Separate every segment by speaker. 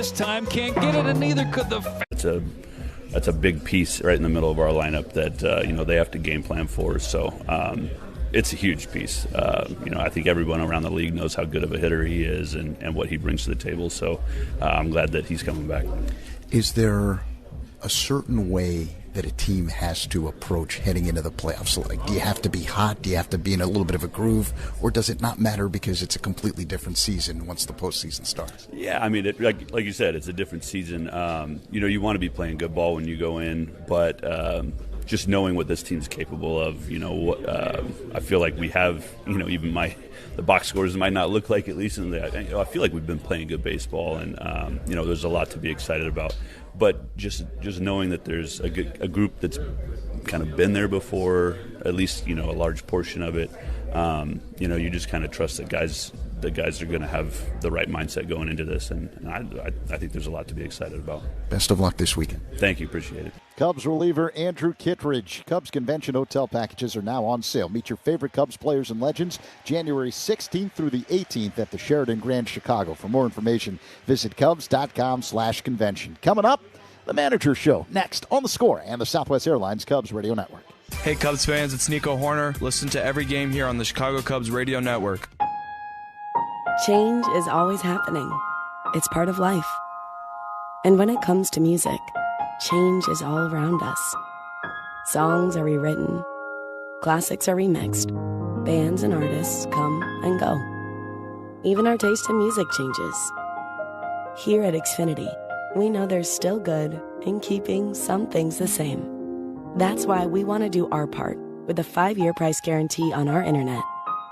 Speaker 1: this time. Can't get it, and neither could the...
Speaker 2: That's a big piece right in the middle of our lineup that, they have to game plan for. So it's a huge piece. I think everyone around the league knows how good of a hitter he is and what he brings to the table. So I'm glad that he's coming back.
Speaker 3: Is there a certain way that a team has to approach heading into the playoffs? Like, do you have to be hot? Do you have to be in a little bit of a groove? Or does it not matter because it's a completely different season once the postseason starts?
Speaker 2: Yeah, I mean, like you said, it's a different season. You want to be playing good ball when you go in, but just knowing what this team's capable of, I feel like we have, even the box scores might not look like it, at least I feel like we've been playing good baseball, and there's a lot to be excited about. But just knowing that there's a group that's kind of been there before, at least a large portion of it, you just kind of trust that the guys are going to have the right mindset going into this, and I think there's a lot to be excited about.
Speaker 3: Best of luck this weekend.
Speaker 2: Thank you, appreciate it.
Speaker 4: Cubs reliever Andrew Kittredge. Cubs Convention hotel packages are now on sale. Meet your favorite Cubs players and legends January 16th through the 18th at the Sheraton Grand Chicago. For more information, visit Cubs.com/convention. Coming up, the Manager Show next on The Score and the Southwest Airlines Cubs Radio Network.
Speaker 5: Hey Cubs fans, it's Nico Horner. Listen to every game here on the Chicago Cubs Radio Network.
Speaker 6: Change is always happening. It's part of life. And when it comes to music, change is all around us. Songs are rewritten. Classics are remixed. Bands and artists come and go. Even our taste in music changes. Here at Xfinity, we know there's still good in keeping some things the same. That's why we want to do our part with a 5-year price guarantee on our internet.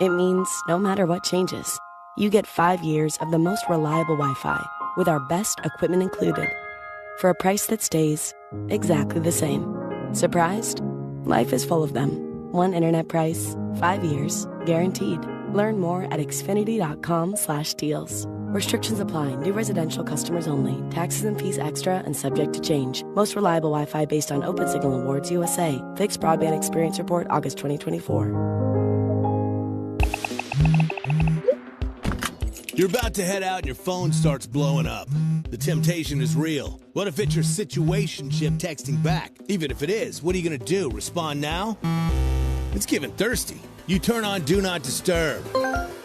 Speaker 6: It means no matter what changes, you get 5 years of the most reliable Wi-Fi with our best equipment included for a price that stays exactly the same. Surprised? Life is full of them. One internet price, 5 years, guaranteed. Learn more at Xfinity.com/deals. Restrictions apply. New residential customers only. Taxes and fees extra and subject to change. Most reliable Wi-Fi based on Open Signal Awards USA. Fixed Broadband Experience Report, August 2024.
Speaker 7: You're about to head out and your phone starts blowing up. The temptation is real. What if it's your situationship texting back? Even if it is, what are you going to do? Respond now? It's getting thirsty. You turn on Do Not Disturb.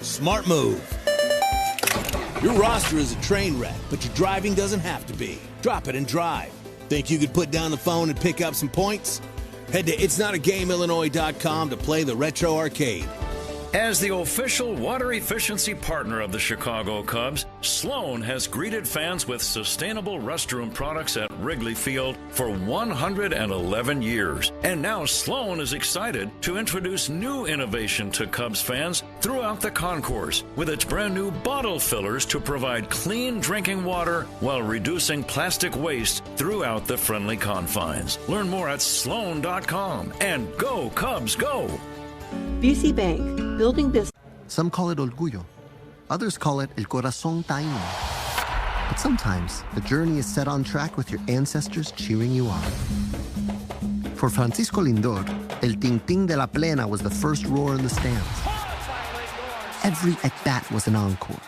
Speaker 7: Smart move. Your roster is a train wreck, but your driving doesn't have to be. Drop it and drive. Think you could put down the phone and pick up some points? Head to itsnotagameillinois.com to play the Retro Arcade.
Speaker 8: As the official water efficiency partner of the Chicago Cubs, Sloan has greeted fans with sustainable restroom products at Wrigley Field for 111 years. And now Sloan is excited to introduce new innovation to Cubs fans throughout the concourse with its brand new bottle fillers to provide clean drinking water while reducing plastic waste throughout the friendly confines. Learn more at Sloan.com and go Cubs go!
Speaker 9: BC Bank, building business.
Speaker 10: Some call it orgullo. Others call it el corazón taíno. But sometimes the journey is set on track with your ancestors cheering you on. For Francisco Lindor, el ting-ting de la plena was the first roar in the stands. Every at-bat was an encore.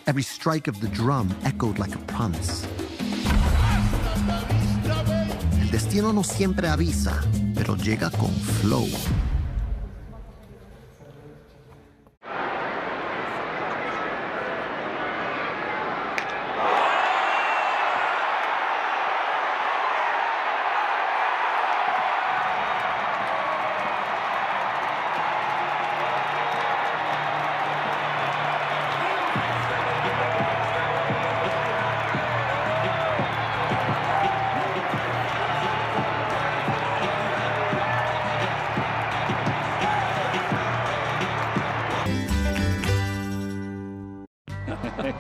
Speaker 10: Every strike of the drum echoed like a promise. El destino no siempre avisa, pero llega con flow.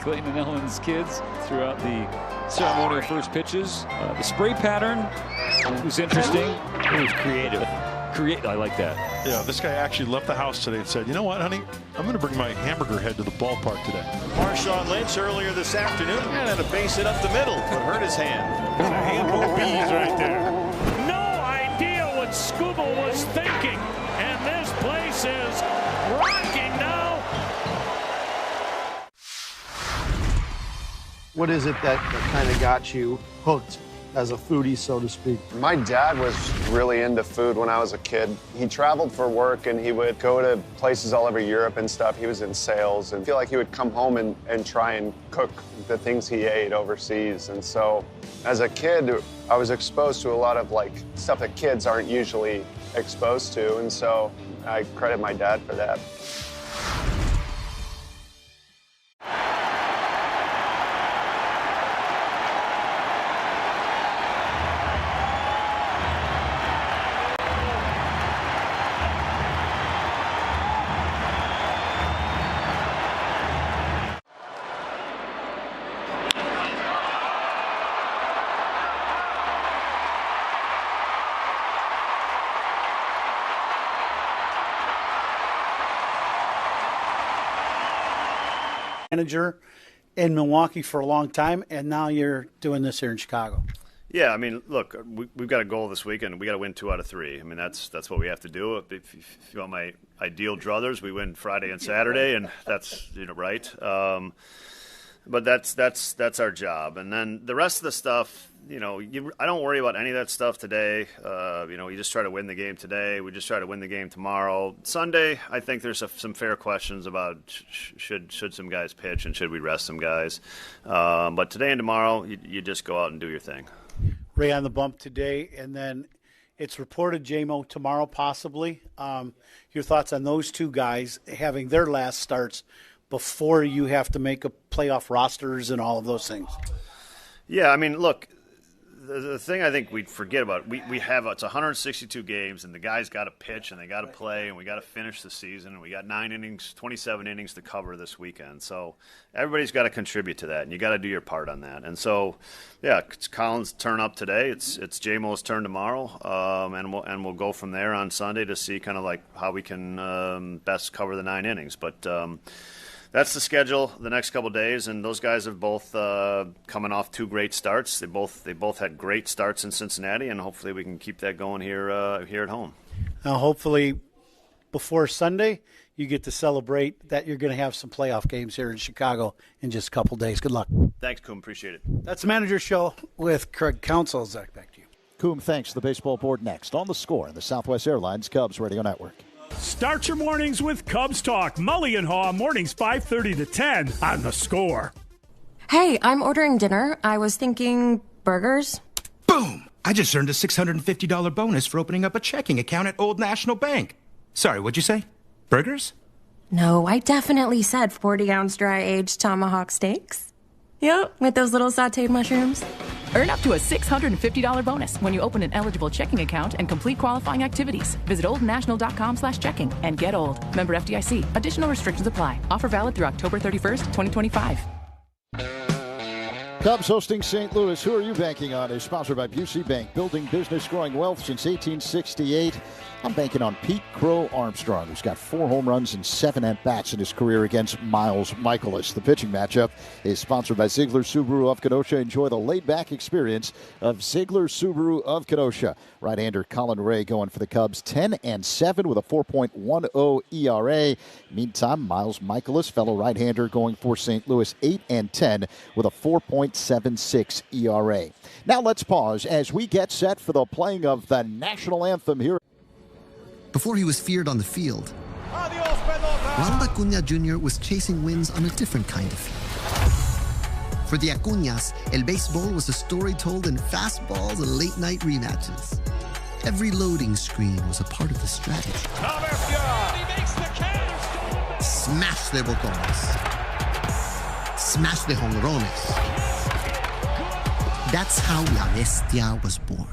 Speaker 1: Clayton and Ellen's kids throughout the ceremonial first pitches. The spray pattern was interesting. It was creative. I like that.
Speaker 11: Yeah, this guy actually left the house today and said, you know what, honey? I'm going to bring my hamburger head to the ballpark today.
Speaker 12: Marshawn Lynch earlier this afternoon had to base it up the middle, but hurt his hand. A handful of bees right there.
Speaker 13: No idea what Scooble was thinking, and this place is rocking now.
Speaker 14: What is it that kind of got you hooked as a foodie, so to speak?
Speaker 15: My dad was really into food when I was a kid. He traveled for work and he would go to places all over Europe and stuff. He was in sales and I feel like he would come home and try and cook the things he ate overseas. And so as a kid, I was exposed to a lot of like stuff that kids aren't usually exposed to. And so I credit my dad for that.
Speaker 16: Manager in Milwaukee for a long time, and now you're doing this here in Chicago.
Speaker 17: Yeah, I mean, look, we've got a goal this weekend. We got to win 2 out of 3. I mean, that's what we have to do. If you want my ideal druthers, we win Friday and Saturday, and that's right. But that's our job. And then the rest of the stuff, I don't worry about any of that stuff today. You just try to win the game today. We just try to win the game tomorrow. Sunday, I think there's some fair questions about should some guys pitch and should we rest some guys. But today and tomorrow, you just go out and do your thing.
Speaker 16: Ray on the bump today, and then it's reported JMO tomorrow possibly. Your thoughts on those two guys having their last starts before you have to make a playoff rosters and all of those things?
Speaker 17: Yeah, I mean, look, the thing I think we forget about, we have, it's 162 games, and the guys got to pitch, and they got to play, and we got to finish the season, and we got 27 innings to cover this weekend. So everybody's got to contribute to that, and you got to do your part on that. And so, yeah, it's Colin's turn up today. It's JMO's turn tomorrow, and we'll go from there on Sunday to see kind of like how we can best cover the 9 innings. But that's the schedule the next couple of days, and those guys have both coming off 2 great starts. They both had great starts in Cincinnati, and hopefully we can keep that going here at home.
Speaker 16: Now, hopefully before Sunday, you get to celebrate that you're going to have some playoff games here in Chicago in just a couple of days. Good luck.
Speaker 17: Thanks, Coom. Appreciate it.
Speaker 16: That's the Manager's Show with Craig Counsell. Zach, back to you.
Speaker 4: Coom, thanks. The baseball board next on The Score and the Southwest Airlines Cubs Radio Network.
Speaker 13: Start your mornings with Cubs Talk. Mully and Haw, mornings 5:30 to 10 on The Score.
Speaker 18: Hey, I'm ordering dinner. I was thinking burgers.
Speaker 19: Boom! I just earned a $650 bonus for opening up a checking account at Old National Bank. Sorry, what'd you say? Burgers?
Speaker 18: No, I definitely said 40-ounce dry-aged tomahawk steaks. Yep, with those little sauteed mushrooms.
Speaker 20: Earn up to a $650 bonus when you open an eligible checking account and complete qualifying activities. Visit oldnational.com/checking and get old. Member FDIC. Additional restrictions apply. Offer valid through October 31st, 2025.
Speaker 4: Cubs hosting St. Louis. Who are you banking on? Is sponsored by Busey Bank. Building business, growing wealth since 1868. I'm banking on Pete Crow Armstrong, who's got 4 home runs and 7 at-bats in his career against Miles Michaelis. The pitching matchup is sponsored by Ziegler Subaru of Kenosha. Enjoy the laid-back experience of Ziegler Subaru of Kenosha. Right-hander Colin Ray going for the Cubs, 10-7 with a 4.10 ERA. Meantime, Miles Michaelis, fellow right-hander, going for St. Louis, 8-10 with a 4.76 ERA. Now let's pause as we get set for the playing of the national anthem here.
Speaker 10: Before he was feared on the field, Ronald Acuna Jr. was chasing wins on a different kind of field. For the Acuñas, El Béisbol was a story told in fastballs and late-night rematches. Every loading screen was a part of the strategy. Smash de botones. Smash de jonrones. That's how La Bestia was born.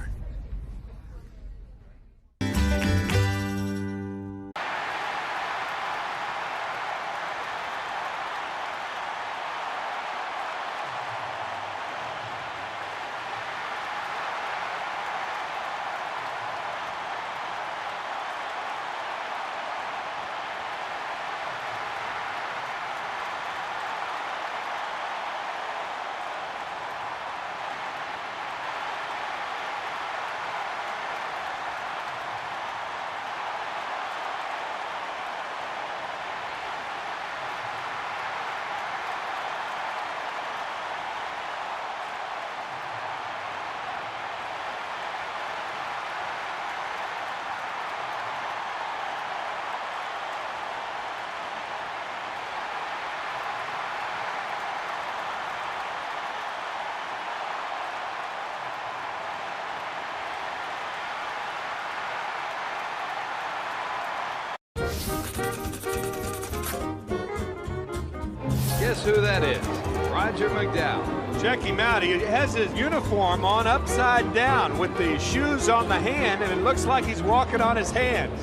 Speaker 21: Guess who that is? Roger McDowell.
Speaker 22: Check him out. He has his uniform on upside down with the shoes on the hand, and it looks like he's walking on his hands.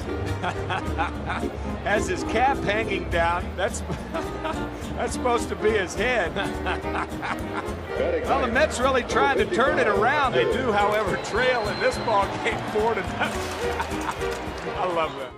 Speaker 22: Has his cap hanging down. That's supposed to be his head. Well, the Mets really trying to turn it around. They do, however, trail in this ball game 4-0. I love that.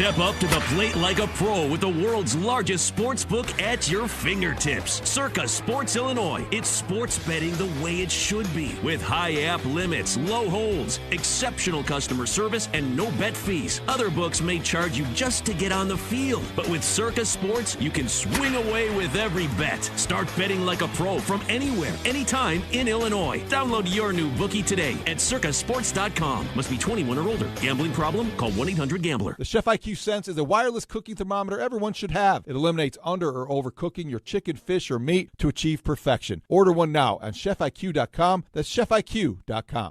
Speaker 23: Step up to the plate like a pro with the world's largest sports book at your fingertips. Circa Sports Illinois. It's sports betting the way it should be. With high app limits, low holds, exceptional customer service, and no bet fees. Other books may charge you just to get on the field. But with Circa Sports, you can swing away with every bet. Start betting like a pro from anywhere, anytime in Illinois. Download your new bookie today at circasports.com. Must be 21 or older. Gambling problem? Call 1-800-GAMBLER.
Speaker 24: The Chef IQ Sense is a wireless cooking thermometer everyone should have. It eliminates under or overcooking your chicken, fish, or meat to achieve perfection. Order one now on chefiq.com. That's chefiq.com.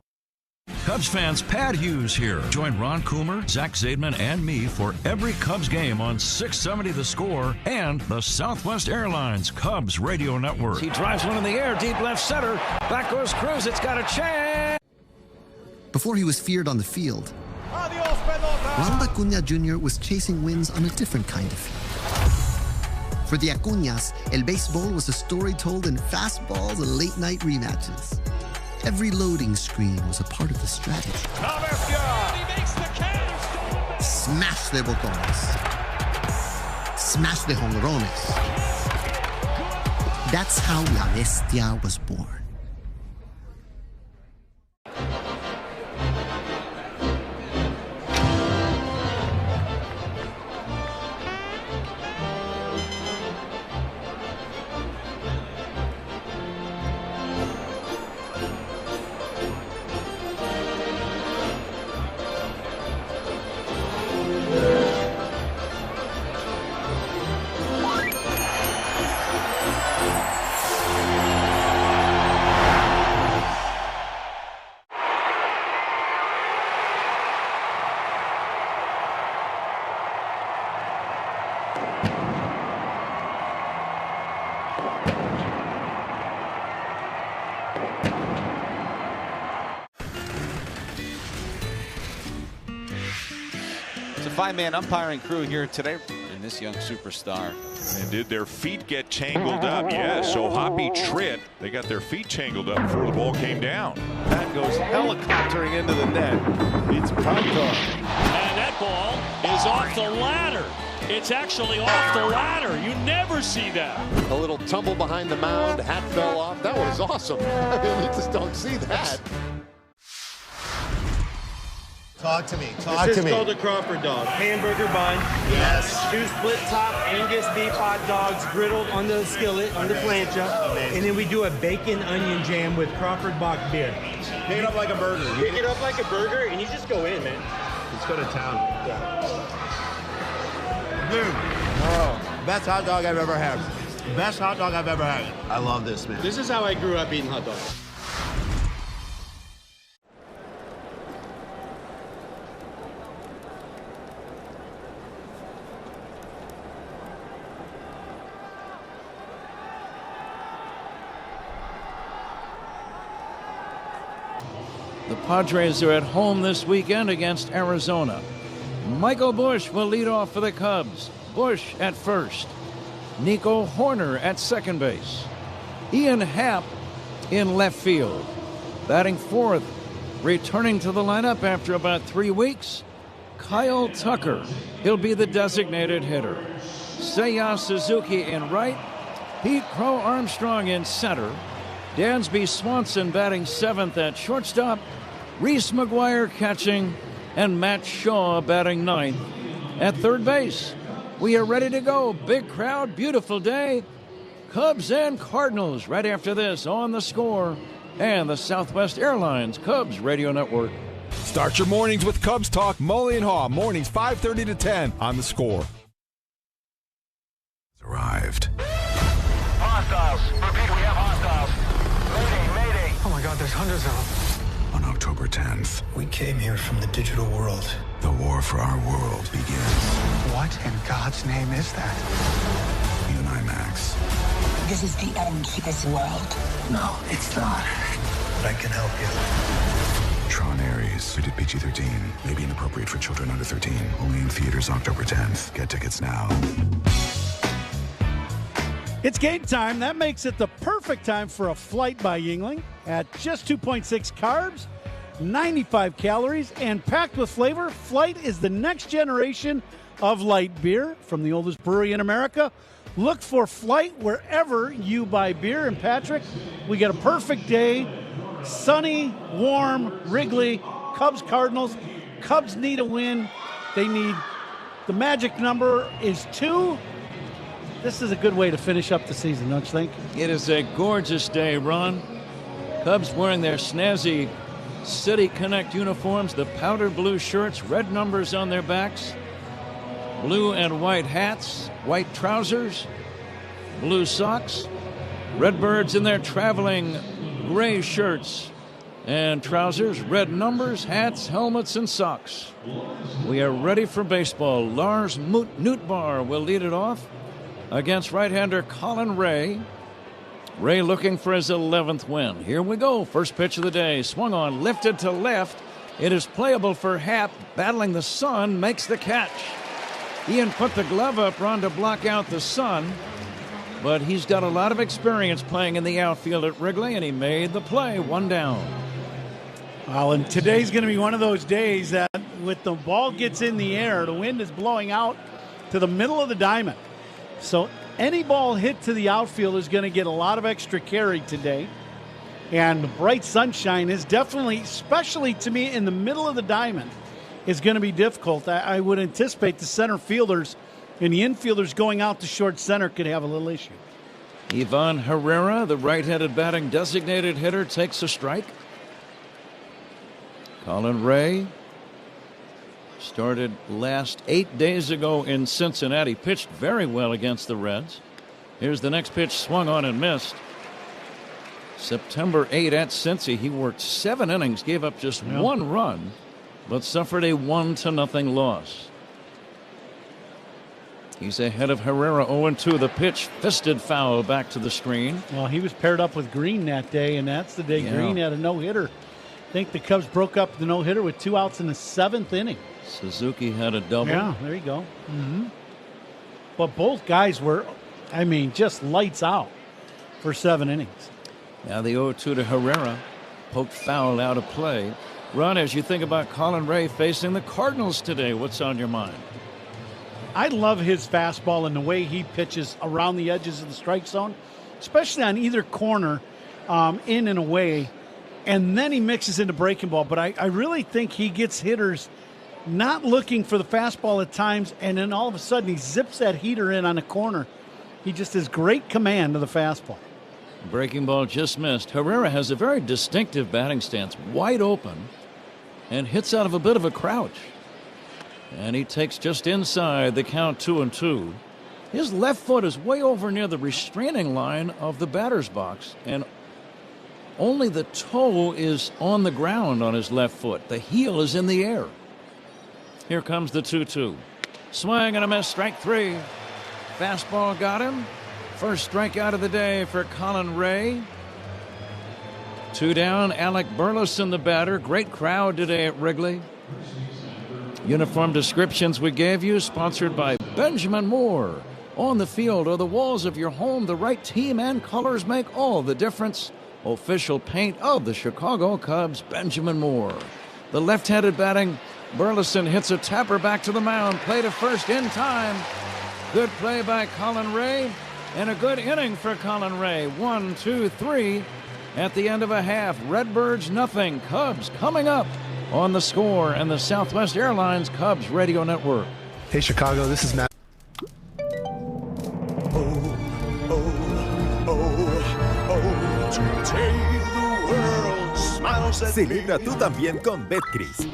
Speaker 8: Cubs fans, Pat Hughes here. Join Ron Coomer, Zach Zaidman, and me for every Cubs game on 670 The Score and the Southwest Airlines Cubs Radio Network.
Speaker 13: He drives one in the air, deep left center. Back goes Cruz. It's got a chance.
Speaker 10: Before he was feared on the field, Ronald Acuña Jr. was chasing wins on a different kind of field. For the Acuñas, El Béisbol was a story told in fastballs and late-night rematches. Every loading screen was a part of the strategy. Smash de botones. Smash de jonrones. That's how La Bestia was born.
Speaker 25: Five-man umpiring crew here today, and this young superstar.
Speaker 11: And did their feet get tangled up? Yeah, so Hoppy Tritt, they got their feet tangled up before the ball came down.
Speaker 12: That goes helicoptering into the net. It's Pronto.
Speaker 13: And that ball is off the ladder. It's actually off the ladder. You never see that.
Speaker 26: A little tumble behind the mound. Hat fell off. That was awesome. I mean, you just don't see that.
Speaker 27: Talk to me. This is called a Crawford dog. Hamburger bun. Yes. 2 split top Angus beef hot dogs griddled on the skillet, on the plancha. Amazing. And then we do a bacon onion jam with Crawford Bach beer. Pick it up like a burger. Pick it up like a burger, and you just go in, man. Let's go to town. Yeah. Dude. Oh, best hot dog I've ever had. Best hot dog I've ever had. I love this, man. This is how I grew up eating hot dogs.
Speaker 13: The Padres are at home this weekend against Arizona. Michael Busch will lead off for the Cubs. Busch at first. Nico Horner at second base. Ian Happ in left field. Batting fourth, returning to the lineup after about 3 weeks, Kyle Tucker. He'll be the designated hitter. Seiya Suzuki in right. Pete Crow Armstrong in center. Dansby Swanson batting seventh at shortstop. Reese McGuire catching, and Matt Shaw batting ninth at third base. We are ready to go. Big crowd, beautiful day. Cubs and Cardinals right after this on The Score and the Southwest Airlines Cubs Radio Network.
Speaker 24: Start your mornings with Cubs Talk. Mully and Haw, mornings 5:30 to 10 on The Score.
Speaker 1: Arrived.
Speaker 2: Hostiles. Repeat, we have hostiles. Mayday.
Speaker 1: Oh my God, there's hundreds of them. On October 10th,
Speaker 2: We came here from the digital world.
Speaker 1: the war for our world begins.
Speaker 2: What in God's name is that?
Speaker 1: In IMAX.
Speaker 2: This is the end for this world. No, it's not. But I can help you.
Speaker 1: Tron Ares, rated PG-13. May be inappropriate for children under 13. Only in theaters October 10th. Get tickets now.
Speaker 3: It's game time. That makes it the perfect time for a Flight by Yuengling at just 2.6 carbs, 95 calories, and packed with flavor. Flight is the next generation of light beer from the oldest brewery in America. Look for Flight wherever you buy beer. And Patrick, we got a perfect day. Sunny, warm, Wrigley, Cubs, Cardinals. Cubs need a win. They need, the magic number is 2. This is a good way to finish up the season, don't you think?
Speaker 13: It is a gorgeous day, Ron. Cubs wearing their snazzy City Connect uniforms, the powder blue shirts, red numbers on their backs, blue and white hats, white trousers, blue socks, Redbirds in their traveling gray shirts and trousers, red numbers, hats, helmets, and socks. We are ready for baseball. Lars Nootbaar will lead it off against right-hander Colin Ray. Ray looking for his 11th win. Here we go. First pitch of the day. Swung on, lifted to left. It is playable for Happ. Battling the sun, makes the catch. Ian put the glove up, Ron, to block out the sun. But he's got a lot of experience playing in the outfield at Wrigley, and he made the play. 1 down.
Speaker 3: Well, and today's going to be one of those days that with the ball gets in the air, the wind is blowing out to the middle of the diamond. So any ball hit to the outfield is going to get a lot of extra carry today. And the bright sunshine is definitely, especially to me, in the middle of the diamond, is going to be difficult. I would anticipate the center fielders and the infielders going out to short center could have a little issue.
Speaker 13: Ivan Herrera, the right-handed batting designated hitter, takes a strike. Colin Ray started last 8 days ago in Cincinnati. Pitched very well against the Reds. Here's the next pitch, swung on and missed. September 8 at Cincy, he worked 7 innings, gave up just 1 run, but suffered a 1-0 loss. He's ahead of Herrera, 0-2. The pitch, fisted foul back to the screen.
Speaker 3: Well, he was paired up with Green that day, and that's the day Green had a no-hitter. I think the Cubs broke up the no-hitter with 2 outs in the 7th inning.
Speaker 13: Suzuki had a double.
Speaker 3: Yeah, there you go. Mm-hmm. But both guys were, just lights out for 7 innings.
Speaker 13: Now the 0-2 to Herrera, poked foul out of play. Ron, as you think about Colin Ray facing the Cardinals today, what's on your mind?
Speaker 3: I love his fastball and the way he pitches around the edges of the strike zone, especially on either corner, in and away. And then he mixes into breaking ball. But I really think he gets hitters not looking for the fastball at times, and then all of a sudden he zips that heater in on the corner. He just has great command of the fastball.
Speaker 13: Breaking ball just missed. Herrera has a very distinctive batting stance, wide open, and hits out of a bit of a crouch. And he takes just inside the count, 2-2. His left foot is way over near the restraining line of the batter's box, and only the toe is on the ground on his left foot. The heel is in the air. Here comes the 2-2. Swing and a miss, strike 3. Fastball got him. First strikeout of the day for Colin Ray. 2 down, Alec Burleson, the batter. Great crowd today at Wrigley. Uniform descriptions we gave you, sponsored by Benjamin Moore. On the field or the walls of your home, the right team and colors make all the difference. Official paint of the Chicago Cubs, Benjamin Moore. The left-handed batting, Burleson hits a tapper back to the mound. Play to first in time. Good play by Colin Ray, and a good inning for Colin Ray. 1, 2, 3 at the end of a half. Redbirds nothing. Cubs coming up on The Score and the Southwest Airlines Cubs Radio Network.
Speaker 5: Hey, Chicago, this is Matt. Celebra tú también con Betcris.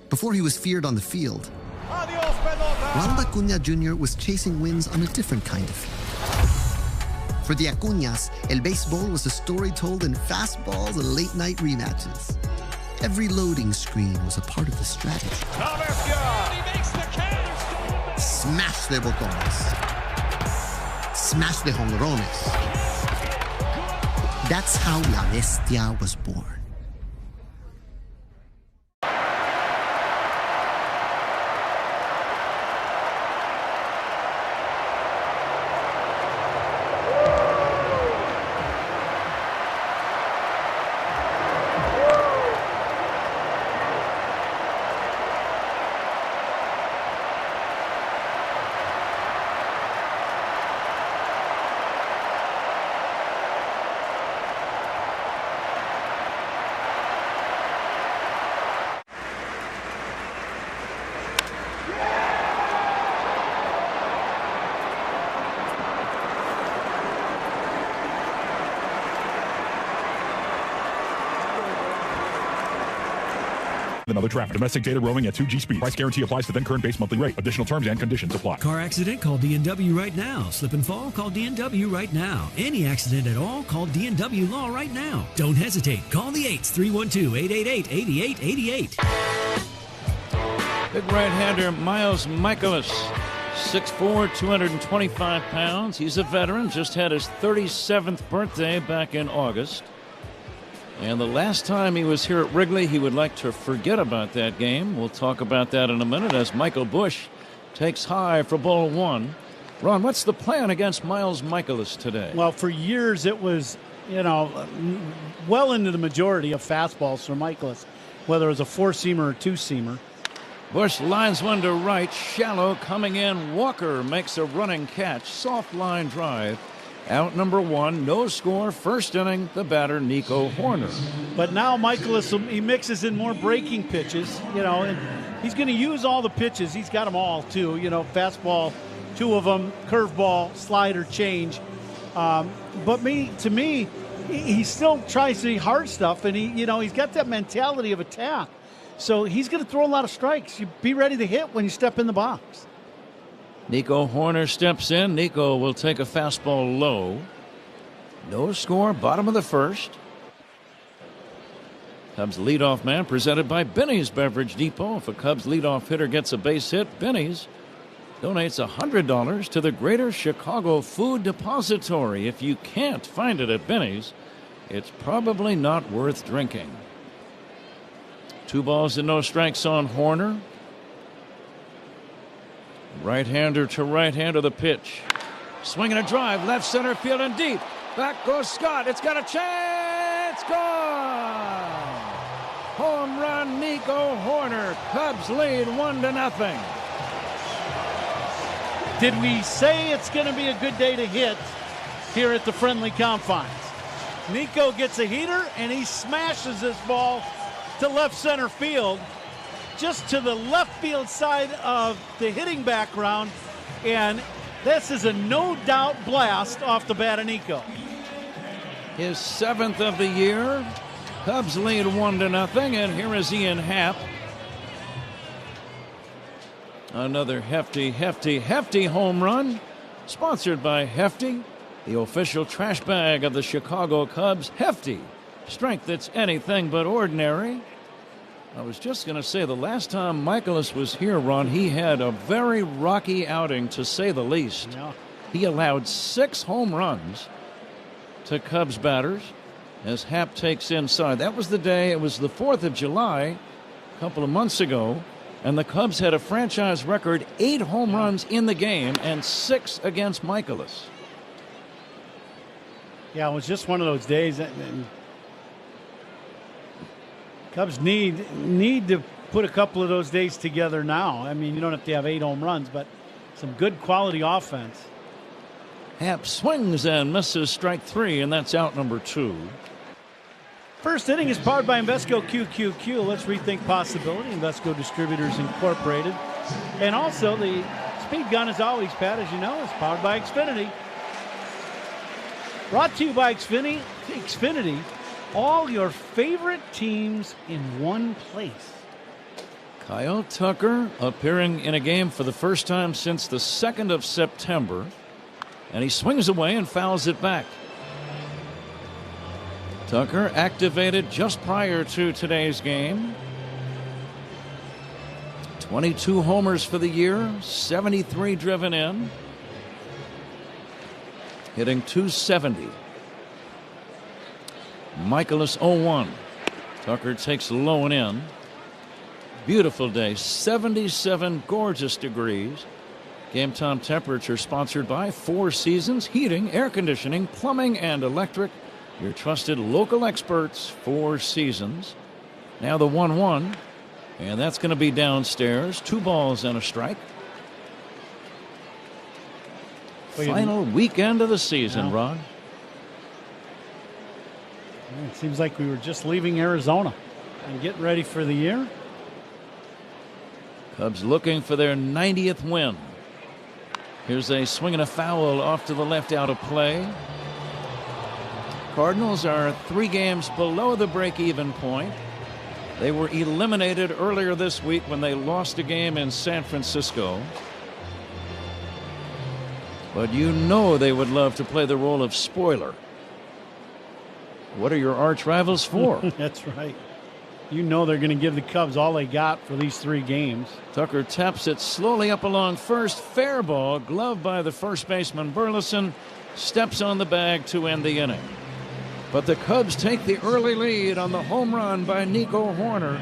Speaker 10: Before he was feared on the field, Ronald Acuña Jr. was chasing wins on a different kind of field. For the Acuñas, el béisbol was a story told in fastballs and late-night rematches. Every loading screen was a part of the strategy. Smash de botones. Smash de jonrones. That's how La Bestia was born.
Speaker 6: Another traffic. Domestic data roaming at 2G speed. Price guarantee applies to then current base monthly rate. Additional terms and conditions apply.
Speaker 23: Car accident? Call DNW right now. Slip and fall? Call DNW right now. Any accident at all? Call DNW Law right now. Don't hesitate. Call the 8s, 312-888-8888.
Speaker 13: Big right-hander Miles Michaelis, 6'4", 225 pounds. He's a veteran. Just had his 37th birthday back in August. And the last time he was here at Wrigley, he would like to forget about that game. We'll talk about that in a minute as Michael Busch takes high for ball one. Ron, what's the plan against Miles Michaelis today?
Speaker 3: Well, for years it was, well into the majority of fastballs for Michaelis, whether it was a four-seamer or two-seamer.
Speaker 13: Busch lines one to right, shallow, coming in. Walker makes a running catch, soft line drive. Out number one, no score, first inning, the batter, Nico Hoerner.
Speaker 3: But now Michaelis, he mixes in more breaking pitches, and he's going to use all the pitches. He's got them all, too. Fastball, two of them, curveball, slider, change. But to me, he still tries the hard stuff, and he's got that mentality of attack. So he's going to throw a lot of strikes. You be ready to hit when you step in the box.
Speaker 13: Nico Hoerner steps in. Nico will take a fastball low. No score, bottom of the first. Cubs leadoff man presented by Benny's Beverage Depot. If a Cubs leadoff hitter gets a base hit, Benny's donates $100 to the Greater Chicago Food Depository. If you can't find it at Benny's, it's probably not worth drinking. 2 balls and no strikes on Hoerner. Right-hander to right-hander, the pitch. Swinging a drive, left center field and deep. Back goes Scott. It's got a chance. Gone. Home run, Nico Hoerner. Cubs lead 1-0.
Speaker 3: Did we say it's going to be a good day to hit here at the friendly confines? Nico gets a heater, and he smashes this ball to left center field, just to the left field side of the hitting background, and this is a no-doubt blast off the bat of Nico.
Speaker 13: His 7th of the year. Cubs lead 1-0, and here is Ian Happ. Another hefty home run, sponsored by Hefty, the official trash bag of the Chicago Cubs. Hefty, strength that's anything but ordinary. I was just going to say, the last time Michaelis was here, Ron, he had a very rocky outing, to say the least.
Speaker 3: Yeah.
Speaker 13: He allowed 6 home runs to Cubs batters as Happ takes inside. That was the day, it was the 4th of July, a couple of months ago, and the Cubs had a franchise record 8 home runs in the game and 6 against Michaelis.
Speaker 3: Yeah, it was just one of those days. And Cubs need to put a couple of those days together now. I mean, you don't have to have 8 home runs, but some good quality offense.
Speaker 13: Happ swings and misses strike 3, and that's out number 2.
Speaker 3: First inning is powered by Invesco QQQ. Let's rethink possibility. Invesco Distributors Incorporated. And also the speed gun is always, Pat, as you know, is powered by Xfinity. Brought to you by Xfinity. All your favorite teams in one place.
Speaker 13: Kyle Tucker appearing in a game for the first time since the 2nd of September. And he swings away and fouls it back. Tucker activated just prior to today's game. 22 homers for the year, 73 driven in. Hitting .270. Michaelis 0-1. Tucker takes low and in. Beautiful day, 77 gorgeous degrees. Game time temperature sponsored by Four Seasons Heating, Air Conditioning, Plumbing, and Electric. Your trusted local experts, Four Seasons. Now the 1-1, and that's going to be downstairs. 2 balls and a strike. Final weekend of the season, Ron.
Speaker 3: It seems like we were just leaving Arizona and getting ready for the year.
Speaker 13: Cubs looking for their 90th win. Here's a swing and a foul off to the left, out of play. Cardinals are 3 games below the break-even point. They were eliminated earlier this week when they lost a game in San Francisco. But you know they would love to play the role of spoiler. What are your arch rivals for?
Speaker 3: That's right. You know they're going to give the Cubs all they got for these 3 games.
Speaker 13: Tucker taps it slowly up along first. Fair ball, gloved by the first baseman Burleson. Steps on the bag to end the inning. But the Cubs take the early lead on the home run by Nico Hoerner.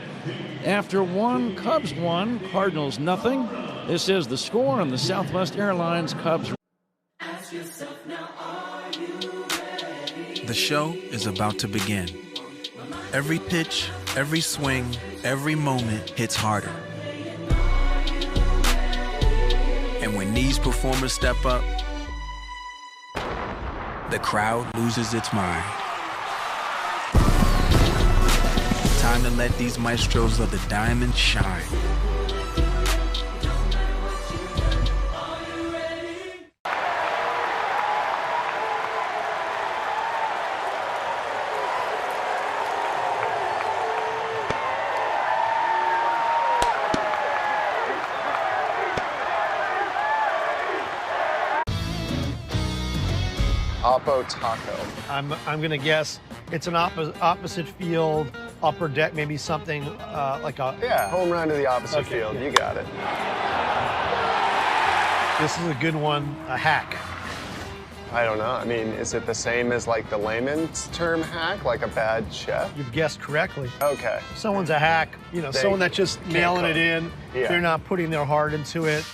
Speaker 13: After 1, Cubs 1, Cardinals nothing. This is the score on the Southwest Airlines Cubs.
Speaker 7: The show is about to begin. Every pitch, every swing, every moment hits harder. And when these performers step up, the crowd loses its mind. Time to let these maestros of the diamond shine.
Speaker 9: Oppo Taco. I'm gonna guess it's an opposite field, upper deck, maybe something like a home run to the opposite field. You got it. This is a good one. A hack.
Speaker 14: I don't know. I mean, is it the same as like the layman's term hack, like a bad chef?
Speaker 9: You've guessed correctly.
Speaker 14: Okay.
Speaker 9: Someone's a hack. You know, someone that's just nailing it in.
Speaker 14: Yeah.
Speaker 9: They're not putting their heart into it.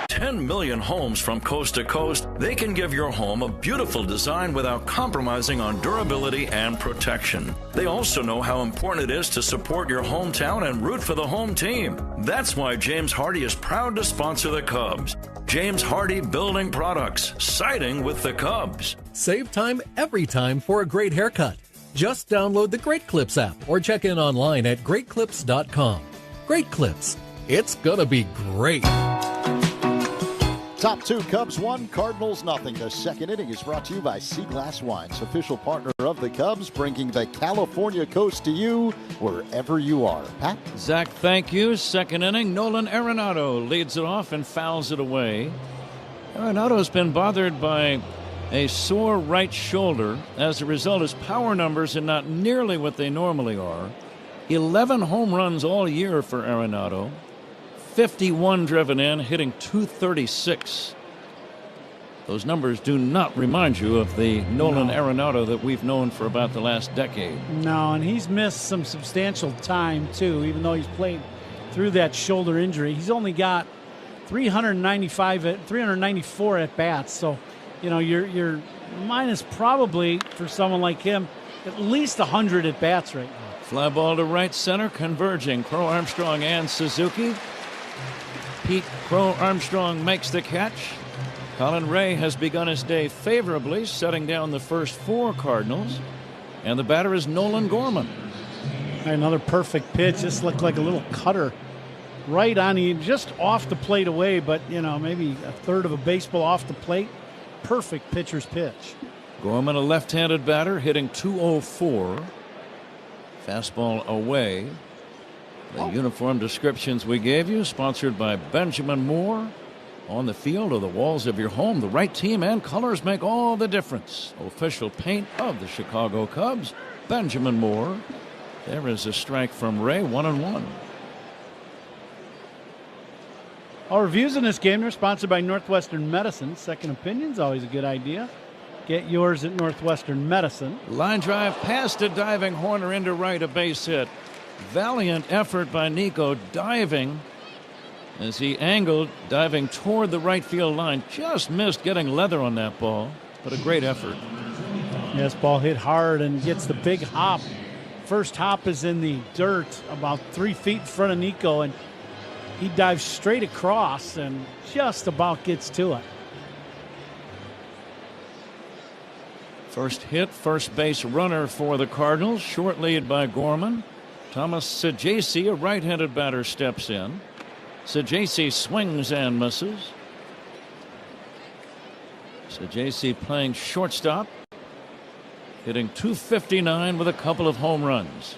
Speaker 8: 10 million homes from coast to coast, they can give your home a beautiful design without compromising on durability and protection. They also know how important it is to support your hometown and root for the home team. That's why James Hardie is proud to sponsor the Cubs. James Hardie Building Products, siding with the Cubs.
Speaker 15: Save time every time for a great haircut. Just download the Great Clips app or check in online at greatclips.com. Great Clips. It's gonna be great.
Speaker 4: Top 2, Cubs 1, Cardinals nothing. The second inning is brought to you by Sea Glass Wines, official partner of the Cubs, bringing the California coast to you wherever you are. Pat?
Speaker 13: Zach, thank you. Second inning, Nolan Arenado leads it off and fouls it away. Arenado's been bothered by a sore right shoulder. As a result, his power numbers are not nearly what they normally are. 11 home runs all year for Arenado. 51 driven in, hitting .236. Those numbers do not remind you of the Nolan Arenado that we've known for about the last decade.
Speaker 3: No, and he's missed some substantial time, too, even though he's played through that shoulder injury. He's only got 394 at-bats, so, you know, you're minus probably, for someone like him, at least 100 at-bats right now.
Speaker 13: Fly ball to right center, converging Crow Armstrong and Suzuki. Pete Crow Armstrong makes the catch. Colin Ray has begun his day favorably, setting down the first 4 Cardinals. And the batter is Nolan Gorman.
Speaker 3: Another perfect pitch. This looked like a little cutter right on the, just off the plate away, but, maybe a third of a baseball off the plate. Perfect pitcher's pitch.
Speaker 13: Gorman, a left-handed batter, hitting .204. Fastball away. The uniform descriptions we gave you, sponsored by Benjamin Moore. On the field or the walls of your home, the right team and colors make all the difference. Official paint of the Chicago Cubs, Benjamin Moore. There is a strike from Ray, 1-1.
Speaker 3: Our reviews in this game are sponsored by Northwestern Medicine. Second opinion's always a good idea. Get yours at Northwestern Medicine.
Speaker 13: Line drive past a diving Horner into right, a base hit. Valiant effort by Nico, diving as he angled, diving toward the right field line. Just missed getting leather on that ball, but a great effort.
Speaker 3: Yes, ball hit hard and gets the big hop. First hop is in the dirt about 3 feet in front of Nico, and he dives straight across and just about gets to it.
Speaker 13: First hit, first base runner for the Cardinals. Short lead by Gorman. Thomas Saggese, a right-handed batter, steps in. Saggese swings and misses. Saggese playing shortstop, hitting .259 with a couple of home runs.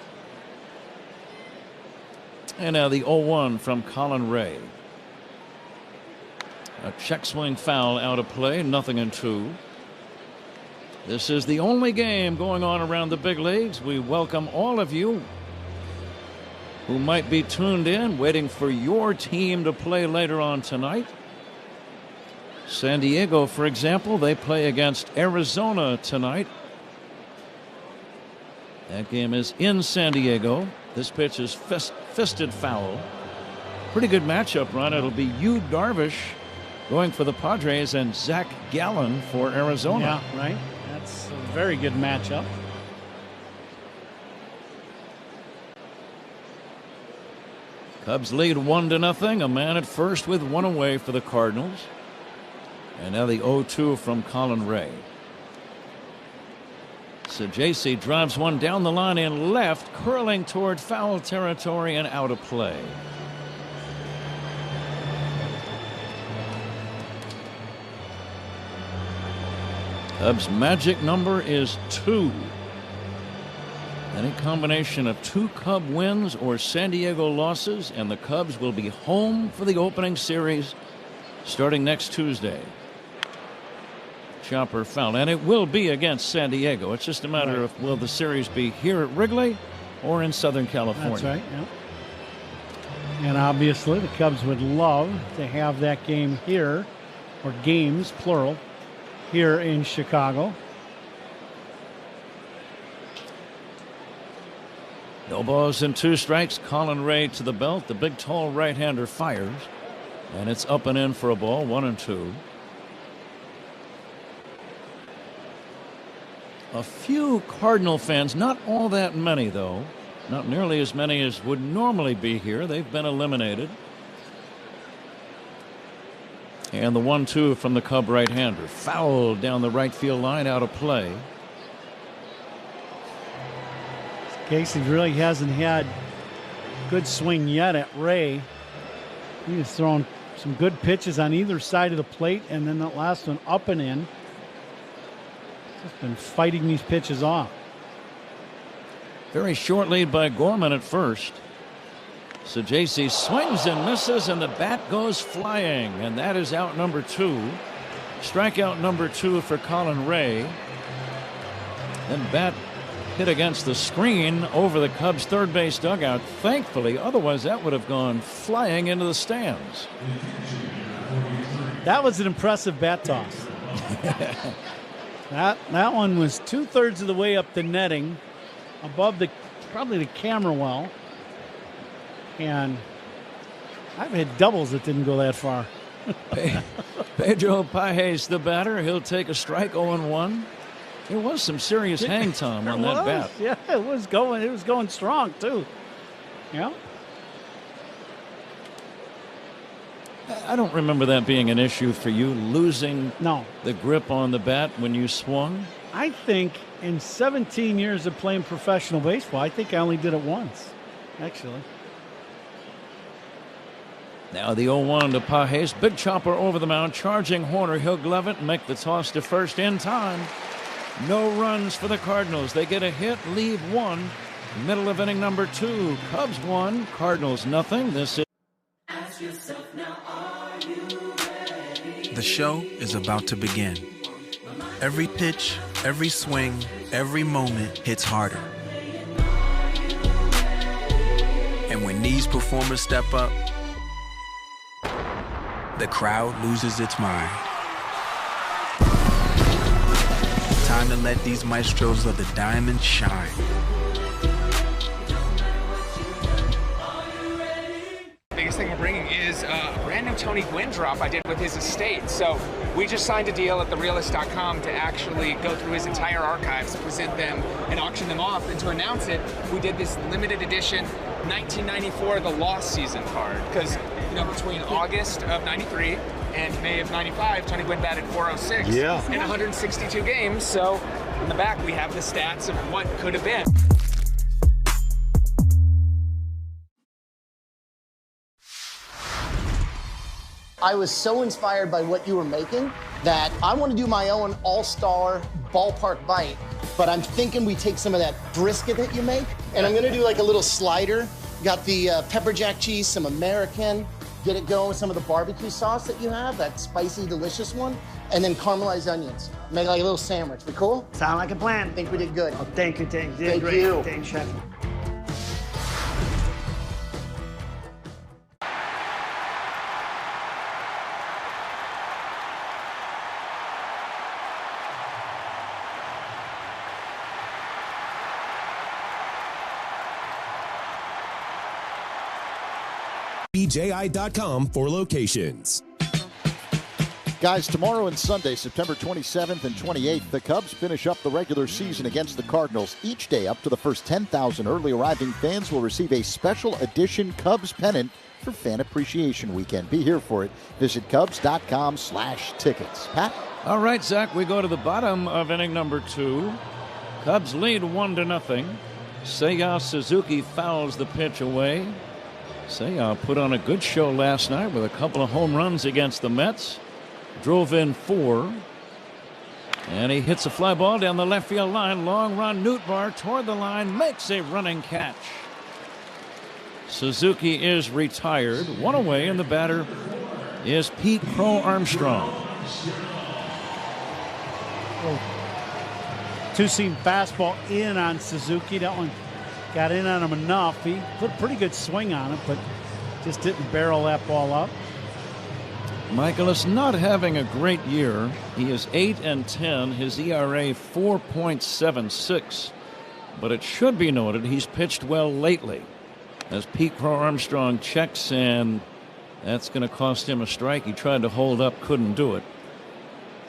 Speaker 13: And now the 0-1 from Colin Ray. A check swing foul out of play, 0-2. This is the only game going on around the big leagues. We welcome all of you who might be tuned in, waiting for your team to play later on tonight. San Diego, for example, they play against Arizona tonight. That game is in San Diego. This pitch is fisted foul. Pretty good matchup, Ron. It'll be Yu Darvish going for the Padres and Zach Gallen for Arizona.
Speaker 3: Yeah, right. That's a very good matchup.
Speaker 13: Cubs lead 1-0. A man at first with one away for the Cardinals. And now the 0-2 from Colin Ray. Saggese drives one down the line in left, curling toward foul territory and out of play. Cubs' magic number is 2. Any combination of 2 Cub wins or San Diego losses, and the Cubs will be home for the opening series starting next Tuesday. Chopper foul, and it will be against San Diego. It's just a matter of will the series be here at Wrigley or in Southern California.
Speaker 3: That's right. Yep. And obviously the Cubs would love to have that game here, or games plural, here in Chicago.
Speaker 13: No balls and 2 strikes. Colin Ray to the belt. The big tall right-hander fires, and it's up and in for a ball, 1-2. A few Cardinal fans, not all that many though, not nearly as many as would normally be here. They've been eliminated. And the 1-2 from the Cub right-hander, fouled down the right field line, out of play.
Speaker 3: Casey really hasn't had good swing yet at Ray. He's thrown some good pitches on either side of the plate, and then that last one up and in. Just been fighting these pitches off.
Speaker 13: Very short lead by Gorman at first. Saggese swings and misses, and the bat goes flying, and that is out number 2. Strikeout number 2 for Colin Ray. Then bat hit against the screen over the Cubs' third base dugout, thankfully. Otherwise, that would have gone flying into the stands.
Speaker 3: That was an impressive bat toss. That one was 2/3 of the way up the netting, above probably the camera well. And I've had doubles that didn't go that far.
Speaker 13: Pedro Pages, the batter. He'll take a strike, 0-1. There was some serious hang time on that bat.
Speaker 3: Yeah, it was going strong too. Yeah.
Speaker 13: I don't remember that being an issue for you, losing the grip on the bat when you swung.
Speaker 3: I think in 17 years of playing professional baseball, I think I only did it once, actually.
Speaker 13: Now the 0-1 to Pages. Big chopper over the mound. Charging Horner. He'll glove it and make the toss to first in time. No runs for the Cardinals. They get a hit, leave one. Middle of inning number 2. Cubs 1, Cardinals nothing. This is.
Speaker 7: The show is about to begin. Every pitch, every swing, every moment hits harder. And when these performers step up, the crowd loses its mind. Time to let these maestros of the diamond shine.
Speaker 16: Biggest thing we're bringing is a brand new Tony Gwynn drop I did with his estate. So we just signed a deal at therealist.com to actually go through his entire archives, present them, and auction them off. And to announce it, we did this limited edition 1994 The Lost Season card. Because, you know, between August of 93 and May of 95, Tony Gwynn batted .406 in 162 games. So in the back, we have the stats of what could have been.
Speaker 17: I was so inspired by what you were making that I want to do my own all-star ballpark bite, but I'm thinking we take some of that brisket that you make, and I'm going to do like a little slider. Got the pepper jack cheese, some American, get it going with some of the barbecue sauce that you have, that spicy, delicious one, and then caramelized onions. Make like a little sandwich. We cool?
Speaker 27: Sound like a plan.
Speaker 17: I think we did good.
Speaker 27: Oh, thank you, thank you.
Speaker 17: Thank you.
Speaker 27: Thanks, Chef.
Speaker 18: BJI.com for locations.
Speaker 4: Guys, tomorrow and Sunday, September 27th and 28th, the Cubs finish up the regular season against the Cardinals. Each day, up to the first 10,000 early arriving fans will receive a special edition Cubs pennant for Fan Appreciation Weekend. Be here for it. Visit Cubs.com/tickets. Pat?
Speaker 13: All right, Zach, we go to the bottom of inning number 2. Cubs lead 1-0. Seiya Suzuki fouls the pitch away. Seiya put on a good show last night with a couple of home runs against the Mets. Drove in 4. And he hits a fly ball down the left field line. Long run, Nootbaar toward the line, makes a running catch. Suzuki is retired. One away, and the batter is Pete Crow Armstrong.
Speaker 3: Two-seam fastball in on Suzuki. That one got in on him enough. He put a pretty good swing on it, but just didn't barrel that ball up.
Speaker 13: Michaelis not having a great year. He is 8-10. His ERA 4.76. But it should be noted he's pitched well lately. As Pete Crow Armstrong checks, and that's going to cost him a strike. He tried to hold up, couldn't do it.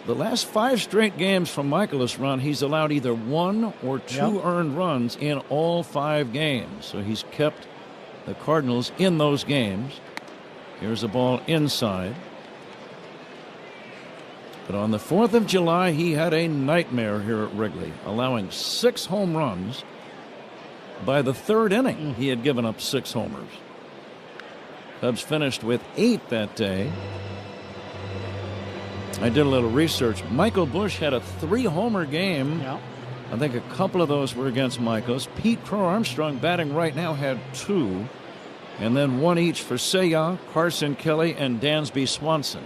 Speaker 13: The last 5 straight games from Michaelis run, he's allowed either 1 or 2 earned runs in all 5 games. So he's kept the Cardinals in those games. Here's a ball inside. But on the 4th of July, he had a nightmare here at Wrigley, allowing 6 home runs. By the 3rd inning, he had given up 6 homers. Cubs finished with 8 that day. I did a little research. Michael Busch had a 3-homer game. I think a couple of those were against Michaelis. Pete Crow Armstrong, batting right now, had 2. And then 1 each for Seiya, Carson Kelly, and Dansby Swanson.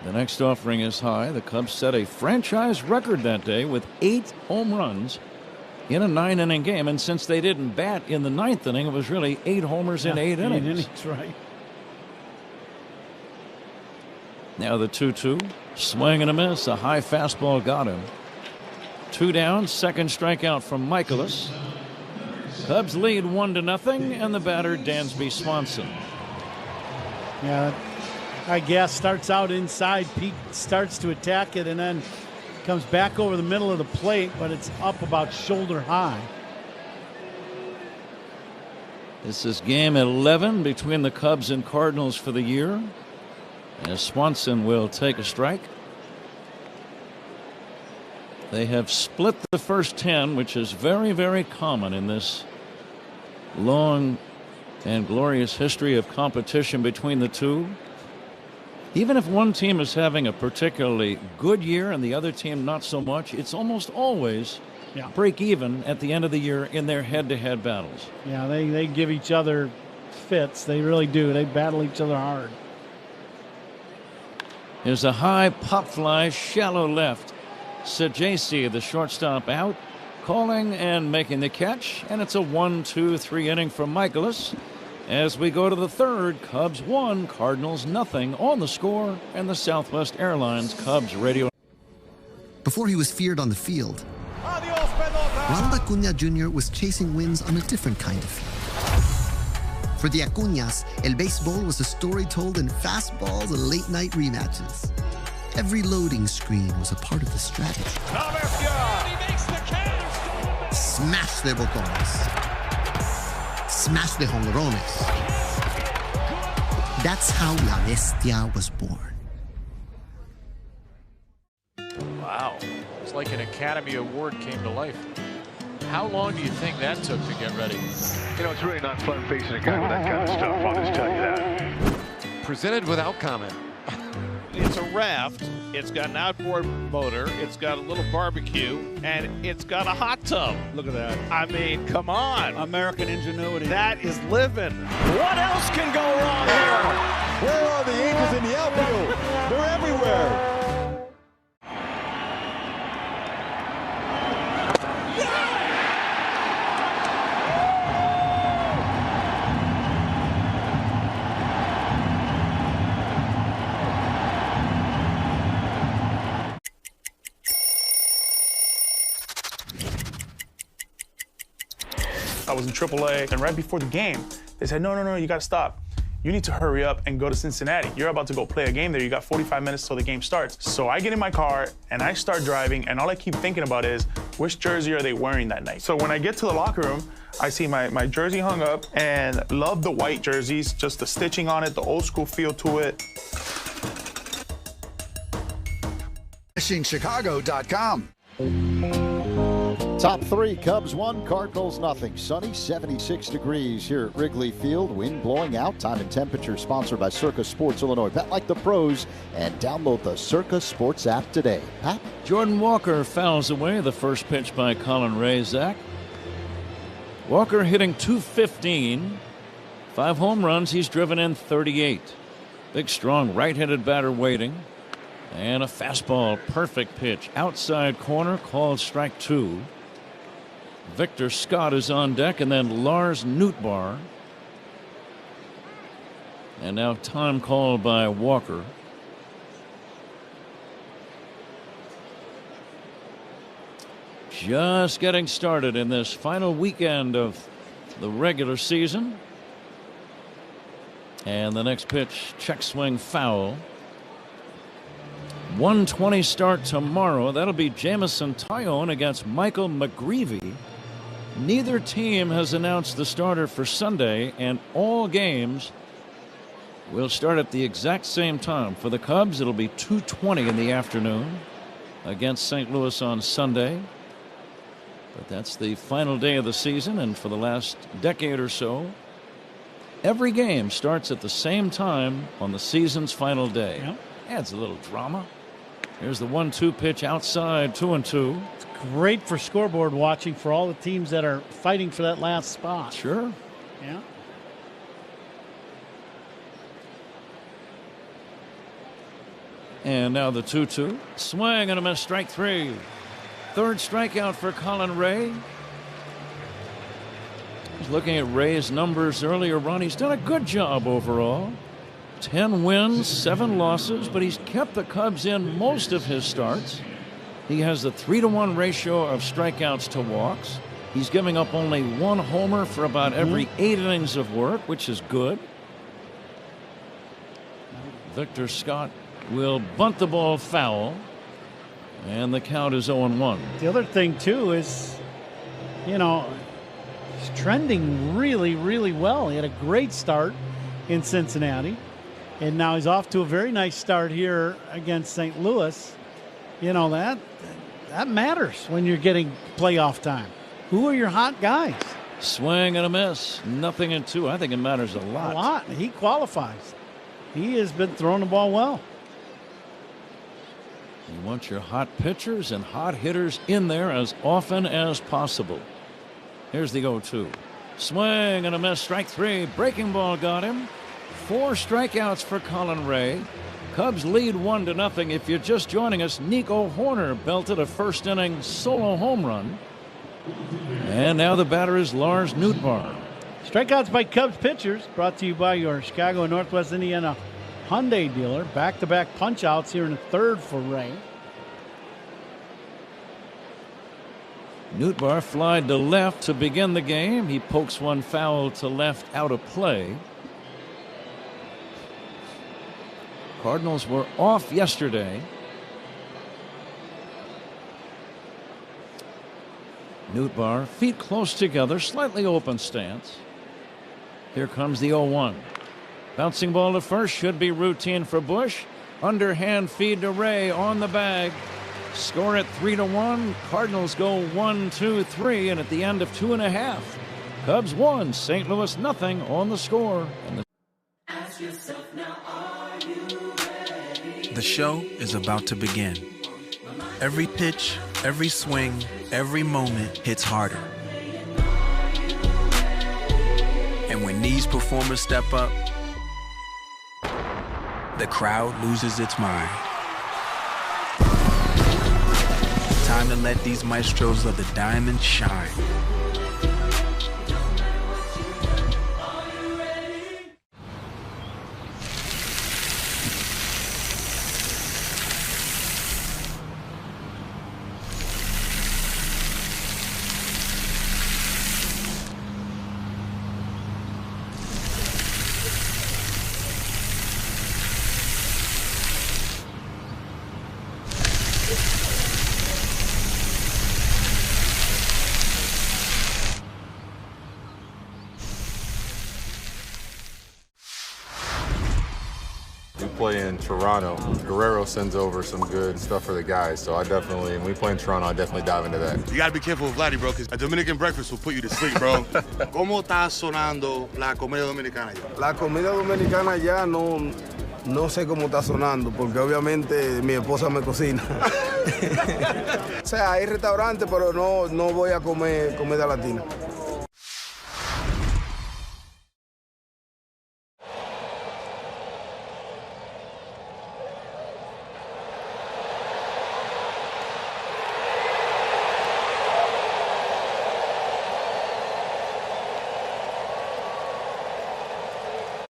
Speaker 13: The next offering is high. The Cubs set a franchise record that day with 8 home runs in a 9-inning game. And since they didn't bat in the 9th inning, it was really 8 homers in 8 innings.
Speaker 3: Right.
Speaker 13: Now the 2-2. Swing and a miss. A high fastball got him. 2 down. Second strikeout from Michaelis. Cubs lead 1-0, and the batter Dansby Swanson.
Speaker 3: Yeah, I guess starts out inside. Pete starts to attack it and then comes back over the middle of the plate, but it's up about shoulder high.
Speaker 13: This is game 11 between the Cubs and Cardinals for the year. As Swanson will take a strike. They have split the first 10, which is very, very common in this long and glorious history of competition between the two. Even if one team is having a particularly good year and the other team not so much, it's almost always break even at the end of the year in their head-to-head battles.
Speaker 3: Yeah, they give each other fits. They really do. They battle each other hard.
Speaker 13: Here's a high pop fly, shallow left. Sajasi, the shortstop, out, calling and making the catch, and it's a 1-2-3 inning for Michaelis. As we go to the third, Cubs 1, Cardinals nothing on the score, and the Southwest Airlines Cubs radio.
Speaker 10: Before he was feared on the field, Ronald Acuna Jr. was chasing wins on a different kind of field. For the Acuñas, El Béisbol was a story told in fastballs and late-night rematches. Every loading screen was a part of the strategy. Smash de botones. Smash de jonrones. That's how La Bestia was born.
Speaker 11: Wow. It's like an Academy Award came to life. How long do you think that took to get ready?
Speaker 18: You know, it's really not fun facing a guy with that kind of stuff, I'll just tell you that.
Speaker 11: Presented without comment.
Speaker 12: It's a raft, it's got an outboard motor, it's got a little barbecue, and it's got a hot tub.
Speaker 3: Look at that.
Speaker 12: I mean, come on.
Speaker 3: American ingenuity.
Speaker 12: That is living. What else can go wrong here?
Speaker 26: Where are the Angels in the outfield? They're everywhere.
Speaker 19: I was in AAA, and right before the game, they said, no, you gotta stop. You need to hurry up and go to Cincinnati. You're about to go play a game there. You got 45 minutes till the game starts. So I get in my car, and I start driving, and all I keep thinking about is, which jersey are they wearing that night? So when I get to the locker room, I see my jersey hung up, and love the white jerseys, just the stitching on it, the old school feel to it.
Speaker 4: FishingChicago.com. Top three, Cubs 1, Cardinals nothing. Sunny, 76 degrees here at Wrigley Field. Wind blowing out. Time and temperature sponsored by Circa Sports Illinois. Bet like the pros and download the Circa Sports app today. Pat?
Speaker 13: Jordan Walker fouls away the first pitch by Colin Ray, Zach. Walker hitting .215. 5 home runs. He's driven in 38. Big, strong right-handed batter waiting. And a fastball, perfect pitch. Outside corner, called strike 2. Victor Scott is on deck, and then Lars Nootbaar. And now time called by Walker. Just getting started in this final weekend of the regular season. And the next pitch, check swing foul. 1:20 start tomorrow. That'll be Jamison Tyone against Michael McGreevy. Neither team has announced the starter for Sunday, and all games will start at the exact same time. For the Cubs, it'll be 2:20 in the afternoon against St. Louis on Sunday. But that's the final day of the season, and for the last decade or so, every game starts at the same time on the season's final day.
Speaker 3: Yep.
Speaker 13: Adds a little drama. Here's the 1-2 pitch outside, 2-2.
Speaker 3: It's great for scoreboard watching for all the teams that are fighting for that last spot.
Speaker 13: Sure.
Speaker 3: Yeah.
Speaker 13: And now the 2-2. Swing and a miss, strike 3. Third strikeout for Colin Ray. He's looking at Ray's numbers earlier on. He's done a good job overall. 10 wins, 7 losses, but he's kept the Cubs in most of his starts. He has a 3-to-1 ratio of strikeouts to walks. He's giving up only 1 homer for about every 8 innings of work, which is good. Victor Scott will bunt the ball foul, and the count is 0-1.
Speaker 3: The other thing, too, is, he's trending really, really well. He had a great start in Cincinnati. And now he's off to a very nice start here against St. Louis. That matters when you're getting playoff time. Who are your hot guys?
Speaker 13: Swing and a miss. 0-2. I think it matters a lot.
Speaker 3: A lot. He qualifies. He has been throwing the ball well.
Speaker 13: You want your hot pitchers and hot hitters in there as often as possible. Here's the 0-2. Swing and a miss. Strike 3. Breaking ball got him. 4 strikeouts for Colin Ray. Cubs lead 1-0. If you're just joining us, Nico Horner belted a first inning solo home run. And now the batter is Lars Nootbaar.
Speaker 3: Strikeouts by Cubs pitchers brought to you by your Chicago and Northwest Indiana Hyundai dealer. Back-to-back punch-outs here in the third for Ray.
Speaker 13: Nootbaar flied to left to begin the game. He pokes one foul to left out of play. Cardinals were off yesterday. Nootbaar, feet close together, slightly open stance. Here comes the 0-1. Bouncing ball to first, should be routine for Bush. Underhand feed to Ray on the bag. Score at 3-1. Cardinals go 1-2-3, and at the end of 2.5, Cubs 1, St. Louis 0 on the score. And
Speaker 7: Ask yourself now, are you ready? The show is about to begin. Every pitch, every swing, every moment hits harder. And when these performers step up, the crowd loses its mind. Time to let these maestros of the diamond shine.
Speaker 1: Play in Toronto. Guerrero sends over some good stuff for the guys, so when we play in Toronto, I definitely dive into that.
Speaker 2: You gotta be careful with Vladdy, bro, because a Dominican breakfast will put you to sleep, bro. ¿Cómo está sonando la comida dominicana ya?
Speaker 20: La comida dominicana ya no sé cómo está sonando, porque obviamente mi esposa me cocina. O sea, hay restaurantes, pero no voy a comer comida latina.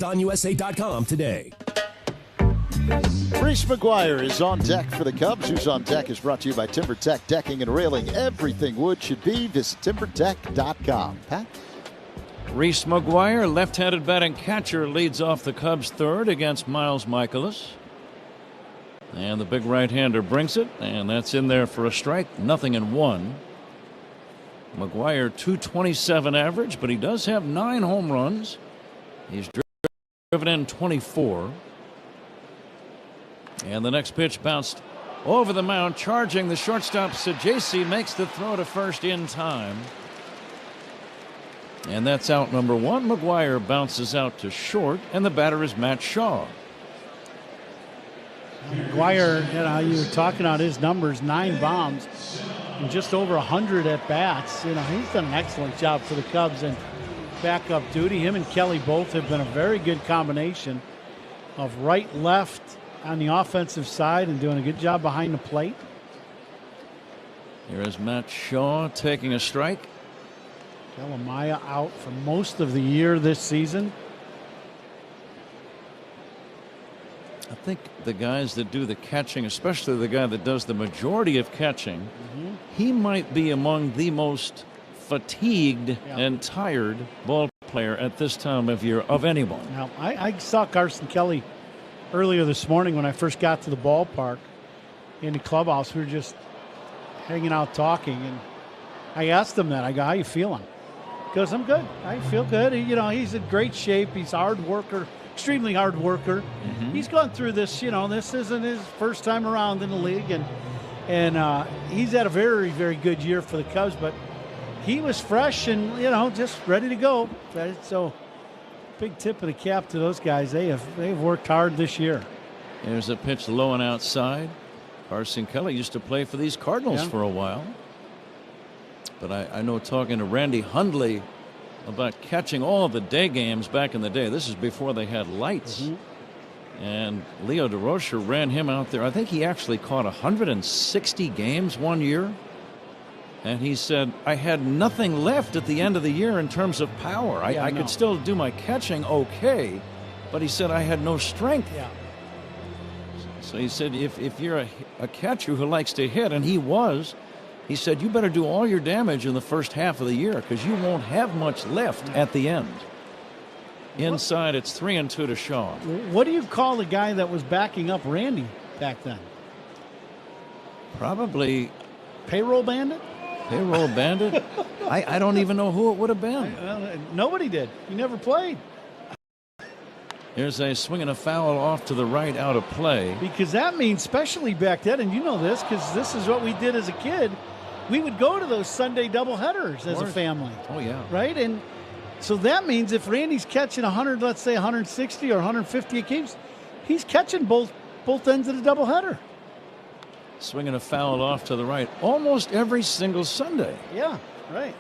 Speaker 21: On USA.com today.
Speaker 4: Reese McGuire is on deck for the Cubs. Who's on Deck is brought to you by TimberTech Decking and Railing. Everything wood should be. Visit TimberTech.com. Pat?
Speaker 13: Reese McGuire, left-handed batting catcher, leads off the Cubs third against Miles Michaelis. And the big right-hander brings it, and that's in there for a strike. 0-1. McGuire, .227 average, but he does have 9 home runs. He's driven in 24. And the next pitch bounced over the mound, charging the shortstop. Sajasi makes the throw to first in time. And that's out number 1. McGuire bounces out to short, and the batter is Matt Shaw.
Speaker 3: McGuire, you were talking about his numbers, 9 bombs and just over 100 at bats. He's done an excellent job for the Cubs in backup duty. Him and Kelly both have been a very good combination of right, left on the offensive side and doing a good job behind the plate.
Speaker 13: Here is Matt Shaw taking a strike.
Speaker 3: Delamaya out for most of the year this season.
Speaker 13: I think the guys that do the catching, especially the guy that does the majority of catching, he might be among the most fatigued and tired ball player at this time of year of anyone.
Speaker 3: Now, I saw Carson Kelly earlier this morning when I first got to the ballpark in the clubhouse. We were just hanging out talking, and I asked him that. I go, "How you feeling?" He goes, "I'm good. I feel good." He's in great shape. He's a hard worker, extremely hard worker. He's gone through this. This isn't his first time around in the league, and he's had a very, very good year for the Cubs, but he was fresh and, just ready to go. So big tip of the cap to those guys. They've worked hard this year.
Speaker 13: There's a pitch low and outside. Carson Kelly used to play for these Cardinals for a while. But I know, talking to Randy Hundley about catching all the day games back in the day. This is before they had lights. And Leo DeRocher ran him out there. I think he actually caught 160 games one year. And he said, I had nothing left at the end of the year in terms of power. I could still do my catching okay, but he said I had no strength.
Speaker 3: Yeah.
Speaker 13: So he said, if you're a catcher who likes to hit, and he was, he said, you better do all your damage in the first half of the year because you won't have much left at the end. Inside, it's 3-2 to Shaw.
Speaker 3: What do you call the guy that was backing up Randy back then?
Speaker 13: Probably
Speaker 3: payroll bandit?
Speaker 13: Payroll bandit? I don't even know who it would have been.
Speaker 3: Nobody did. He never played.
Speaker 13: Here's a swing and a foul off to the right, out of play.
Speaker 3: Because that means, especially back then, and you know this because this is what we did as a kid, we would go to those Sunday doubleheaders as a family.
Speaker 13: Oh, yeah.
Speaker 3: Right? And so that means if Randy's catching 100, let's say 160 or 150 games, he's catching both ends of the doubleheader.
Speaker 13: Swinging a foul off to the right almost every single Sunday.
Speaker 3: Yeah, right.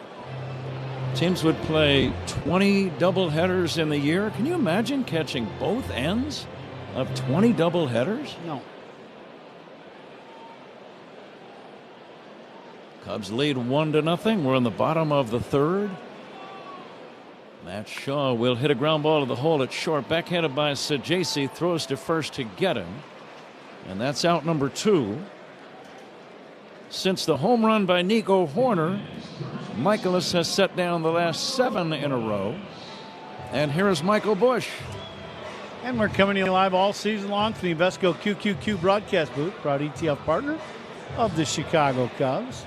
Speaker 13: Teams would play 20 doubleheaders in the year. Can you imagine catching both ends of 20 doubleheaders?
Speaker 3: No.
Speaker 13: Cubs lead 1-0. We're in the bottom of the third. Matt Shaw will hit a ground ball to the hole at short. Backhanded by Sajasi. Throws to first to get him. And that's out number 2. Since the home run by Nico Horner, Michaelis has set down the last 7 in a row. And here is Michael Busch.
Speaker 3: And we're coming to you live all season long from the Invesco QQQ broadcast booth, proud ETF partner of the Chicago Cubs.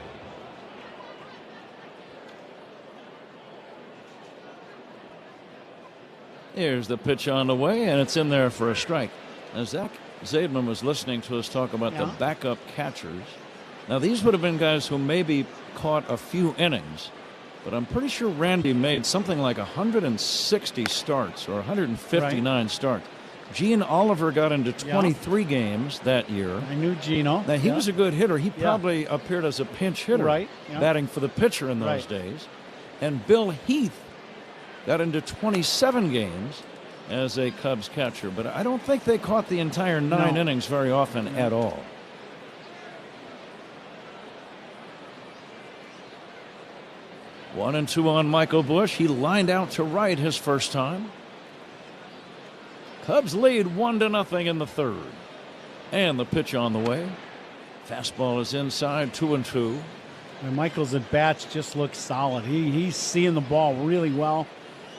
Speaker 13: Here's the pitch on the way, and it's in there for a strike. Now, Zach Zaidman was listening to us talk about the backup catchers. Now, these would have been guys who maybe caught a few innings, but I'm pretty sure Randy made something like 160 starts or 159 starts. Gene Oliver got into 23 games that year.
Speaker 3: I knew Gino.
Speaker 13: Now, he was a good hitter. He probably appeared as a pinch hitter, batting for the pitcher in those days. And Bill Heath got into 27 games as a Cubs catcher, but I don't think they caught the entire 9 innings very often at all. One and two on Michael Busch. He lined out to right his first time. Cubs lead 1-0 in the third. And the pitch on the way. Fastball is inside, 2-2.
Speaker 3: And Michael's at bats just looks solid. He's seeing the ball really well.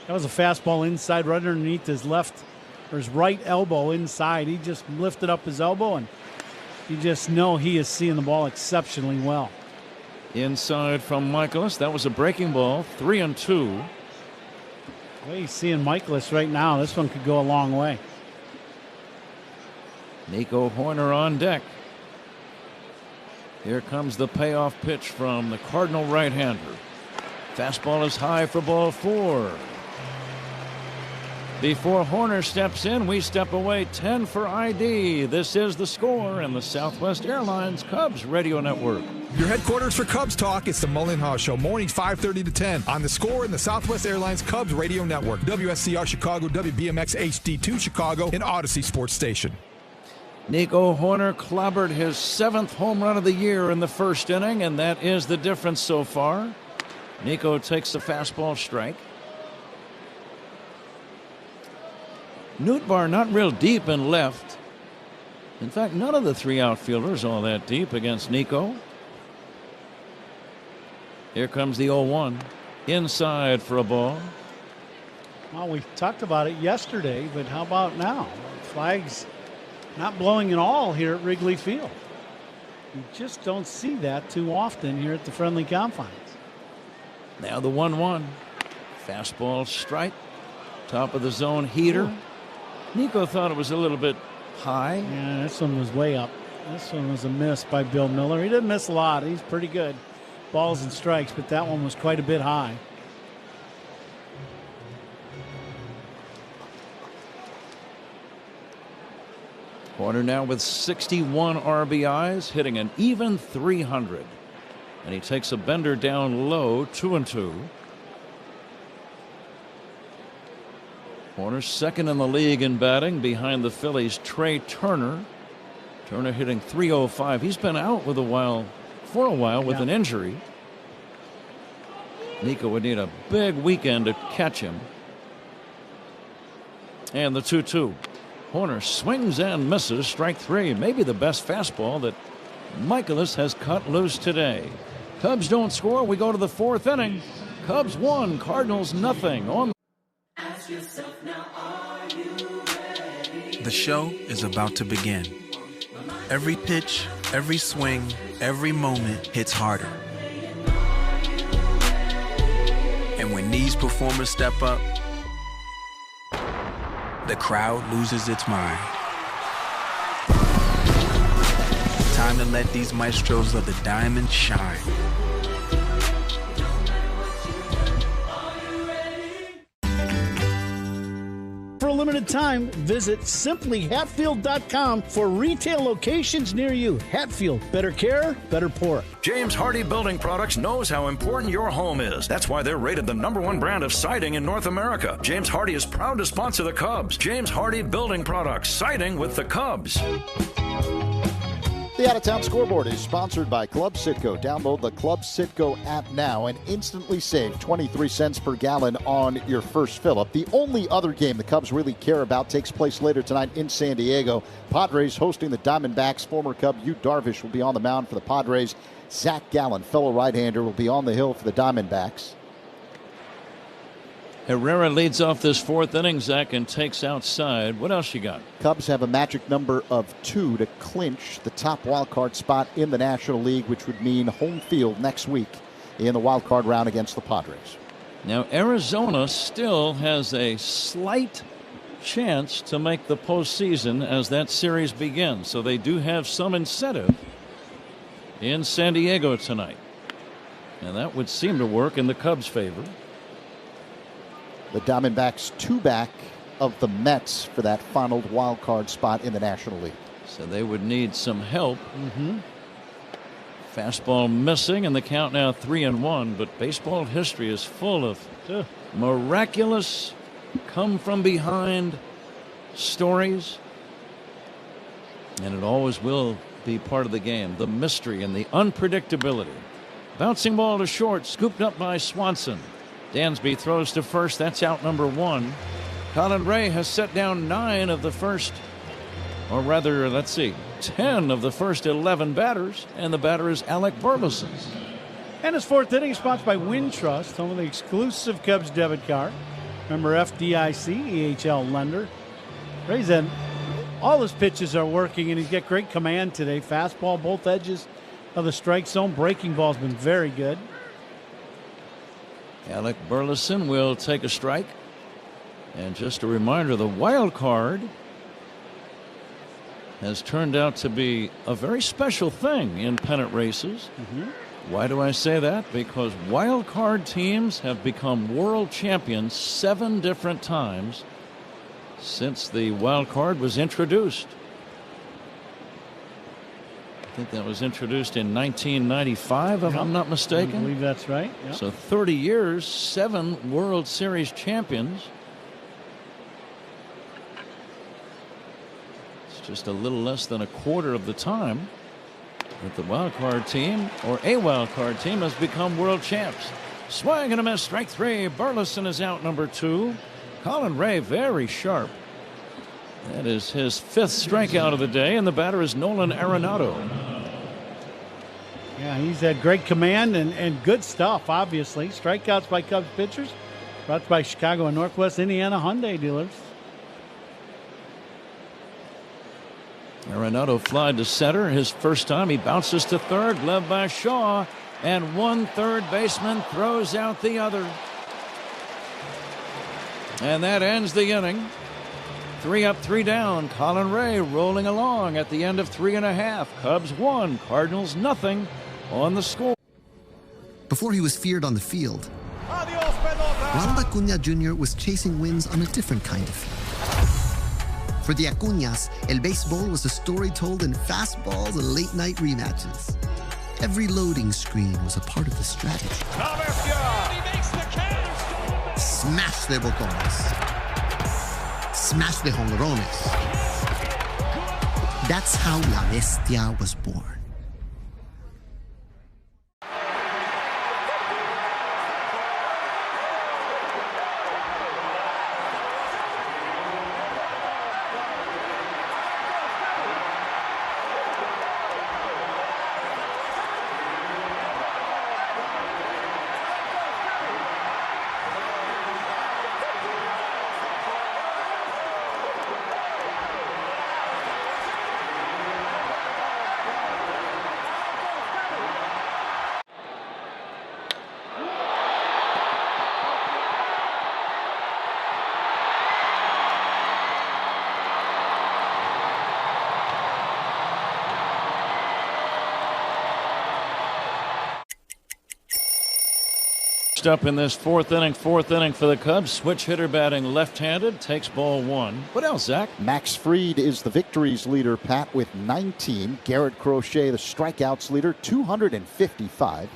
Speaker 3: That was a fastball inside right underneath his left or his right elbow inside. He just lifted up his elbow, and you just know he is seeing the ball exceptionally well.
Speaker 13: Inside from Michaelis. That was a breaking ball. 3-2.
Speaker 3: The way he's seeing Michaelis right now, this one could go a long way.
Speaker 13: Nico Horner on deck. Here comes the payoff pitch from the Cardinal right-hander. Fastball is high for ball 4. Before Horner steps in, we step away. 10 for ID. This is The Score and the Southwest Airlines Cubs Radio Network.
Speaker 5: Your headquarters for Cubs Talk. It's the Mullen Haw Show, mornings 5:30 to 10 on The Score and the Southwest Airlines Cubs Radio Network, WSCR Chicago, WBMX HD2 Chicago, and Odyssey Sports Station.
Speaker 13: Nico Horner clobbered his 7th home run of the year in the first inning, and that is the difference so far. Nico takes the fastball strike. Nootbaar not real deep in left. In fact, none of the 3 outfielders all that deep against Nico. Here comes the 0-1. Inside for a ball.
Speaker 3: Well, we talked about it yesterday, but how about now? Flags not blowing at all here at Wrigley Field. You just don't see that too often here at the friendly confines.
Speaker 13: Now the 1-1. Fastball strike. Top of the zone heater.
Speaker 3: Ooh.
Speaker 13: Nico thought it was a little bit high.
Speaker 3: Yeah, this one was way up. This one was a miss by Bill Miller. He didn't miss a lot. He's pretty good. balls and strikes, but that one was quite a bit high.
Speaker 13: Horner now with 61 RBIs, hitting an even 300. And he takes a bender down low, 2-2. Horner second in the league in batting behind the Phillies' Trey Turner. Turner hitting .305. He's been out for a while with an injury. Nico would need a big weekend to catch him. And the 2-2. Horner swings and misses, strike three. Maybe the best fastball that Michaelis has cut loose today. Cubs don't score. We go to the fourth inning. Cubs 1, Cardinals nothing. On.
Speaker 7: The show is about to begin. Every pitch, every swing, every moment hits harder. And when these performers step up, the crowd loses its mind. Time to let these maestros of the diamond shine.
Speaker 3: For a limited time, visit simplyhatfield.com for retail locations near you. Hatfield, better care, better pork.
Speaker 8: James Hardie Building Products knows how important your home is. That's why they're rated the #1 brand of siding in North America. James Hardie is proud to sponsor the Cubs. James Hardie Building Products, siding with the Cubs.
Speaker 4: The Out-of-Town Scoreboard is sponsored by Club Citgo. Download the Club Citgo app now and instantly save 23 cents per gallon on your first fill-up. The only other game the Cubs really care about takes place later tonight in San Diego. Padres hosting the Diamondbacks. Former Cub Yu Darvish will be on the mound for the Padres. Zach Gallen, fellow right-hander, will be on the hill for the Diamondbacks.
Speaker 13: Herrera leads off this fourth inning, Zach, and takes outside. What else you got?
Speaker 4: Cubs have a magic number of 2 to clinch the top wild card spot in the National League, which would mean home field next week in the wild card round against the Padres.
Speaker 13: Now, Arizona still has a slight chance to make the postseason as that series begins, so they do have some incentive in San Diego tonight. And that would seem to work in the Cubs' favor.
Speaker 4: The Diamondbacks 2 back of the Mets for that final wild card spot in the National League.
Speaker 13: So they would need some help. Fastball missing, and the count now 3-1. But baseball history is full of miraculous come from behind stories. And it always will be part of the game. The mystery and the unpredictability. Bouncing ball to short, scooped up by Swanson. Dansby throws to first. That's out number 1. Colin Ray has set down 9 of the first, or rather, 10 of the first 11 batters, and the batter is Alec Burleson.
Speaker 3: And his fourth inning is sponsored by Wintrust, home of the exclusive Cubs debit card. Remember FDIC, EHL lender. Ray's in. All his pitches are working, and he's got great command today. Fastball, both edges of the strike zone. Breaking ball's been very good.
Speaker 13: Alec Burleson will take a strike. And just a reminder, the wild card has turned out to be a very special thing in pennant races. Why do I say that? Because wild card teams have become world champions 7 different times since the wild card was introduced. I think that was introduced in 1995, if I'm not mistaken.
Speaker 3: I believe that's right. Yep.
Speaker 13: So 30 years, 7 World Series champions. It's just a little less than a quarter of the time that the wild card team, or a wild card team, has become world champs. Swing and a miss, strike 3. Burleson is out number 2. Colin Ray very sharp. That is his 5th strikeout of the day, and the batter is Nolan Arenado.
Speaker 3: Yeah, he's had great command and good stuff, obviously. Strikeouts by Cubs pitchers, brought by Chicago and Northwest Indiana Hyundai dealers.
Speaker 13: Arenado flied to center his first time. He bounces to third, led by Shaw, and one third baseman throws out the other. And that ends the inning. 3 up, 3 down. Colin Ray rolling along at the end of 3 1/2. Cubs 1, Cardinals nothing on the score.
Speaker 10: before he was feared on the field, Ronald Acuña Jr. was chasing wins on a different kind of field. For the Acuñas, El Béisbol was a story told in fastballs and late-night rematches. Every loading screen was a part of the strategy. Smash de botones. Smash de jonrones. That's how La Bestia was born.
Speaker 13: Up in this fourth inning for the Cubs. Switch hitter batting left-handed, takes ball one. What else, Zach?
Speaker 4: Max Fried is the victories leader, Pat, with 19. Garrett Crochet, the strikeouts leader, 255.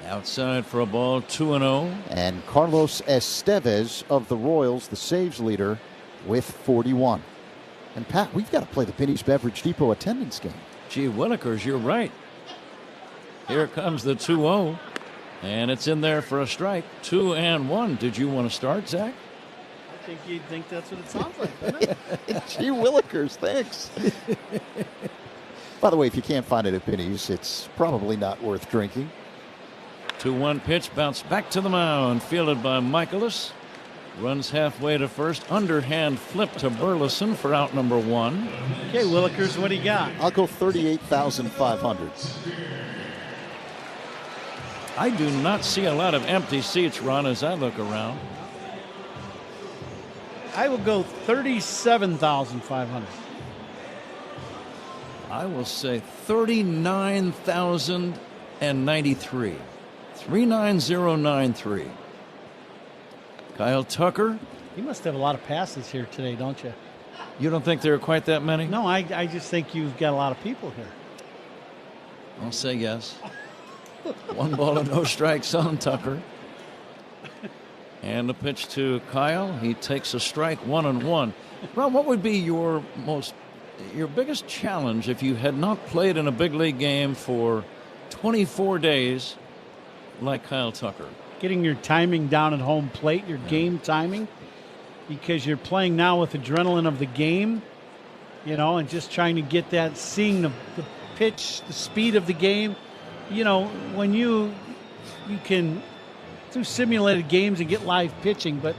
Speaker 13: Outside for a ball, 2-0.
Speaker 4: And Carlos Estevez of the Royals, the saves leader, with 41. And Pat, we've got to play the Penny's Beverage Depot attendance game.
Speaker 13: Gee willikers, you're right. Here comes the 2-0. And it's in there for a strike. 2-1. Did you want to start, Zach?
Speaker 3: I think you'd think that's what it sounds like, doesn't it?
Speaker 4: Gee willikers, thanks. By the way, if you can't find it at Penny's, it's probably not worth drinking.
Speaker 13: 2-1 pitch, bounced back to the mound, fielded by Michaelis. Runs halfway to first. Underhand flip to Burleson for out number one.
Speaker 3: Okay, willikers, what do you got?
Speaker 4: I'll go 38,500.
Speaker 13: I do not see a lot of empty seats, Ron, as I look around.
Speaker 3: I will go 37,500.
Speaker 13: I will say 39,093. 39093. Kyle Tucker.
Speaker 3: You must have a lot of passes here today, don't you?
Speaker 13: You don't think there are quite that many?
Speaker 3: No, I just think you've got a lot of people here.
Speaker 13: I'll say yes. 1 ball and no strikes on Tucker. And a pitch to Kyle. He takes a strike, 1-1. Ron, what would be your biggest challenge if you had not played in a big league game for 24 days like Kyle Tucker?
Speaker 3: Getting your timing down at home plate, your game timing, because you're playing now with adrenaline of the game, and just trying to get that, seeing the pitch, the speed of the game. When you can do simulated games and get live pitching, but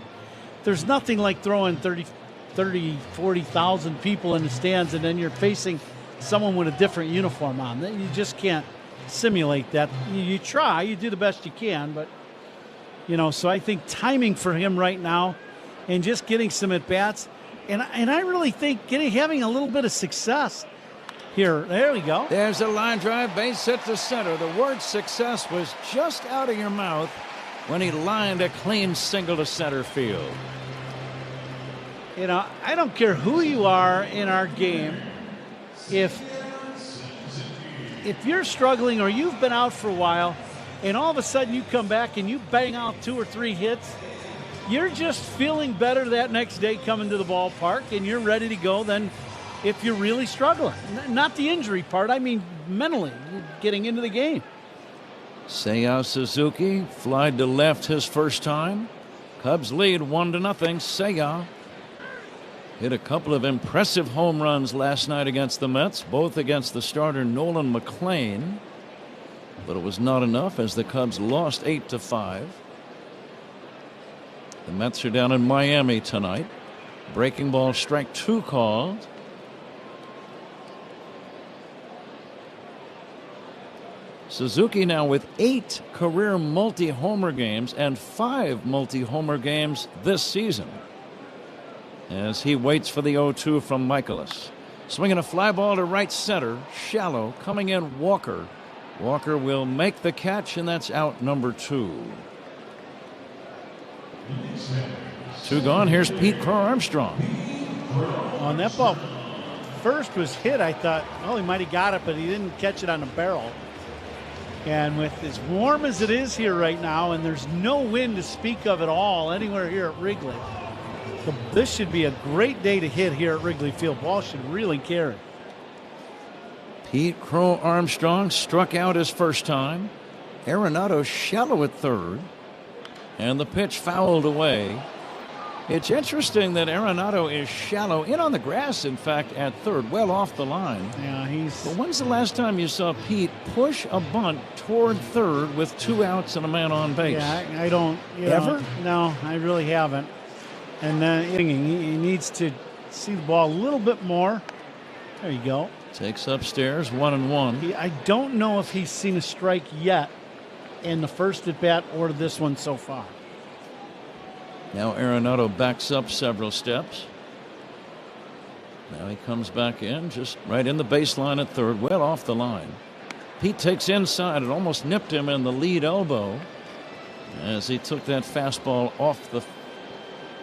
Speaker 3: there's nothing like throwing 40,000 people in the stands and then you're facing someone with a different uniform on. You just can't simulate that. You try, you do the best you can, but, so I think timing for him right now and just getting some at-bats, and I really think having a little bit of success here. There we go.
Speaker 13: There's a line drive, base hit to center. The word success was just out of your mouth when he lined a clean single to center field.
Speaker 3: I don't care who you are in our game. If you're struggling or you've been out for a while and all of a sudden you come back and you bang out 2 or 3 hits, you're just feeling better that next day coming to the ballpark and you're ready to go then. If you're really struggling, not the injury part, I mean mentally, getting into the game.
Speaker 13: Seiya Suzuki flied to left his first time. Cubs lead 1-0. Seiya hit a couple of impressive home runs last night against the Mets, both against the starter Nolan McLean. But it was not enough as the Cubs lost 8-5. The Mets are down in Miami tonight. Breaking ball, strike 2 called. Suzuki now with 8 career multi-homer games and 5 multi-homer games this season as he waits for the 0-2 from Michaelis. Swinging a fly ball to right center, shallow, coming in Walker. Walker will make the catch, and that's out number 2. 2 gone. Here's Pete Crow-Armstrong.
Speaker 3: On that ball, first was hit. I thought, he might have got it, but he didn't catch it on the barrel. And with as warm as it is here right now, and there's no wind to speak of at all anywhere here at Wrigley, this should be a great day to hit here at Wrigley Field. Ball should really carry.
Speaker 13: Pete Crow-Armstrong struck out his first time. Arenado shallow at third, and the pitch fouled away. It's interesting that Arenado is shallow in on the grass, in fact, at third, well off the line.
Speaker 3: Yeah,
Speaker 13: But when's the last time you saw Pete push a bunt toward third with 2 outs and a man on base?
Speaker 3: Yeah, I don't.
Speaker 13: Ever?
Speaker 3: No, I really haven't. And then he needs to see the ball a little bit more. There you go.
Speaker 13: Takes upstairs, 1-1.
Speaker 3: I don't know if he's seen a strike yet in the first at bat or this one so far.
Speaker 13: Now Arenado backs up several steps. Now he comes back in, just right in the baseline at third, well off the line. Pete takes inside. It almost nipped him in the lead elbow as he took that fastball off the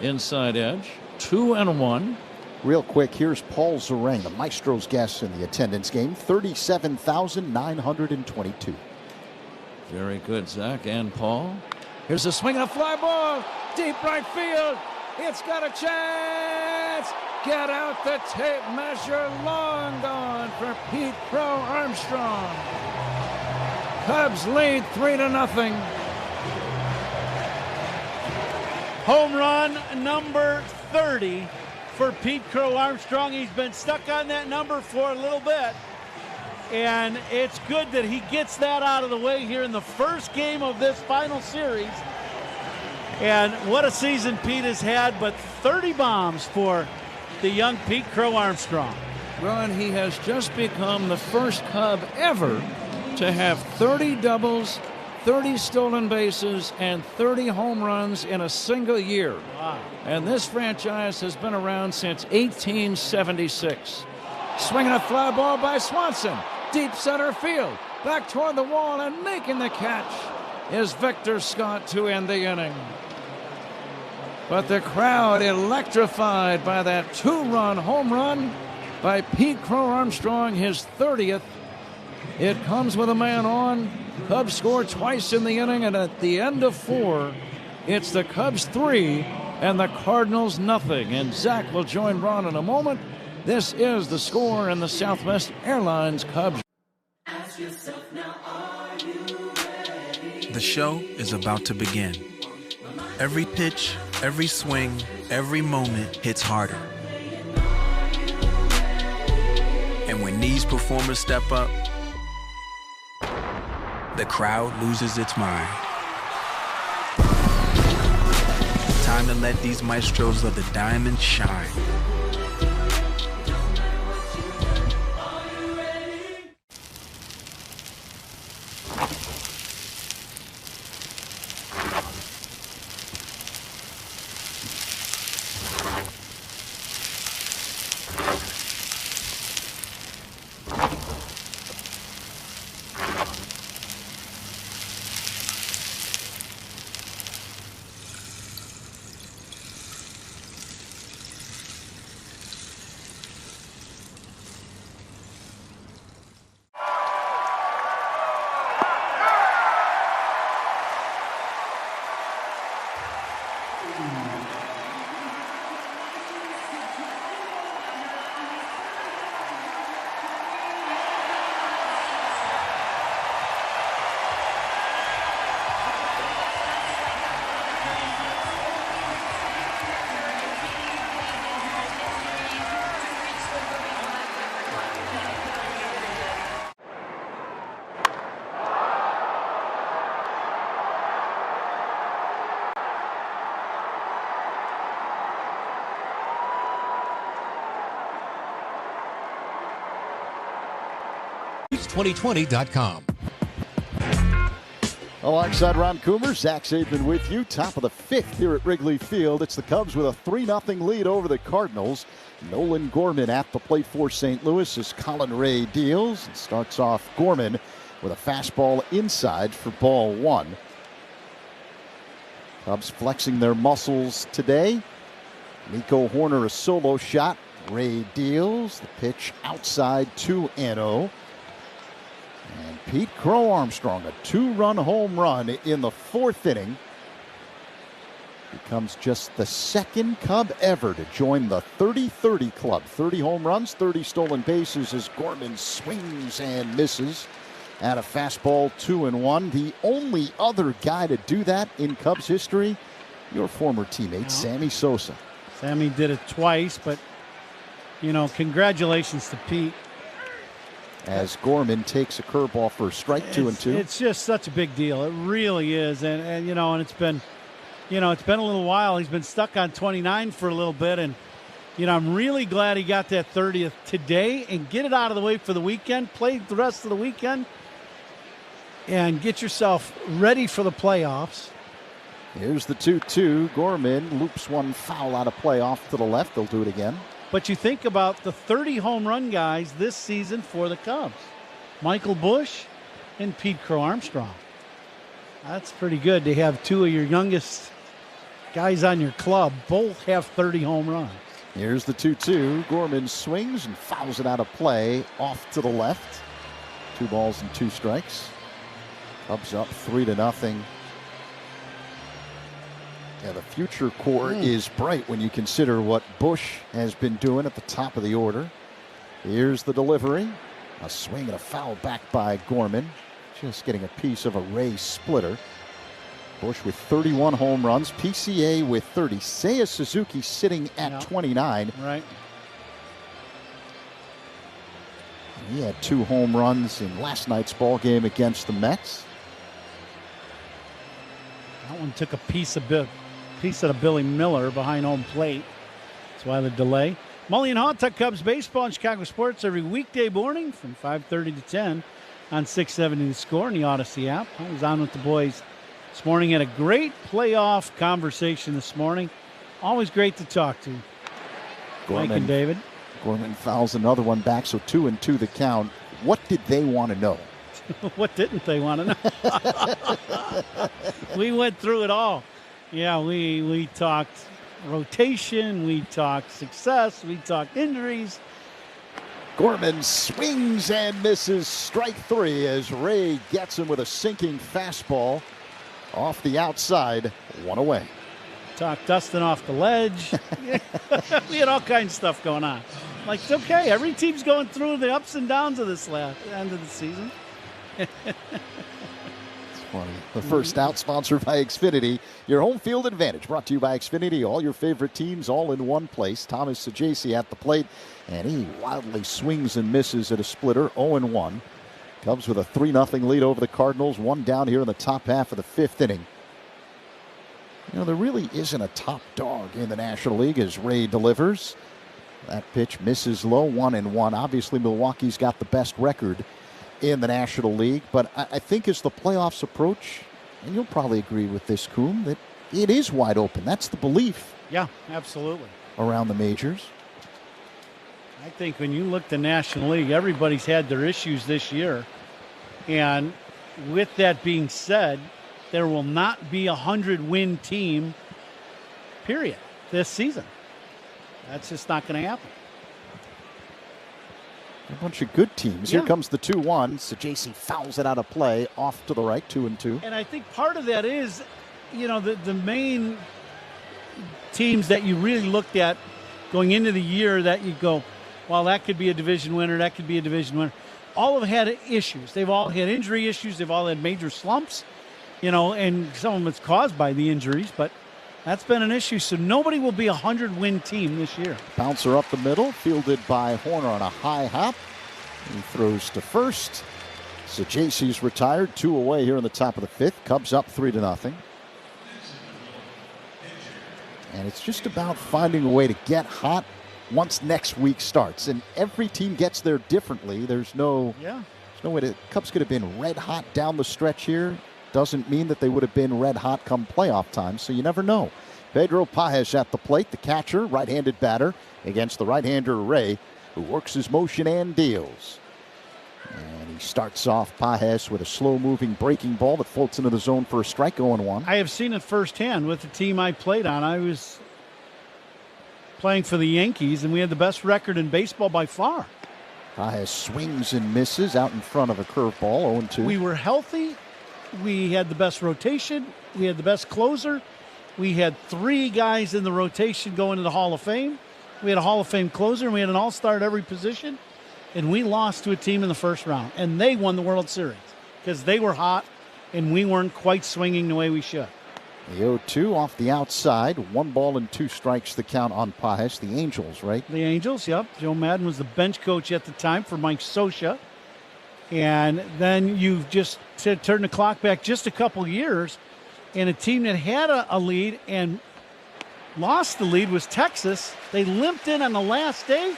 Speaker 13: inside edge. 2-1.
Speaker 4: Real quick, here's Paul Zarang, the Maestro's guest in the attendance game. 37,922.
Speaker 13: Very good, Zach and Paul. Here's a swing and a fly ball. Deep right field. It's got a chance. Get out the tape measure. Long gone for Pete Crow-Armstrong. Cubs lead 3-0.
Speaker 3: Home run number 30 for Pete Crow-Armstrong. He's been stuck on that number for a little bit. And it's good that he gets that out of the way here in the first game of this final series. And what a season Pete has had, but 30 bombs for the young Pete Crow-Armstrong.
Speaker 13: Ron, he has just become the first Cub ever to have 30 doubles, 30 stolen bases, and 30 home runs in a single year.
Speaker 3: Wow.
Speaker 13: And this franchise has been around since 1876. Swinging a fly ball by Swanson. Deep center field. Back toward the wall and making the catch is Victor Scott to end the inning. But the crowd electrified by that 2-run home run by Pete Crow-Armstrong, his 30th. It comes with a man on. Cubs score twice in the inning, and at the end of 4, it's the Cubs 3 and the Cardinals nothing. And Zach will join Ron in a moment. This is The Score in the Southwest Airlines Cubs.
Speaker 7: Ask yourself now, are you ready? The show is about to begin. Every pitch, every swing, every moment hits harder. And when these performers step up, the crowd loses its mind. Time to let these maestros of the diamond shine.
Speaker 21: It's2020.com.
Speaker 4: Alongside Ron Coomer, Zach Zaidman with you. Top of the 5th here at Wrigley Field. It's the Cubs with a 3-0 lead over the Cardinals. Nolan Gorman at the plate for St. Louis as Colin Ray deals. It starts off Gorman with a fastball inside for ball one. Cubs flexing their muscles today. Nico Hoerner, a solo shot. Ray deals. The pitch outside 2-0. And Pete Crow Armstrong, a 2-run home run in the fourth inning. Becomes just the second Cub ever to join the 30-30 club. 30 home runs, 30 stolen bases as Gorman swings and misses at a fastball 2-1. The only other guy to do that in Cubs history, your former teammate, Sammy Sosa.
Speaker 3: Sammy did it twice, but, congratulations to Pete.
Speaker 4: As Gorman takes a curveball for a strike, 2-2.
Speaker 3: It's just such a big deal. It really is. And it's been, it's been a little while. He's been stuck on 29 for a little bit. And, I'm really glad he got that 30th today and get it out of the way for the weekend. Play the rest of the weekend and get yourself ready for the playoffs.
Speaker 4: Here's the 2-2. Gorman loops one foul out of play off to the left. They'll do it again.
Speaker 3: But you think about the 30 home run guys this season for the Cubs. Michael Busch and Pete Crow Armstrong. That's pretty good to have two of your youngest guys on your club both have 30 home runs.
Speaker 4: Here's the 2-2. Gorman swings and fouls it out of play off to the left. 2 balls and 2 strikes. Cubs up 3-0. Yeah, the future core is bright when you consider what Busch has been doing at the top of the order. Here's the delivery. A swing and a foul back by Gorman. Just getting a piece of a Ray splitter. Busch with 31 home runs. PCA with 30. Seiya Suzuki sitting at 29.
Speaker 3: Right.
Speaker 4: He had 2 home runs in last night's ball game against the Mets.
Speaker 3: That one took a piece of Billy Miller behind home plate. That's why the delay. Mully and Haw talk Cubs baseball on Chicago Sports every weekday morning from 5:30 to 10 on 670 The Score and the Odyssey app. I was on with the boys this morning. Had a great playoff conversation this morning. Always great to talk to Mike and David.
Speaker 4: Gorman fouls another one back, so 2-2 the count. What did they want to know?
Speaker 3: What didn't they want to know? We went through it all. Yeah, we talked rotation, we talked success, we talked injuries.
Speaker 4: Gorman swings and misses, strike 3 as Ray gets him with a sinking fastball off the outside, 1 away.
Speaker 3: Talked Dustin off the ledge. We had all kinds of stuff going on. Like, it's okay, every team's going through the ups and downs of this end of the season.
Speaker 4: It's funny. The first out, sponsored by Xfinity. Your home field advantage brought to you by Xfinity. All your favorite teams all in one place. Thomas Saggese at the plate, and he wildly swings and misses at a splitter, 0-1. Cubs with a 3-0 lead over the Cardinals. 1 down here in the top half of the 5th inning. There really isn't a top dog in the National League as Ray delivers. That pitch misses low, 1-1. Obviously, Milwaukee's got the best record in the National League, but I think as the playoffs approach, and you'll probably agree with this, Coom, that it is wide open. That's the belief.
Speaker 3: Yeah, absolutely.
Speaker 4: Around the majors.
Speaker 3: I think when you look at the National League, everybody's had their issues this year. And with that being said, there will not be a 100-win team, period, this season. That's just not going to happen.
Speaker 4: A bunch of good teams.
Speaker 3: Yeah.
Speaker 4: Here comes the 2-1. Saggese fouls it out of play, off to the right, 2-2.
Speaker 3: And I think part of that is, the main teams that you really looked at going into the year that you go, well, that could be a division winner, that could be a division winner. All have had issues. They've all had injury issues. They've all had major slumps, and some of them it's caused by the injuries, but that's been an issue. So nobody will be a 100-win team this year.
Speaker 4: Bouncer up the middle, fielded by Hoerner on a high hop. He throws to first. Saggese's retired, 2 away here in the top of the 5th. Cubs up 3-0. And it's just about finding a way to get hot once next week starts. And every team gets there differently. There's no way to. Cubs could have been red hot down the stretch here. Doesn't mean that they would have been red hot come playoff time, so you never know. Pedro Paez at the plate, the catcher, right-handed batter against the right-hander Ray, who works his motion and deals. And He starts off Pages with a slow-moving breaking ball that floats into the zone for a strike, 0-1.
Speaker 3: I have seen it firsthand with the team I played on. I was playing for the Yankees, and we had the best record in baseball by far.
Speaker 4: Pages swings and misses out in front of a curveball, 0-2.
Speaker 3: We were healthy. We had the best rotation. We had the best closer. We had 3 guys in the rotation going to the Hall of Fame. We had a Hall of Fame closer, and we had an all-star at every position. And we lost to a team in the first round. And they won the World Series because they were hot, and we weren't quite swinging the way we should.
Speaker 4: The 0-2 off the outside. 1 ball and 2 strikes the count on Pages. The Angels, right?
Speaker 3: The Angels, yep. Joe Madden was the bench coach at the time for Mike Scioscia. And then you've just turned the clock back just a couple years, and a team that had a lead and lost the lead was Texas. They limped in on the last day.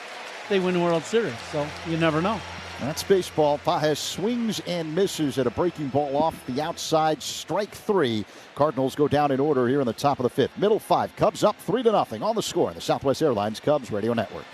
Speaker 3: They win the World Series, so you never know.
Speaker 4: That's baseball. Pages swings and misses at a breaking ball off the outside. Strike 3. Cardinals go down in order here in the top of the 5th. Middle 5. Cubs up 3-0 on the score in the Southwest Airlines Cubs Radio Network.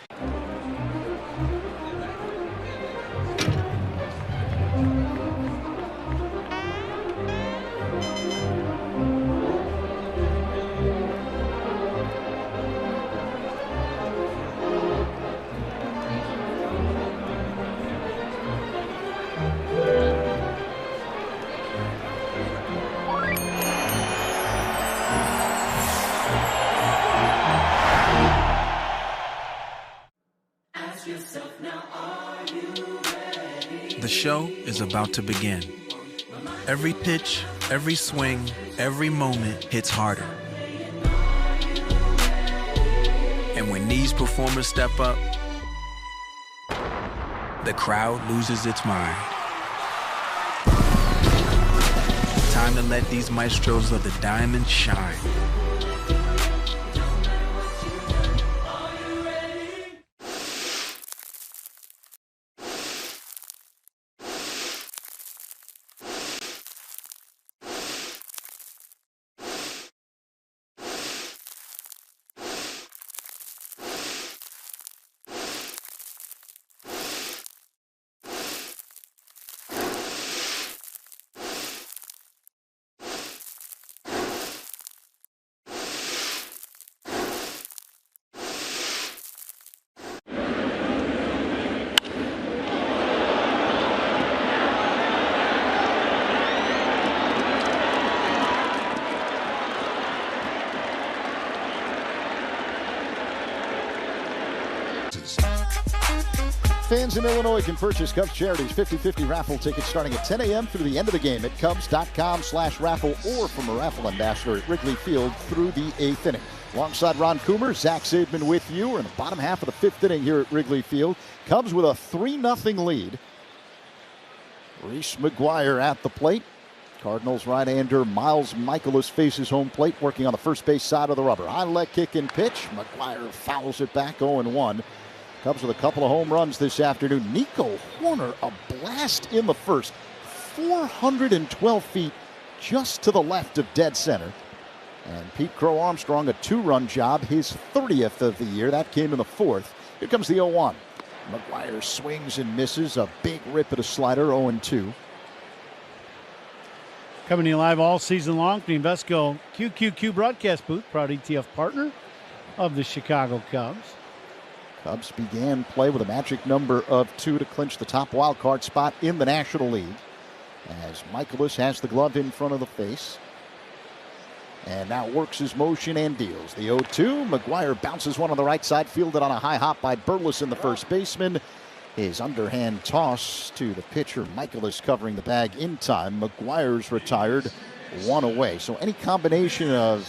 Speaker 7: The show is about to begin. Every pitch, every swing, every moment hits harder. And when these performers step up, the crowd loses its mind. Time to let these maestros of the diamond shine.
Speaker 4: Fans in Illinois can purchase Cubs Charities 50/50 raffle tickets starting at 10 a.m. through the end of the game at Cubs.com/raffle or from a raffle ambassador at Wrigley Field through the 8th inning. Alongside Ron Coomer, Zach Zaidman with you. We're in the bottom half of the 5th inning here at Wrigley Field. Cubs with a 3-0 lead. Reese McGuire at the plate. Cardinals right-hander Miles Michaelis faces home plate, working on the first base side of the rubber. High leg kick and pitch. McGuire fouls it back, 0-1. Cubs with a couple of home runs this afternoon. Nico Horner, a blast in the first. 412 feet just to the left of dead center. And Pete Crow Armstrong, a 2-run job, his 30th of the year. That came in the 4th. Here comes the 0-1. McGuire swings and misses. A big rip at a slider, 0-2.
Speaker 3: Coming to you live all season long from the Invesco QQQ broadcast booth, proud ETF partner of the Chicago Cubs.
Speaker 4: Cubs began play with a magic number of 2 to clinch the top wild card spot in the National League. As Michaelis has the glove in front of the face. And now works his motion and deals. The 0-2. McGuire bounces one on the right side, fielded on a high hop by Burleson, the first baseman. His underhand toss to the pitcher. Michaelis covering the bag in time. McGuire's retired, 1 away. So any combination of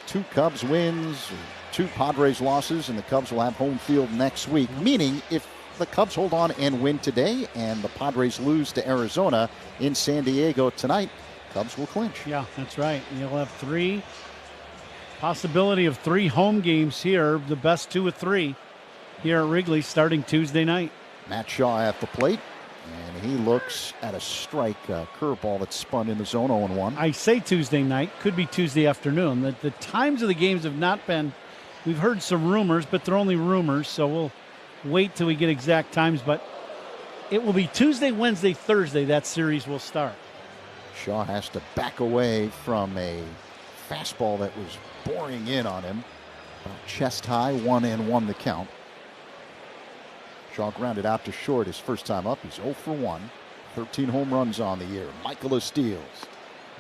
Speaker 4: 2 Cubs wins, 2 Padres losses, and the Cubs will have home field next week. Meaning if the Cubs hold on and win today and the Padres lose to Arizona in San Diego tonight, Cubs will clinch.
Speaker 3: Yeah, that's right. You'll have 3, possibility of 3 home games here, the best 2 of 3 here at Wrigley starting Tuesday night.
Speaker 4: Matt Shaw at the plate, and he looks at a strike, curveball that's spun in the zone, 0-1.
Speaker 3: I say Tuesday night, could be Tuesday afternoon. The times of the games have not been, we've heard some rumors, but they're only rumors, so we'll wait till we get exact times. But It will be Tuesday, Wednesday, Thursday that series will start.
Speaker 4: Shaw has to back away from a fastball that was boring in on him. Chest high, 1-1 the count. Shaw grounded out to short his first time up. He's 0 for 1. 13 home runs on the year. Michaelis steals.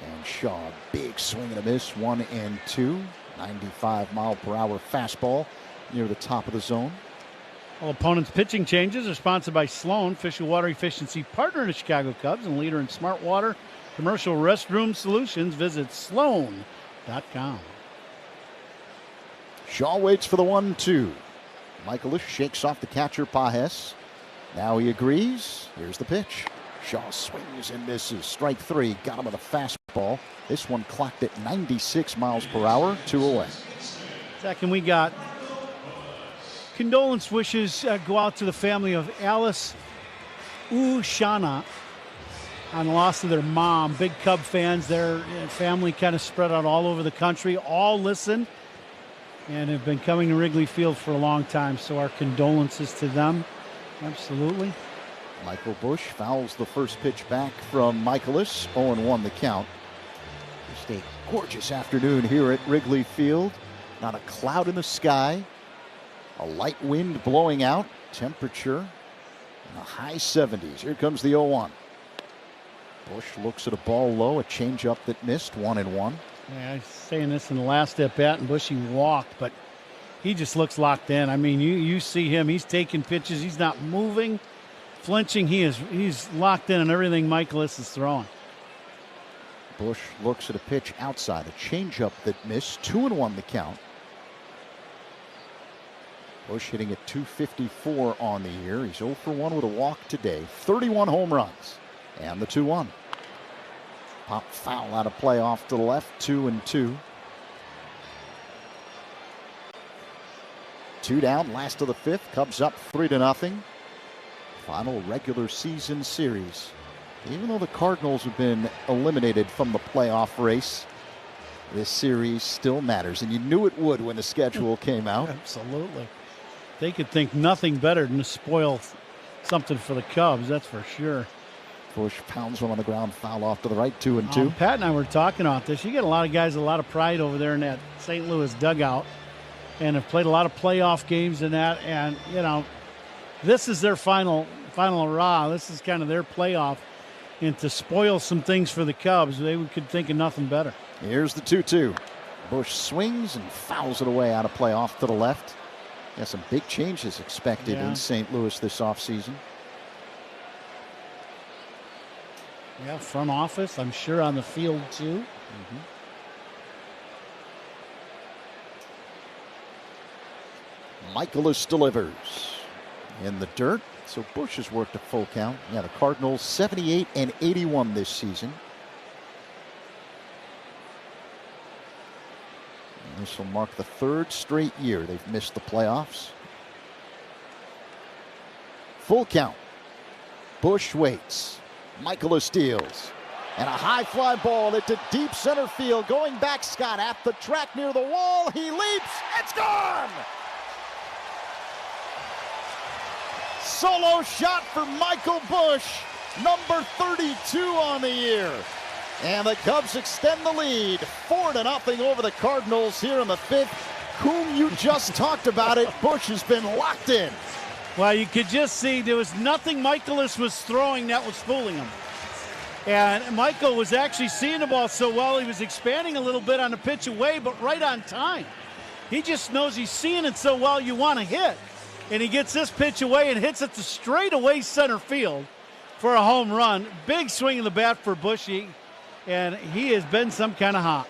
Speaker 4: And Shaw, big swing and a miss, 1-2. 95-mile-per-hour fastball near the top of the zone.
Speaker 3: All opponents' pitching changes are sponsored by Sloan, official water efficiency partner of the Chicago Cubs and leader in smart water commercial restroom solutions. Visit sloan.com.
Speaker 4: Shaw waits for the 1-2. Michaelis shakes off the catcher, Pajes. Now he agrees. Here's the pitch. Shaw swings and misses. Strike 3. Got him with a fastball. This one clocked at 96 miles per hour. 2 away.
Speaker 3: Second, we got condolence wishes go out to the family of Alice Ushana on the loss of their mom. Big Cub fans. Their family kind of spread out all over the country. All listen and have been coming to Wrigley Field for a long time. So our condolences to them. Absolutely.
Speaker 4: Michael Busch fouls the first pitch back from Michaelis. 0-1 the count. Just a gorgeous afternoon here at Wrigley Field. Not a cloud in the sky. A light wind blowing out. Temperature in the high 70s. Here comes the 0-1. Busch looks at a ball low. A changeup that missed. 1-1.
Speaker 3: Yeah, I was saying this in the last at bat, and Bushy walked, but he just looks locked in. I mean, you see him. He's taking pitches. He's not moving, flinching. He's locked in on everything Michaelis is throwing.
Speaker 4: Busch looks at a pitch outside. A changeup that missed. 2-1 the count. Busch hitting at .254 on the year. He's 0 for 1 with a walk today. 31 home runs. And the 2-1. Pop foul out of play off to the left. 2-2. 2 down, last of the 5th. Cubs up 3-0. Final regular season series. Even though the Cardinals have been eliminated from the playoff race, this series still matters. And you knew it would when the schedule came out.
Speaker 3: Absolutely. They could think nothing better than to spoil something for the Cubs, that's for sure.
Speaker 4: Busch pounds one on the ground, foul off to the right, 2-2.
Speaker 3: Pat and I were talking about this. You get a lot of guys, a lot of pride over there in that St. Louis dugout, and have played a lot of playoff games in that. And you know, this is their final hurrah. This is kind of their playoff, and to spoil some things for the Cubs, they could think of nothing better.
Speaker 4: Here's the 2-2. Busch swings and fouls it away out of play off to the left. Got some big changes expected in St. Louis this offseason.
Speaker 3: Yeah, front office, I'm sure, on the field too.
Speaker 4: Michaelis delivers in the dirt. So Busch has worked a full count. Yeah, the Cardinals 78-81 this season. And this will mark the 3rd straight year they've missed the playoffs. Full count. Busch waits. Michaelis steals. And a high fly ball into deep center field. Going back, Scott at the track near the wall. He leaps. It's gone! Solo shot for Michael Busch. Number 32 on the year. And the Cubs extend the lead. 4-0 over the Cardinals here in the 5th. Whom you just talked about it, Busch has been locked in.
Speaker 3: Well, you could just see there was nothing Michaelis was throwing that was fooling him. And Michael was actually seeing the ball so well, he was expanding a little bit on the pitch away, but right on time. He just knows he's seeing it so well you want to hit. And he gets this pitch away and hits it to straightaway center field for a home run. Big swing of the bat for Bushy, and he has been some kind of hot.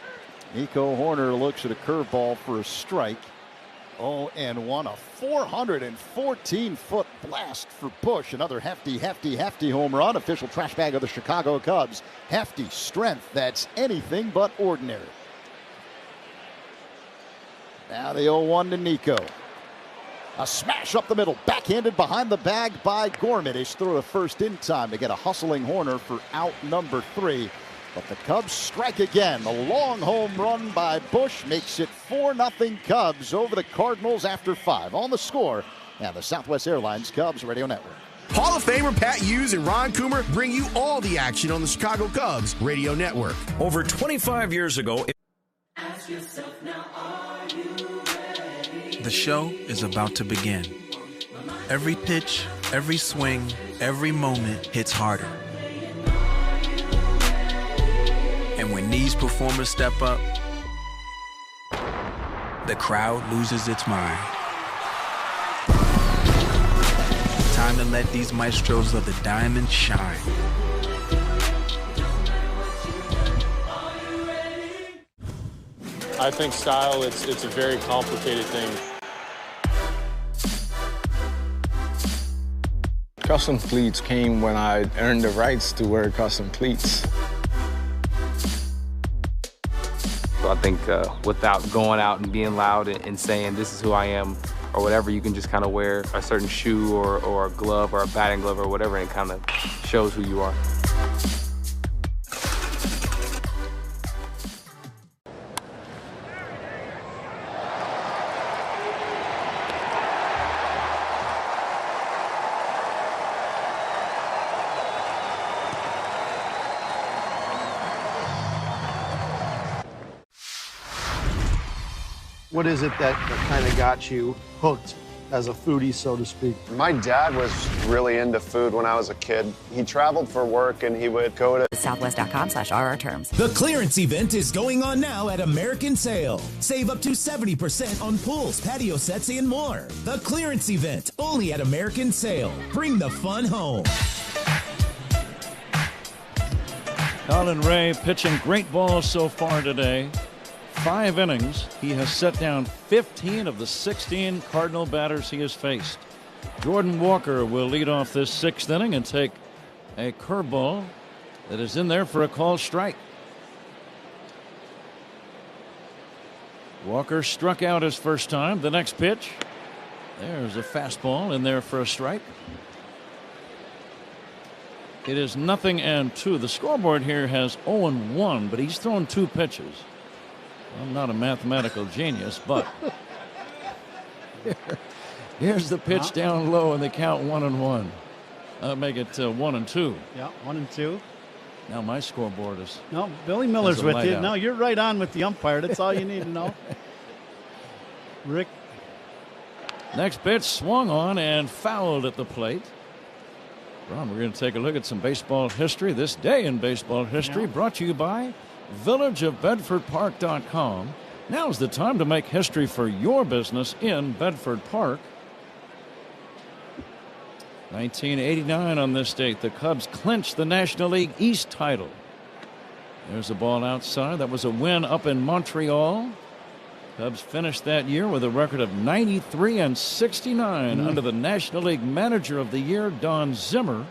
Speaker 4: Nico Hoerner looks at a curveball for a strike. 0-1, a 414-foot blast for Busch. Another hefty home run. Official trash bag of the Chicago Cubs. Hefty strength that's anything but ordinary. Now the 0-1 to Nico. A smash up the middle, backhanded behind the bag by Gorman. He's through the first in time to get a hustling Hoerner for out number 3. But the Cubs strike again. The long home run by Busch makes it 4-0 Cubs over the Cardinals after 5 on the Score and the Southwest Airlines Cubs Radio Network.
Speaker 6: Hall of Famer Pat Hughes and Ron Coomer bring you all the action on the Chicago Cubs radio network.
Speaker 8: Over 25 years ago,
Speaker 9: Ask yourself now, are you ready?
Speaker 7: The show is about to begin. Every pitch, every swing, every moment hits harder. And when these performers step up, the crowd loses its mind. Time to let these maestros of the diamond shine.
Speaker 14: I think style, it's a very complicated thing.
Speaker 22: Custom cleats came when I earned the rights to wear custom cleats.
Speaker 23: So I think without going out and being loud and saying this is who I am or whatever, you can just kind of wear a certain shoe or a glove or a batting glove or whatever, and it kind of shows who you are.
Speaker 24: What is it that kind of got you hooked as a foodie, so to speak?
Speaker 25: My dad was really into food when I was a kid. He traveled for work and he would go to
Speaker 28: Southwest.com/RR terms.
Speaker 21: The clearance event is going on now at American Sale. Save up to 70% on pools, patio sets, and more. The clearance event, only at American Sale. Bring the fun home.
Speaker 13: Colin Ray pitching great balls so far today. 5 innings. He has set down 15 of the 16 Cardinal batters he has faced. Jordan Walker will lead off this 6th inning and take a curveball that is in there for a called strike. Walker struck out his first time. The next pitch, there's a fastball in there for a strike. It is 0-2. The scoreboard here has 0-1, but he's thrown 2 pitches. I'm not a mathematical genius, but here's the pitch down low, and they count 1-1. Make it 1-2.
Speaker 3: Yeah, 1-2.
Speaker 13: Now my scoreboard is.
Speaker 3: No, Billy Miller's with you.
Speaker 13: Out.
Speaker 3: No, you're right on with the umpire. That's all you need to know. Rick.
Speaker 13: Next pitch swung on and fouled at the plate. Ron, we're going to take a look at some baseball history. This day in baseball history, brought to you by villageofbedfordpark.com. Now's the time to make history for your business in Bedford Park. 1989 on this date, the Cubs clinched the National League East title. There's a ball outside. That was a win up in Montreal. Cubs finished that year with a record of 93-69 under the National League Manager of the Year, Don Zimmer.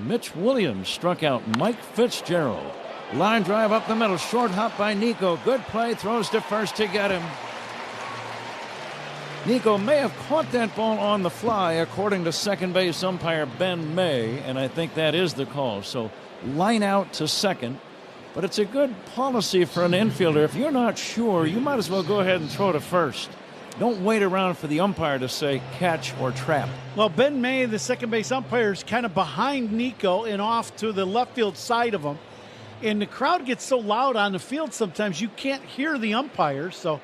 Speaker 13: Mitch Williams struck out Mike Fitzgerald. Line drive up the middle, short hop by Nico. Good play, throws to first to get him. Nico may have caught that ball on the fly, according to second base umpire Ben May, and I think that is the call. So line out to second, but it's a good policy for an infielder. If you're not sure, you might as well go ahead and throw to first. Don't wait around for the umpire to say catch or trap.
Speaker 3: Well, Ben May, the second base umpire, is kind of behind Nico and off to the left field side of him. And the crowd gets so loud on the field sometimes you can't hear the umpires. So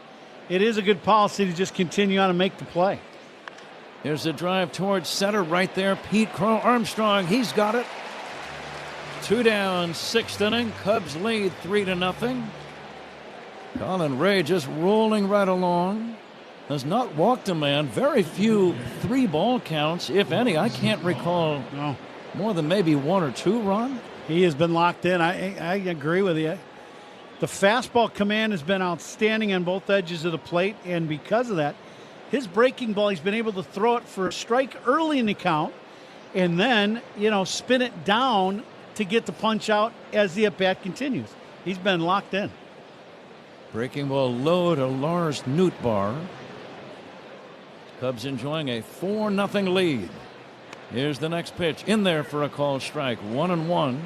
Speaker 3: it is a good policy to just continue on and make the play.
Speaker 13: Here's a drive towards center right there. Pete Crow Armstrong, he's got it. 2 down, 6th inning. Cubs lead 3-0. Colin Ray just rolling right along. Has not walked a man. Very few 3-ball counts, if any. I can't recall more than maybe 1 or 2, Ron.
Speaker 3: He has been locked in. I agree with you. The fastball command has been outstanding on both edges of the plate, and because of that, his breaking ball, he's been able to throw it for a strike early in the count and then, spin it down to get the punch out as the at-bat continues. He's been locked in.
Speaker 13: Breaking ball low to Lars Nootbaar. Cubs enjoying a 4-0 lead. Here's the next pitch in there for a called strike. 1-1.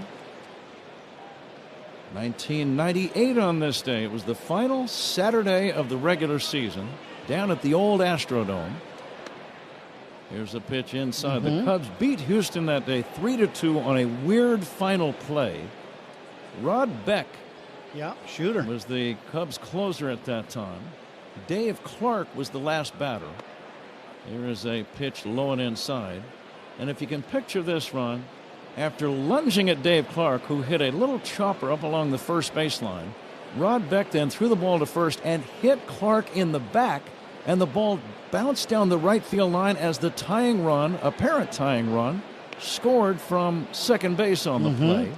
Speaker 13: 1998 on this day. It was the final Saturday of the regular season down at the old Astrodome. Here's a pitch inside. The Cubs beat Houston that day 3-2 on a weird final play. Rod Beck
Speaker 3: shooter,
Speaker 13: was the Cubs closer at that time. Dave Clark was the last batter. Here is a pitch low and inside. And if you can picture this, Ron, after lunging at Dave Clark, who hit a little chopper up along the first baseline, Rod Beck then threw the ball to first and hit Clark in the back, and the ball bounced down the right field line as the tying run, apparent tying run, scored from second base on the play.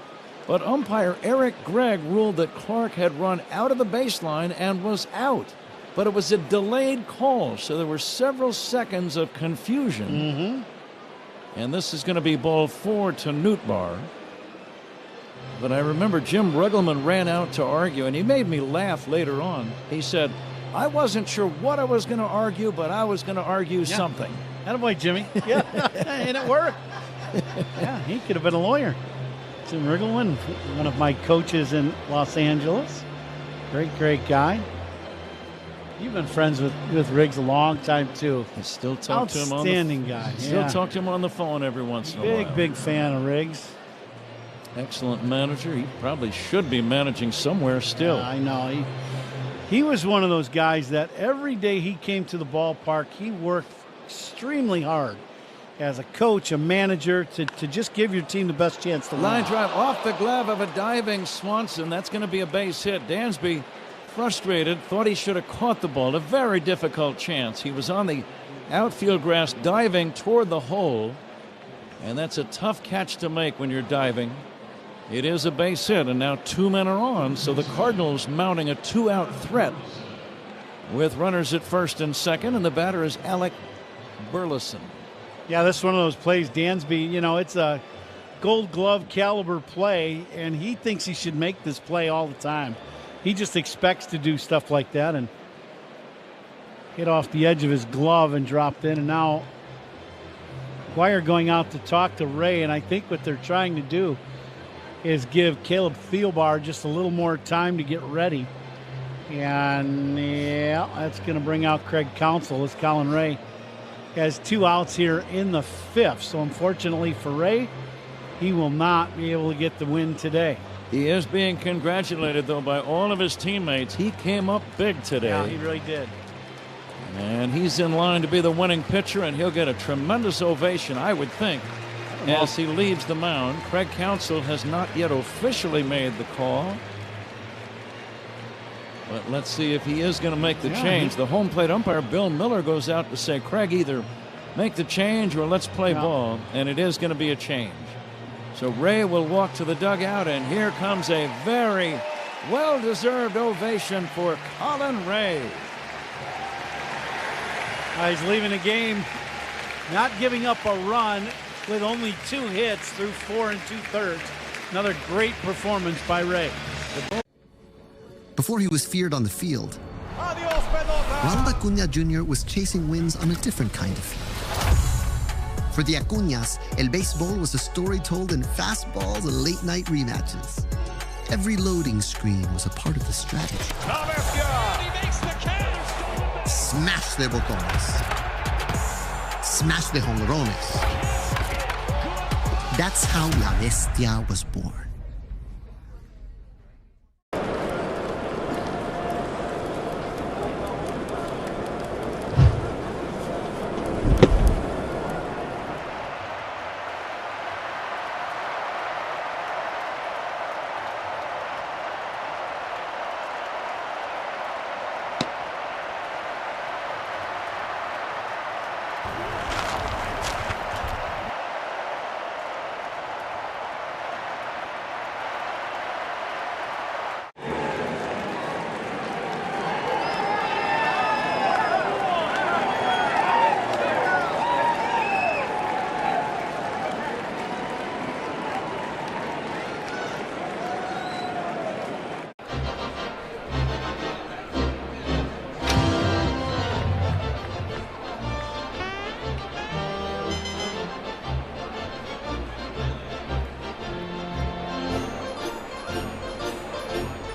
Speaker 13: But umpire Eric Gregg ruled that Clark had run out of the baseline and was out. But it was a delayed call, so there were several seconds of confusion. And this is going to be ball 4 to Nootbaar. But I remember Jim Ruggleman ran out to argue, and he made me laugh later on. He said, I wasn't sure what I was going to argue, but I was going to argue something.
Speaker 3: Attaboy, Jimmy. Yeah, and it worked. Yeah, he could have been a lawyer. Jim Ruggleman, one of my coaches in Los Angeles. Great guy. You've been friends with Riggs a long time, too.
Speaker 13: I still talk to him on the
Speaker 3: outstanding guy.
Speaker 13: Still talk to him on the phone every once in a while.
Speaker 3: Big fan of Riggs.
Speaker 13: Excellent manager. He probably should be managing somewhere still.
Speaker 3: I know. He was one of those guys that every day he came to the ballpark, he worked extremely hard as a coach, a manager, to just give your team the best chance to win.
Speaker 13: Line drive off the glove of a diving Swanson. That's going to be a base hit. Dansby, frustrated, thought he should have caught the ball. A very difficult chance. He was on the outfield grass diving toward the hole, and that's a tough catch to make when you're diving. It is a base hit, and now 2 men are on, so the Cardinals mounting a 2-out threat with runners at first and second, and the batter is Alec Burleson.
Speaker 3: Yeah, this is one of those plays, Dansby, it's a Gold Glove caliber play, and he thinks he should make this play all the time. He just expects to do stuff like that, and hit off the edge of his glove and dropped in. And now Guire going out to talk to Ray, and I think what they're trying to do is give Caleb Thielbar just a little more time to get ready. And yeah, that's going to bring out Craig Counsell as Colin Ray has 2 outs here in the 5th. So unfortunately for Ray, he will not be able to get the win today.
Speaker 13: He is being congratulated, though, by all of his teammates. He came up big today.
Speaker 3: Yeah, he really did.
Speaker 13: And he's in line to be the winning pitcher, and he'll get a tremendous ovation, I would think, as he leaves the mound. Craig Counsell has not yet officially made the call. But let's see if he is going to make the change. The home plate umpire, Bill Miller, goes out to say, Craig, either make the change or let's play ball. And it is going to be a change. So Ray will walk to the dugout, and here comes a very well-deserved ovation for Colin Ray.
Speaker 3: He's leaving the game, not giving up a run with only 2 hits through 4 2/3. Another great performance by Ray.
Speaker 10: Before he was feared on the field, Ronald Acuna Jr. was chasing wins on a different kind of field. For the Acuñas, el béisbol was a story told in fastballs and late-night rematches. Every loading screen was a part of the strategy. Smash de botones. Smash de jonrones. That's how La Bestia was born.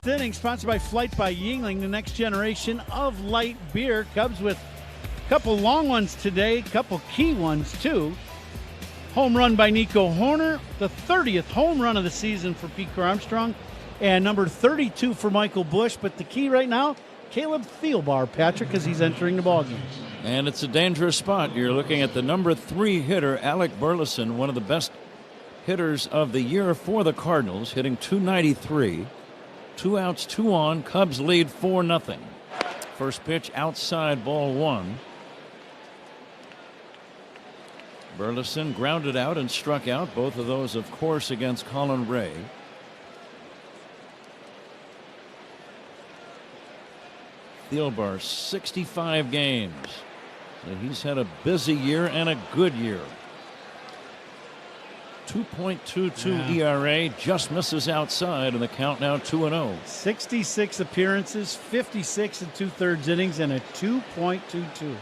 Speaker 3: Inning sponsored by Flight by Yuengling, the next generation of light beer. Cubs with Couple long ones today, couple key ones too. Home run by Nico Hoerner, the 30th home run of the season for Pete Armstrong, and number 32 for Michael Busch. But the key right now, Caleb Thielbar, Patrick, as he's entering the ballgame.
Speaker 13: And it's a dangerous spot. You're looking at the number 3 hitter, Alec Burleson, one of the best hitters of the year for the Cardinals, hitting .293. 2 outs, 2 on. Cubs lead 4-0. First pitch outside, ball 1. Burleson grounded out and struck out. Both of those, of course, against Colin Ray. Thielbar, 65 games. So he's had a busy year and a good year. 2.22 ERA, just misses outside, and the count now 2-0.
Speaker 3: 66 appearances, 56 2/3 innings, and a 2.22.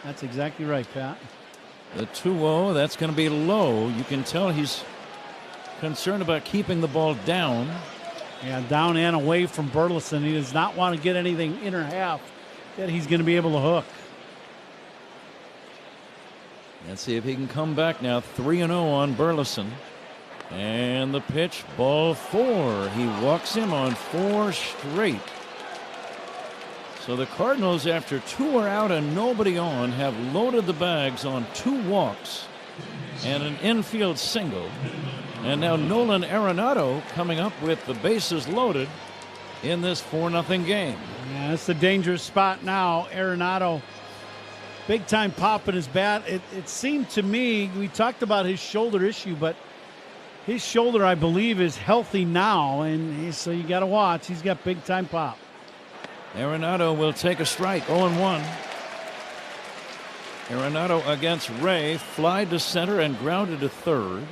Speaker 3: That's exactly right, Pat.
Speaker 13: The 2-0, that's going to be low. You can tell he's concerned about keeping the ball down.
Speaker 3: Yeah, down and away from Burleson. He does not want to get anything inner half that he's going to be able to hook.
Speaker 13: Let's see if he can come back now. 3-0 on Burleson. And the pitch, ball 4. He walks him on 4 straight. So the Cardinals, after 2 are out and nobody on, have loaded the bags on 2 walks and an infield single. And now Nolan Arenado coming up with the bases loaded in this 4-0 game.
Speaker 3: Yeah, it's a dangerous spot now. Arenado, big time pop in his bat. It seemed to me, we talked about his shoulder issue, but his shoulder, I believe, is healthy now. And so you got to watch. He's got big time pop.
Speaker 13: Arenado will take a strike, 0-1. Arenado against Ray, flied to center and grounded to third.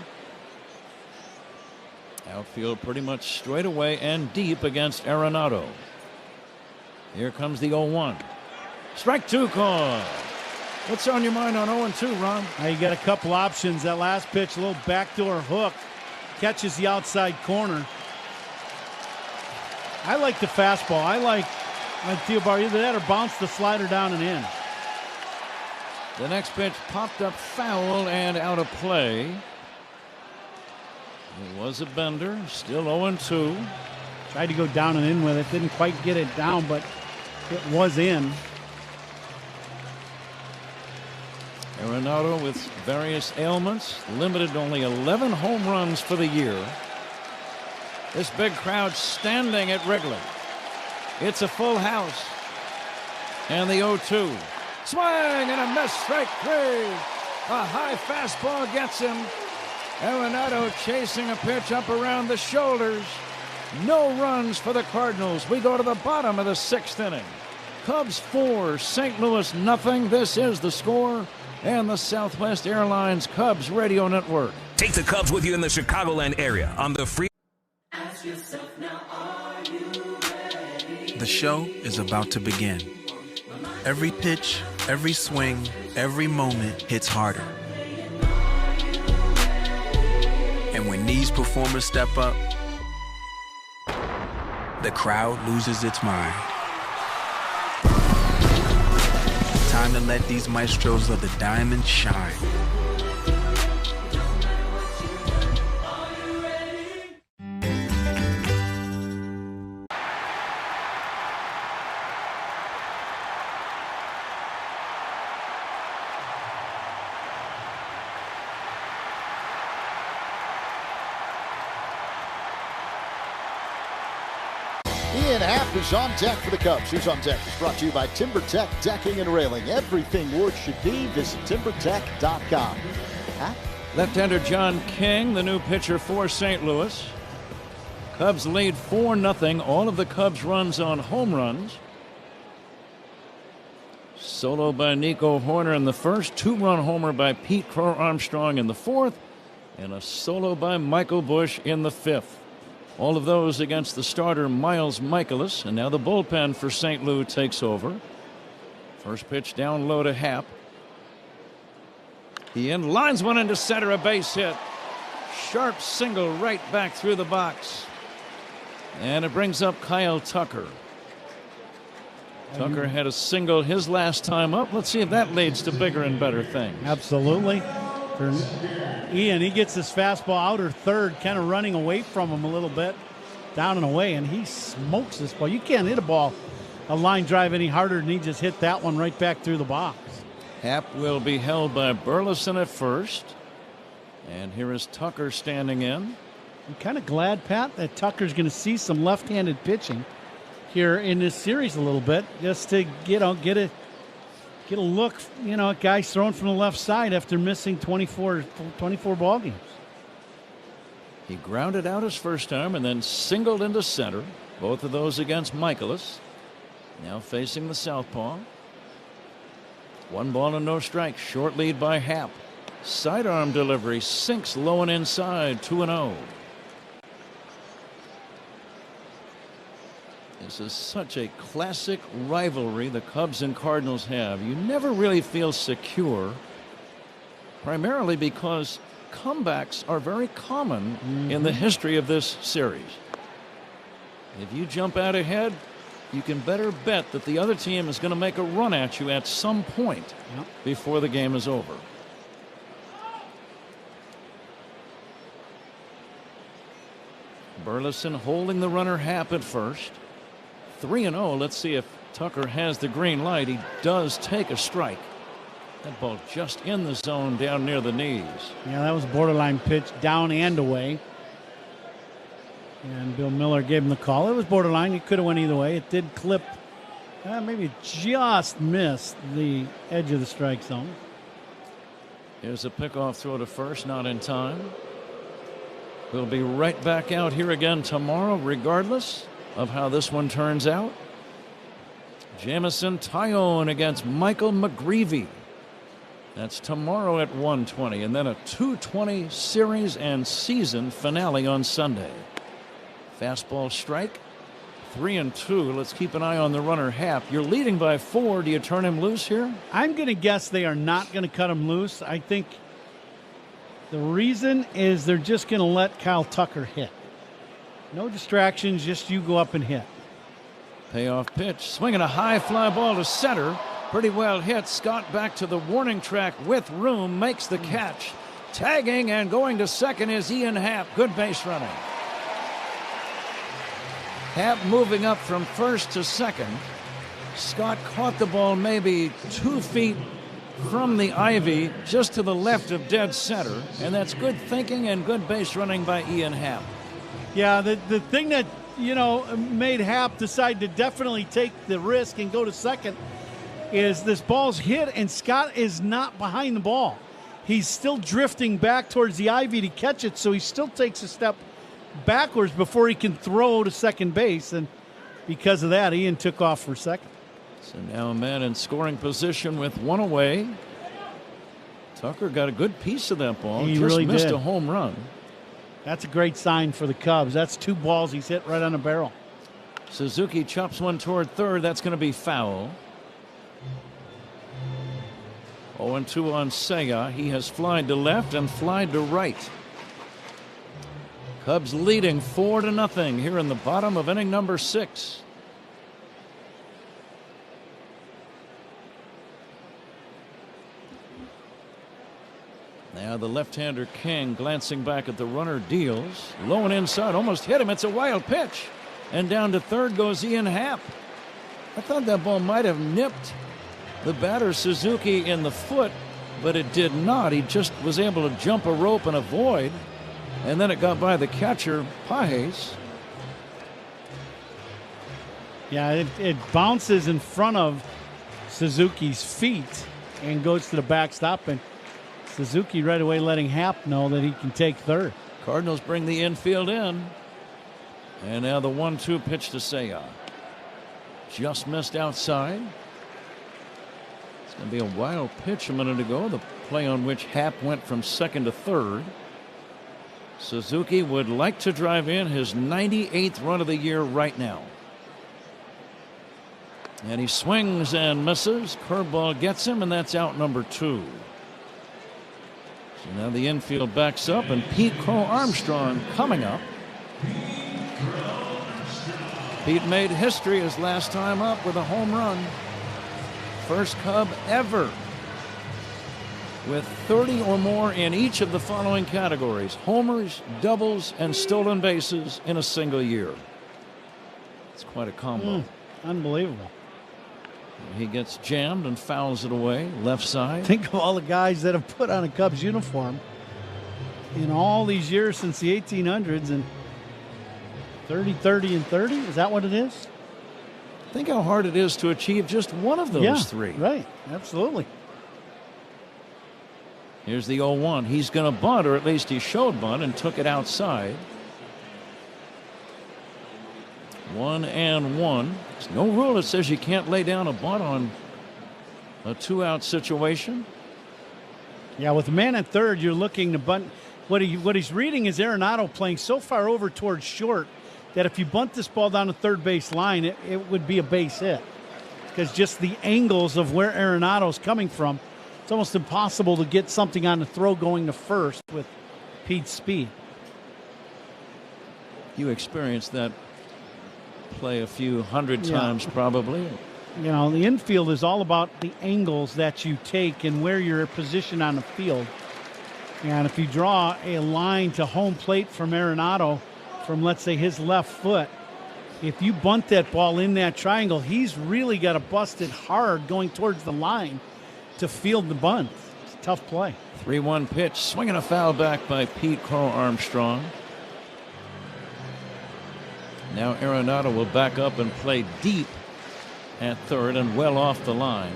Speaker 13: Outfield pretty much straight away and deep against Arenado. Here comes the 0-1. Strike 2 call. What's on your mind on 0-2, Ron?
Speaker 3: You got a couple options. That last pitch, a little backdoor hook, catches the outside corner. I like the fastball. I like Thielbar, either that or bounce the slider down and in.
Speaker 13: The next pitch popped up foul and out of play. It was a bender, still 0-2.
Speaker 3: Tried to go down and in with it, didn't quite get it down, but it was in.
Speaker 13: Arenado with various ailments, limited to only 11 home runs for the year. This big crowd standing at Wrigley. It's a full house. And the 0-2. Swing and a miss, strike 3. A high fastball gets him. Arenado chasing a pitch up around the shoulders. No runs for the Cardinals. We go to the bottom of the 6th inning. Cubs 4, St. Louis nothing. This is The Score and the Southwest Airlines Cubs Radio Network.
Speaker 11: Take the Cubs with you in the Chicagoland area on the free.
Speaker 9: Ask yourself now, are you ready?
Speaker 7: The show is about to begin. Every pitch, every swing, every moment hits harder. And when these performers step up, the crowd loses its mind. Time to let these maestros of the diamond shine.
Speaker 4: Ian Happ is on deck for the Cubs. Who's on deck is brought to you by TimberTech Decking and Railing. Everything wood should be. Visit TimberTech.com. Happ?
Speaker 13: Left-hander John King, the new pitcher for St. Louis. Cubs lead 4-0. All of the Cubs runs on home runs. Solo by Nico Hoerner in the first. 2-run homer by Pete Crow Armstrong in the fourth. And a solo by Michael Busch in the fifth. All of those against the starter Miles Michaelis. And now the bullpen for St. Louis takes over. First pitch down low to Happ. He lines one into center, a base hit. Sharp single right back through the box. And it brings up Kyle Tucker. Tucker had a single his last time up. Let's see if that leads to bigger and better things.
Speaker 3: Absolutely. For Ian, he gets his fastball outer third, kind of running away from him a little bit, down and away, and he smokes this ball. You can't hit a line drive any harder than he just hit that one right back through the box.
Speaker 13: Happ will be held by Burleson at first. And here is Tucker standing in.
Speaker 3: I'm kind of glad, Pat, that Tucker's going to see some left-handed pitching here in this series a little bit, just to get a look, at guys throwing from the left side after missing 24 ball games.
Speaker 13: He grounded out his first time and then singled into center. Both of those against Michaelis. Now facing the southpaw. 1 ball and no strike. Short lead by Happ. Sidearm delivery sinks low and inside. 2-0. This is such a classic rivalry the Cubs and Cardinals have. You never really feel secure, primarily because comebacks are very common in the history of this series. If you jump out ahead, you can better bet that the other team is going to make a run at you at some point before the game is over. Burleson holding the runner Happ at first. 3-0. Let's see if Tucker has the green light. He does take a strike. That ball just in the zone down near the knees.
Speaker 3: Yeah, that was a borderline pitch down and away. And Bill Miller gave him the call. It was borderline. It could have went either way. It did clip. Maybe just missed the edge of the strike zone.
Speaker 13: Here's a pickoff throw to first, not in time. We'll be right back out here again tomorrow, regardless of how this one turns out. Jamison Tyone against Michael McGreevy. That's tomorrow at 1:20, and then a 2:20 series and season finale on Sunday. Fastball strike. 3-2. Let's keep an eye on the runner Happ. You're leading by 4. Do you turn him loose here?
Speaker 3: I'm going to guess they are not going to cut him loose. I think the reason is they're just going to let Kyle Tucker hit. No distractions, just you go up and hit.
Speaker 13: Payoff pitch. Swinging a high fly ball to center. Pretty well hit. Scott back to the warning track with room. Makes the catch. Tagging and going to second is Ian Happ. Good base running. Happ moving up from first to second. Scott caught the ball maybe 2 feet from the ivy, just to the left of dead center. And that's good thinking and good base running by Ian Happ.
Speaker 3: Yeah, the thing that, made Happ decide to definitely take the risk and go to second is this ball's hit and Scott is not behind the ball. He's still drifting back towards the ivy to catch it, so he still takes a step backwards before he can throw to second base, and because of that, Ian took off for second.
Speaker 13: So now a man in scoring position with 1 away. Tucker got a good piece of that ball.
Speaker 3: He
Speaker 13: just
Speaker 3: really
Speaker 13: missed
Speaker 3: did.
Speaker 13: A home run.
Speaker 3: That's a great sign for the Cubs. That's 2 balls he's hit right on the barrel.
Speaker 13: Suzuki chops one toward third. That's going to be foul. 0-2 on Seiya. He has flied to left and flied to right. Cubs leading 4-0 here in the bottom of inning number 6. Now the left-hander King glancing back at the runner, deals low and inside, almost hit him. It's a wild pitch, and down to third goes Ian Happ. I thought that ball might have nipped the batter Suzuki in the foot, but it did not. He just was able to jump a rope and avoid, and then it got by the catcher Pages.
Speaker 3: Yeah, it bounces in front of Suzuki's feet and goes to the backstop, and Suzuki right away letting Happ know that he can take third.
Speaker 13: Cardinals bring the infield in. And now the 1-2 pitch to Seiya. Just missed outside. It's going to be a wild pitch a minute ago. The play on which Happ went from second to third. Suzuki would like to drive in his 98th run of the year right now. And he swings and misses. Curveball gets him, and that's out number 2. So now the infield backs up, and Pete Crow Armstrong coming up. Pete made history his last time up with a home run. First Cub ever with 30 or more in each of the following categories: homers, doubles, and stolen bases in a single year. It's quite a combo.
Speaker 3: Unbelievable.
Speaker 13: He gets jammed and fouls it away, left side.
Speaker 3: Think of all the guys that have put on a Cubs uniform in all these years since the 1800s, and 30, 30, and 30? Is that what it is?
Speaker 13: Think how hard it is to achieve just one of those three.
Speaker 3: Right, absolutely.
Speaker 13: Here's the 0-1. He's going to bunt, or at least he showed bunt and took it outside. 1-1. There's no rule that says you can't lay down a bunt on a 2-out situation.
Speaker 3: Yeah, with a man at third, you're looking to bunt. What he's reading is Arenado playing so far over towards short that if you bunt this ball down the third base line, it would be a base hit. Because just the angles of where Arenado's coming from, it's almost impossible to get something on the throw going to first with Pete's speed.
Speaker 13: You experienced that play a few hundred times probably.
Speaker 3: You know, the infield is all about the angles that you take and where you're positioned on the field. And if you draw a line to home plate from Arenado from, let's say, his left foot, if you bunt that ball in that triangle, he's really got to bust it hard going towards the line to field the bunt. It's a tough play.
Speaker 13: 3-1 pitch, swinging a foul back by Pete Crow Armstrong. Now Arenado will back up and play deep at third and well off the line.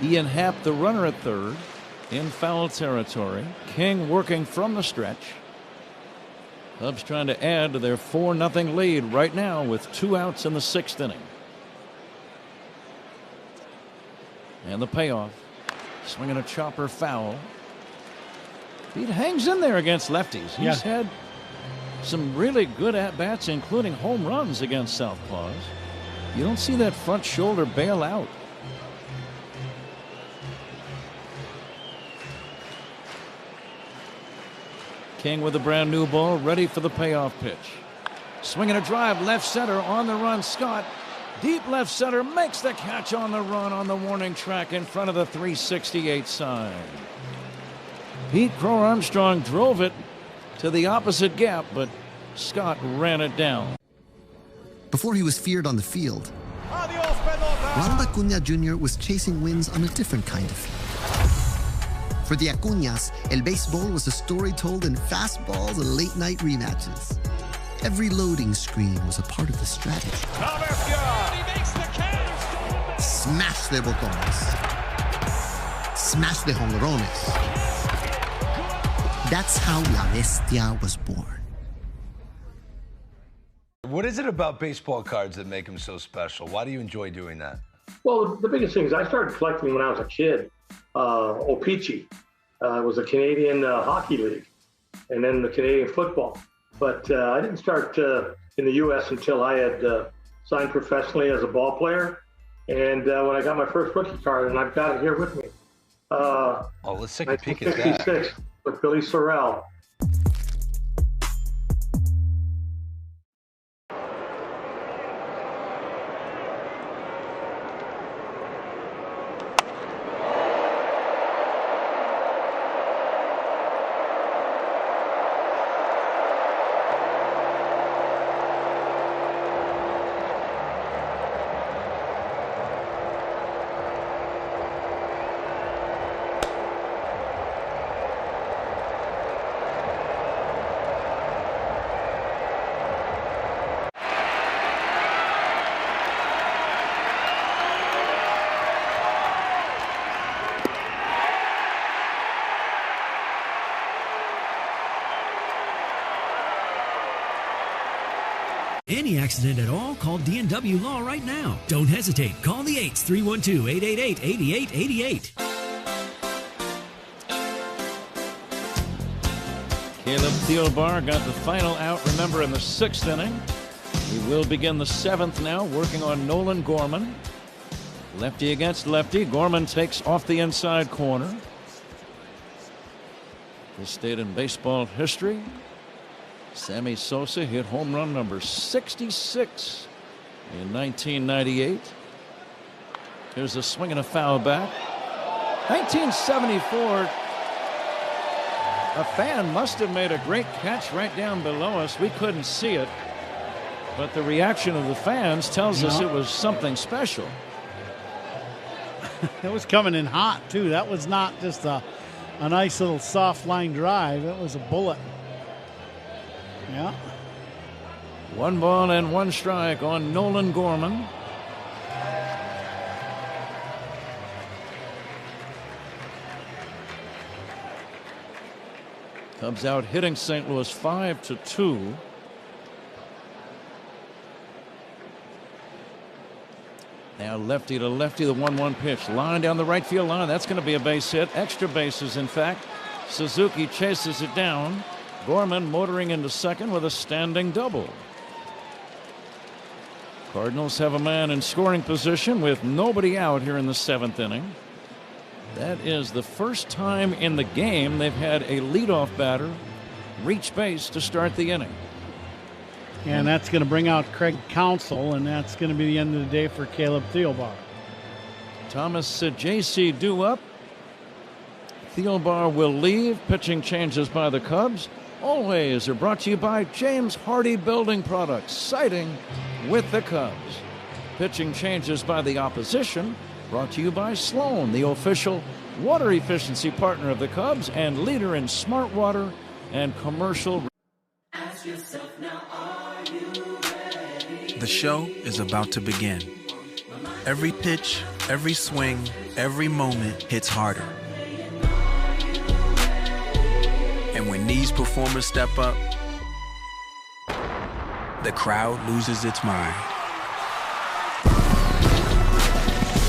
Speaker 13: Ian Happ, the runner at third, in foul territory. King working from the stretch. Cubs trying to add to their 4-0 lead right now with 2 outs in the 6th inning. And the payoff. Swinging a chopper foul. Pete hangs in there against lefties. He's had some really good at-bats, including home runs against southpaws. You don't see that front shoulder bail out. King with a brand new ball, ready for the payoff pitch. Swinging a drive, left center, on the run, Scott. Deep left center, makes the catch on the run on the warning track in front of the 368 sign. Pete Crow Armstrong drove it to the opposite gap, but Scott ran it down.
Speaker 10: Before he was feared on the field, Ronald Acuña Jr. was chasing wins on a different kind of field. For the Acuñas, el béisbol was a story told in fastballs and late-night rematches. Every loading screen was a part of the strategy. Smash de botones. Smash de jonrones. That's how La Bestia was born.
Speaker 12: What is it about baseball cards that make them so special? Why do you enjoy doing that?
Speaker 15: Well, the biggest thing is I started collecting when I was a kid. O-Pee-Chee was a Canadian hockey league, and then the Canadian football. But I didn't start in the U.S. until I had signed professionally as a ball player. And when I got my first rookie card, and I've got it here with me.
Speaker 12: Let's take a peek at that.
Speaker 15: 1966 with Billy Sorrell.
Speaker 16: Any accident at all, call D&W Law right now. Don't hesitate. Call the 8s, 312-888-8888.
Speaker 13: Caleb Thielbar got the final out, remember, in the 6th inning. He will begin the 7th now, working on Nolan Gorman. Lefty against lefty. Gorman takes off the inside corner. This date in baseball history. Sammy Sosa hit home run number 66 in 1998. Here's a swing and a foul back. 1974. A fan must have made a great catch right down below us. We couldn't see it, but the reaction of the fans tells us it was something special.
Speaker 3: It was coming in hot, too. That was not just a nice little soft line drive. It was a bullet. Yeah.
Speaker 13: 1 ball and 1 strike on Nolan Gorman. Cubs out hitting St. Louis 5-2. Now lefty to lefty, the 1-1 pitch. Line down the right field line. That's going to be a base hit. Extra bases, in fact. Suzuki chases it down. Gorman motoring into second with a standing double. Cardinals have a man in scoring position with nobody out here in the 7th inning. That is the first time in the game they've had a leadoff batter reach base to start the inning.
Speaker 3: And that's going to bring out Craig Counsell, and that's going to be the end of the day for Caleb Thielbar.
Speaker 13: Thomas J.C. due up. Thielbar will leave. Pitching changes by the Cubs. Always are brought to you by James Hardy Building Products, siding with the Cubs. Pitching changes by the opposition. Brought to you by Sloan, the official water efficiency partner of the Cubs and leader in smart water and commercial.
Speaker 9: Ask yourself now, are you ready?
Speaker 7: The show is about to begin. Every pitch, every swing, every moment hits harder. And when these performers step up, the crowd loses its mind.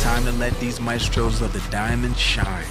Speaker 7: Time to let these maestros of the diamond shine.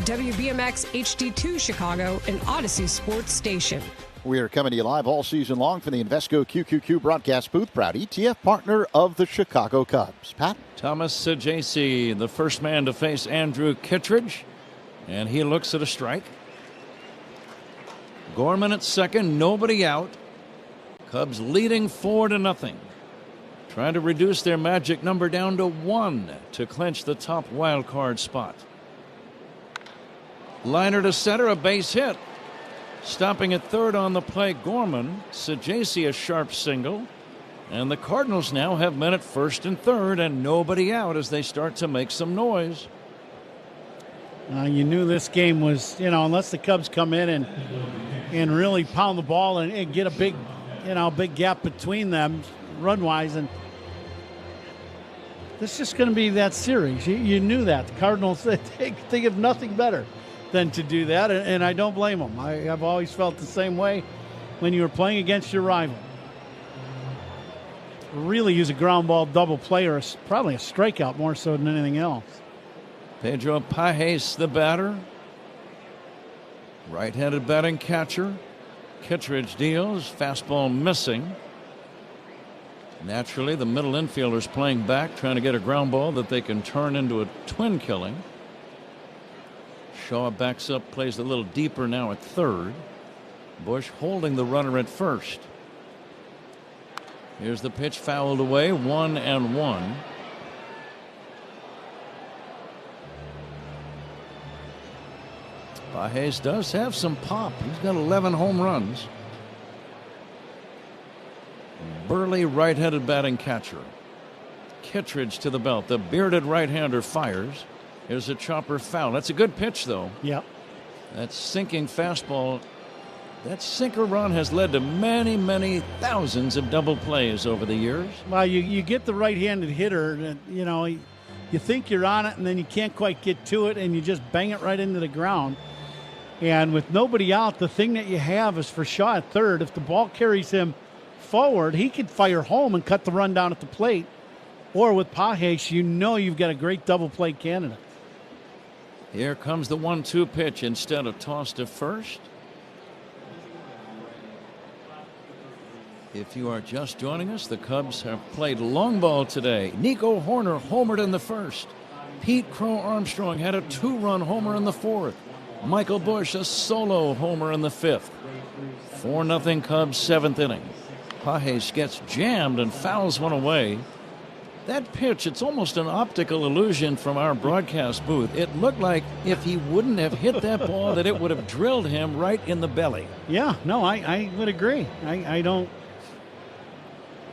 Speaker 1: WBMX HD2 Chicago, an Odyssey Sports station.
Speaker 4: We are coming to you live all season long from the Invesco QQQ broadcast booth. Proud ETF partner of the Chicago Cubs. Pat?
Speaker 13: Thomas J.C., the first man to face Andrew Kittredge, and he looks at a strike. Gorman at second, nobody out. Cubs leading 4-0. Trying to reduce their magic number down to 1 to clinch the top wild card spot. Liner to center, a base hit. Stopping at third on the play, Gorman. Sajaci a sharp single. And the Cardinals now have men at first and third and nobody out as they start to make some noise.
Speaker 3: You knew this game was, unless the Cubs come in and really pound the ball and get a big gap between them run-wise. And this is just going to be that series. You knew that. The Cardinals, they have nothing better than to do that, and I don't blame them. I've always felt the same way when you were playing against your rival. Really use a ground ball double play or probably a strikeout more so than anything else.
Speaker 13: Pedro Pajes, the batter. Right-handed batting catcher. Kittredge deals, fastball missing. Naturally, the middle infielders playing back, trying to get a ground ball that they can turn into a twin killing. Shaw backs up, plays a little deeper now at third. Bush holding the runner at first. Here's the pitch, fouled away, 1-1. Pages does have some pop. He's got 11 home runs. Burly right-handed batting catcher. Kittredge to the belt. The bearded right-hander fires. Here's a chopper foul. That's a good pitch, though.
Speaker 3: Yep.
Speaker 13: That sinking fastball. That sinker run has led to many, many thousands of double plays over the years.
Speaker 3: Well, you get the right-handed hitter, and, you think you're on it, and then you can't quite get to it, and you just bang it right into the ground. And with nobody out, the thing that you have is for Shaw at third. If the ball carries him forward, he could fire home and cut the run down at the plate. Or with Pages, you've got a great double play candidate.
Speaker 13: Here comes the 1-2 pitch instead of toss to first. If you are just joining us, the Cubs have played long ball today. Nico Horner homered in the first. Pete Crow Armstrong had a 2-run homer in the fourth. Michael Busch a solo homer in the fifth. 4-0 Cubs, 7th inning. Pages gets jammed and fouls one away. That pitch, it's almost an optical illusion from our broadcast booth. It looked like if he wouldn't have hit that ball, that it would have drilled him right in the belly.
Speaker 3: Yeah, no, I would agree.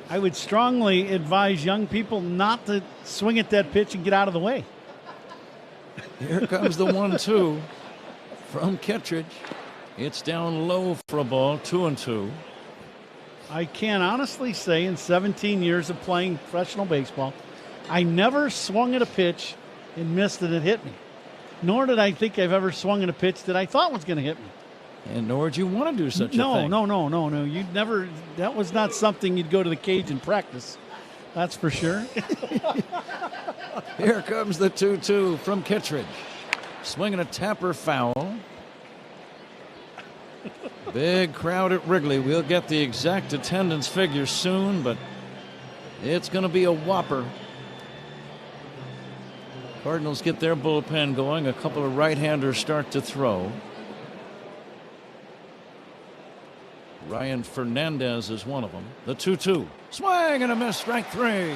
Speaker 3: I would strongly advise young people not to swing at that pitch and get out of the way.
Speaker 13: Here comes the 1-2 from Kittredge. It's down low for a ball, 2-2.
Speaker 3: I can honestly say in 17 years of playing professional baseball, I never swung at a pitch and missed and it hit me. Nor did I think I've ever swung at a pitch that I thought was going to hit me.
Speaker 13: And nor would you want to do such a thing.
Speaker 3: No. You'd never. That was not something you'd go to the cage and practice. That's for sure.
Speaker 13: Here comes the 2-2 from Kittredge. Swinging a tapper foul. Big crowd at Wrigley. We'll get the exact attendance figure soon, but it's going to be a whopper. Cardinals get their bullpen going. A couple of right-handers start to throw. Ryan Fernandez is one of them. The 2-2. Swing and a miss. Strike 3.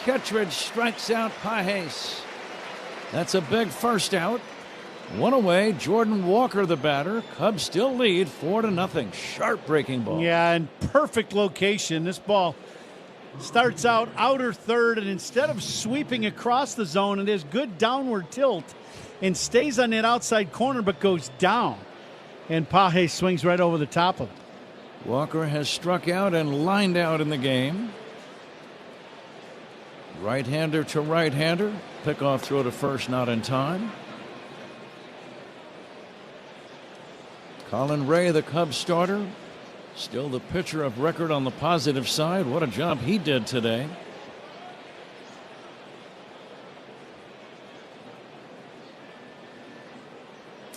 Speaker 13: Kittredge strikes out Pages. That's a big first out. One away. Jordan Walker, the batter. Cubs still lead 4-0. Sharp breaking ball.
Speaker 3: Yeah, and perfect location. This ball starts out outer third, and instead of sweeping across the zone, it has good downward tilt and stays on that outside corner but goes down. And Pages swings right over the top of it.
Speaker 13: Walker has struck out and lined out in the game. Right-hander to right-hander. Pickoff throw to first, not in time. Colin Ray, the Cubs starter, still the pitcher of record on the positive side. What a job he did today.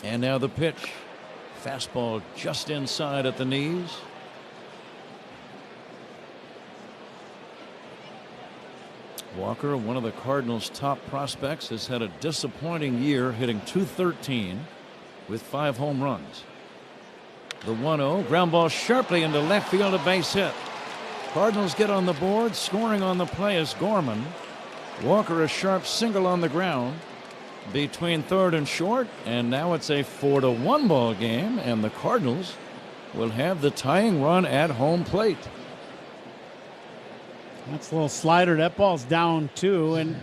Speaker 13: And now the pitch. Fastball just inside at the knees. Walker, one of the Cardinals' top prospects, has had a disappointing year, hitting .213 with 5 home runs. The 1-0, ground ball sharply into left field, a base hit. Cardinals get on the board. Scoring on the play is Gorman. Walker a sharp single on the ground between third and short, and now it's a 4-1 ball game, and the Cardinals will have the tying run at home plate.
Speaker 3: That's a little slider. That ball's down too, and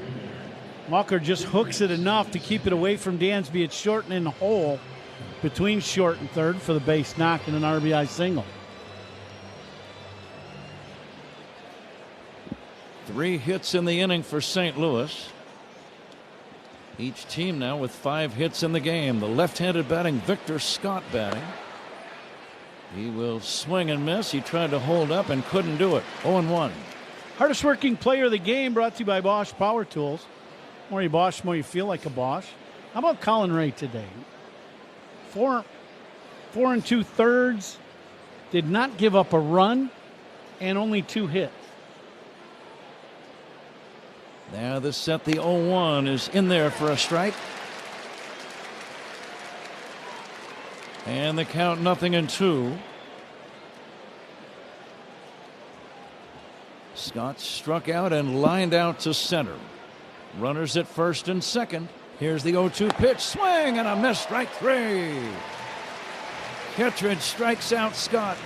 Speaker 3: Walker just hooks it enough to keep it away from Dansby. It's short and in the hole between short and third for the base knock and an RBI single.
Speaker 13: 3 hits in the inning for St. Louis. Each team now with 5 hits in the game. The left-handed batting Victor Scott batting. He will swing and miss. He tried to hold up and couldn't do it. 0-1.
Speaker 3: Hardest working player of the game, brought to you by Bosch Power Tools. More you Bosch, more you feel like a Bosch. How about Colin Ray today? 4 2/3, did not give up a run, and only 2 hits.
Speaker 13: Now this set, the 0-1 is in there for a strike. And the count 0-2. Scott struck out and lined out to center. Runners at first and second. Here's the 0-2 pitch. Swing and a miss. Strike 3. Kittredge strikes out Scott.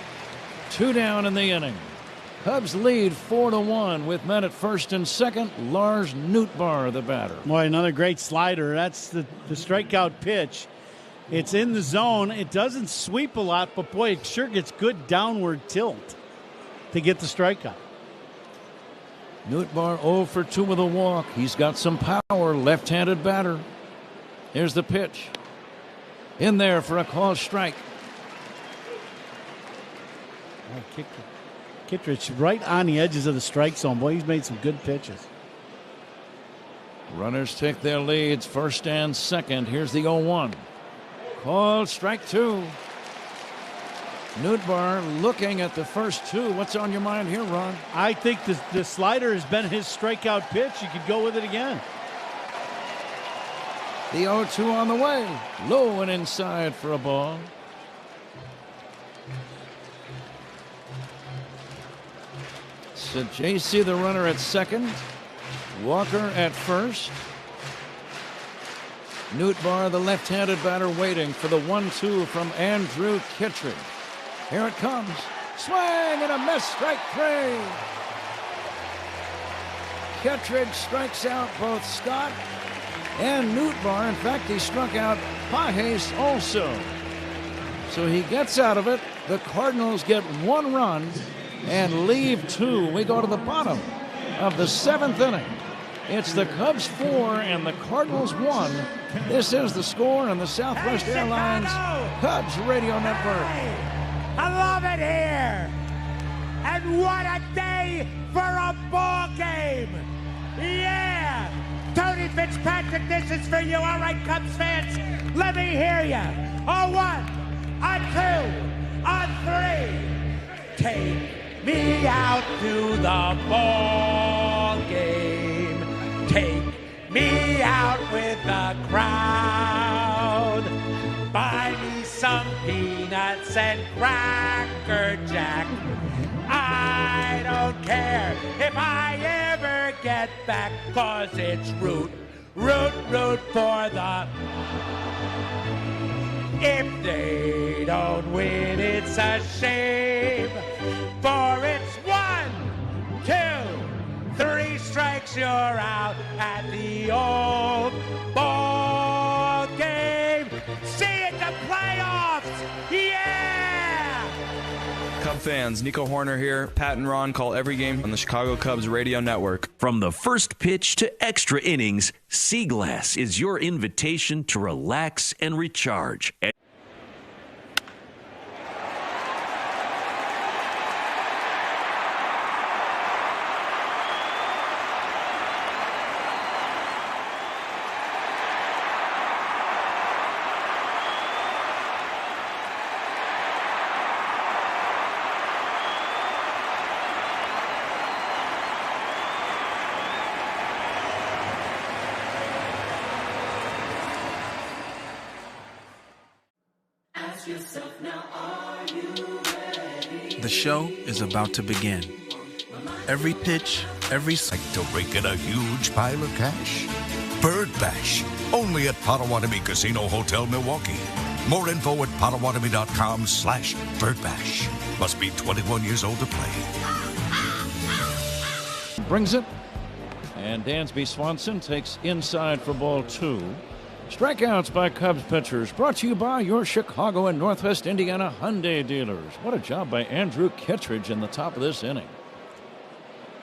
Speaker 13: 2 down in the inning. Cubs lead 4-1 with men at first and second. Lars Nootbaar, the batter.
Speaker 3: Boy, another great slider. That's the strikeout pitch. It's in the zone. It doesn't sweep a lot, but boy, it sure gets good downward tilt to get the strikeout.
Speaker 13: Nootbaar 0 for 2 with a walk. He's got some power, left-handed batter. Here's the pitch. In there for a called strike.
Speaker 3: Kittredge right on the edges of the strike zone. Boy, he's made some good pitches.
Speaker 13: Runners take their leads, first and second. Here's the 0-1. Called strike 2. Nootbaar looking at the first 2. What's on your mind here, Ron?
Speaker 3: I think the slider has been his strikeout pitch. You could go with it again.
Speaker 13: The 0-2 on the way. Low and inside for a ball. Sajasi, the runner, at second. Walker at first. Nootbaar, the left-handed batter, waiting for the 1-2 from Andrew Kittredge. Here it comes. Swing and a miss. Strike 3. Kittredge strikes out both Scott and Nootbaar. In fact, he struck out Pages also. So he gets out of it. The Cardinals get 1 run and leave 2. We go to the bottom of the 7th inning. It's the Cubs 4 and the Cardinals 1. This is the score on the Southwest Airlines Cubs Radio Network.
Speaker 2: I love it here. And what a day for a ball game. Yeah. Tony Fitzpatrick, this is for you. All right, Cubs fans, let me hear you. A 1, a 2, a 3. Take me out to the ball game. Take me out with the crowd. Buy me some peanuts and Cracker Jack. I don't care if I ever get back, 'cause it's root for the... If they don't win, it's a shame. For it's 1, 2, 3 strikes, you're out at the old ball game. See it, the playoffs! Yeah!
Speaker 5: Cub fans, Nico Horner here. Pat and Ron call every game on the Chicago Cubs Radio Network.
Speaker 11: From the first pitch to extra innings, Sea Glass is your invitation to relax and recharge.
Speaker 7: The show is about to begin. Every pitch, every...
Speaker 17: Like to rake in a huge pile of cash? Bird Bash, only at Potawatomi Casino Hotel, Milwaukee. More info at Potawatomi.com/birdbash. Must be 21 years old to play.
Speaker 13: Brings it. And Dansby Swanson takes inside for ball 2. Strikeouts by Cubs pitchers, brought to you by your Chicago and Northwest Indiana Hyundai dealers. What a job by Andrew Kittredge in the top of this inning.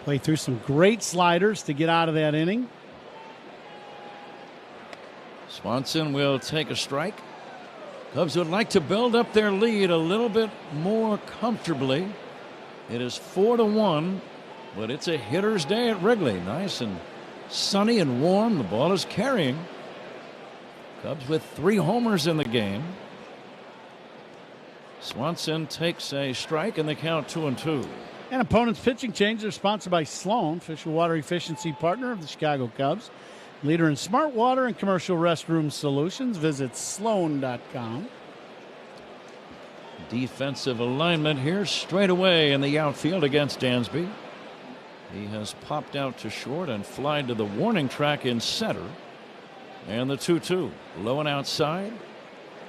Speaker 3: Played through some great sliders to get out of that inning.
Speaker 13: Swanson will take a strike. Cubs would like to build up their lead a little bit more comfortably. It is 4-1, but it's a hitter's day at Wrigley. Nice and sunny and warm. The ball is carrying. Cubs with 3 homers in the game. Swanson takes a strike and the count 2-2.
Speaker 3: And opponents' pitching changes are sponsored by Sloan, official water efficiency partner of the Chicago Cubs. Leader in smart water and commercial restroom solutions. Visit sloan.com.
Speaker 13: Defensive alignment here straight away in the outfield against Dansby. He has popped out to short and flied to the warning track in center. And the 2-2. Low and outside.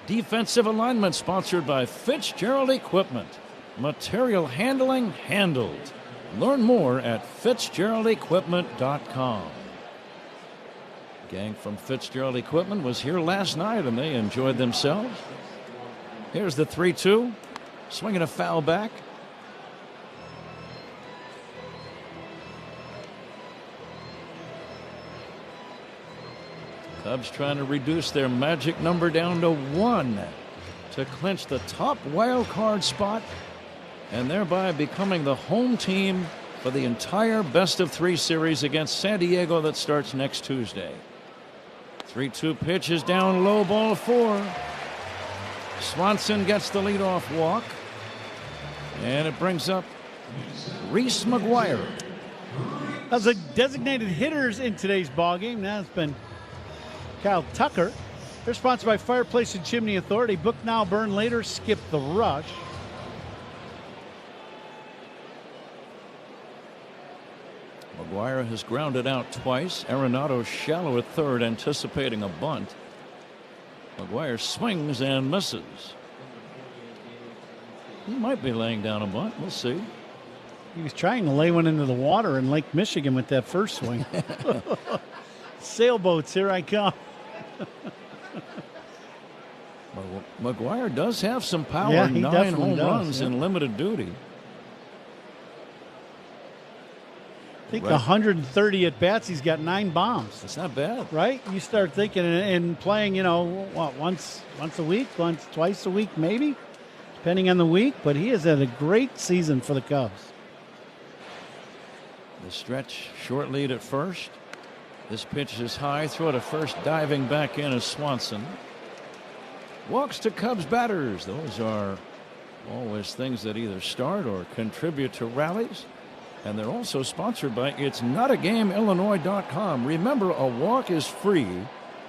Speaker 13: Defensive alignment sponsored by Fitzgerald Equipment. Material handling handled. Learn more at FitzgeraldEquipment.com. Gang from Fitzgerald Equipment was here last night and they enjoyed themselves. Here's the 3-2. Swinging a foul back. Cubs trying to reduce their magic number down to 1 to clinch the top wild card spot and thereby becoming the home team for the entire best-of-3 series against San Diego that starts next Tuesday. 3-2 pitch is down low, ball 4. Swanson gets the leadoff walk, and it brings up Reese McGuire.
Speaker 3: As a designated hitters in today's ballgame, now it's been Kyle Tucker. They're sponsored by Fireplace and Chimney Authority. Book now, burn later, skip the rush.
Speaker 13: McGuire has grounded out twice. Arenado shallow at third, anticipating a bunt. McGuire swings and misses. He might be laying down a bunt. We'll see.
Speaker 3: He was trying to lay one into the water in Lake Michigan with that first swing. Sailboats, here I come.
Speaker 13: McGuire does have some power.
Speaker 3: Yeah,
Speaker 13: 9 home runs in limited duty.
Speaker 3: I think 130 at bats. He's got 9 bombs.
Speaker 13: That's not bad,
Speaker 3: right? You start thinking and playing, once a week, twice a week, maybe, depending on the week. But he has had a great season for the Cubs.
Speaker 13: The stretch, short lead at first. This pitch is high. Throw to first, diving back in is Swanson. Walks to Cubs batters. Those are always things that either start or contribute to rallies. And they're also sponsored by It'sNotAGameIllinois.com. Remember, a walk is free.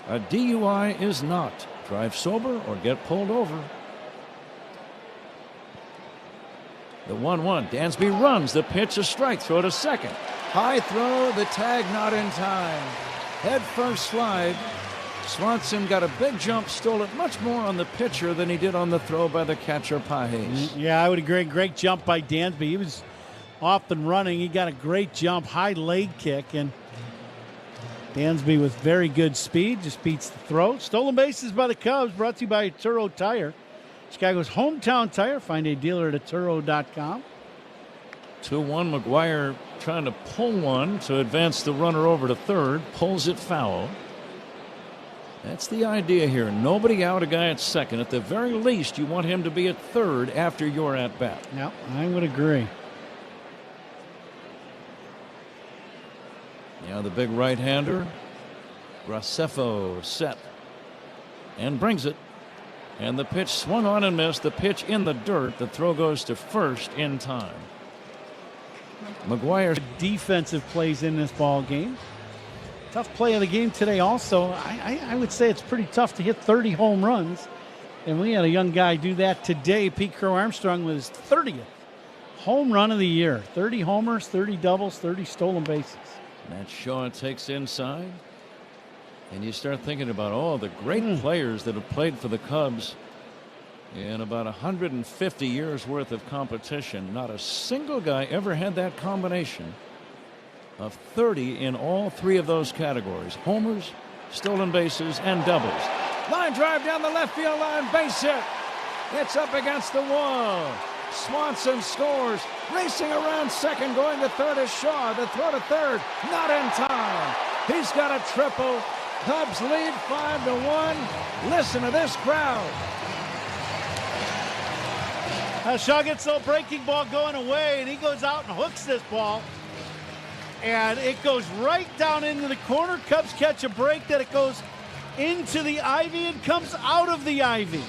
Speaker 13: A DUI is not. Drive sober or get pulled over. The 1-1. Dansby runs. The pitch, a strike. Throw to second. High throw. The tag not in time. Head first slide. Swanson got a big jump. Stole it much more on the pitcher than he did on the throw by the catcher, Pages.
Speaker 3: Yeah, I would agree. Great jump by Dansby. He was off and running. He got a great jump, high leg kick, and Dansby with very good speed just beats the throw. Stolen bases by the Cubs, brought to you by Turo Tire. Chicago's hometown tire. Find a dealer at Turo.com.
Speaker 13: 2-1. McGuire trying to pull one to advance the runner over to third. Pulls it foul. That's the idea here. Nobody out, a guy at second. At the very least, you want him to be at third after your at bat.
Speaker 3: Yeah, I would agree.
Speaker 13: Now the big right-hander, Graceffo, set and brings it. And the pitch swung on and missed. The pitch in the dirt. The throw goes to first in time. McGuire.
Speaker 3: Defensive plays in this ball game. Tough play of the game today also. I would say it's pretty tough to hit 30 home runs. And we had a young guy do that today. Pete Crow-Armstrong with his 30th home run of the year. 30 homers, 30 doubles, 30 stolen bases.
Speaker 13: Matt Shaw takes inside. And you start thinking about all the great players that have played for the Cubs in about 150 years worth of competition. Not a single guy ever had that combination of 30 in all 3 of those categories: homers, stolen bases, and doubles. Line drive down the left field line, base hit. It's up against the wall. Swanson scores. Racing around second, going to third is Shaw. The throw to third, not in time. He's got a triple. Cubs lead 5-1. Listen to this crowd.
Speaker 3: Shaw gets the breaking ball going away, and he goes out and hooks this ball. And it goes right down into the corner. Cubs catch a break, that it goes into the ivy and comes out of the ivy.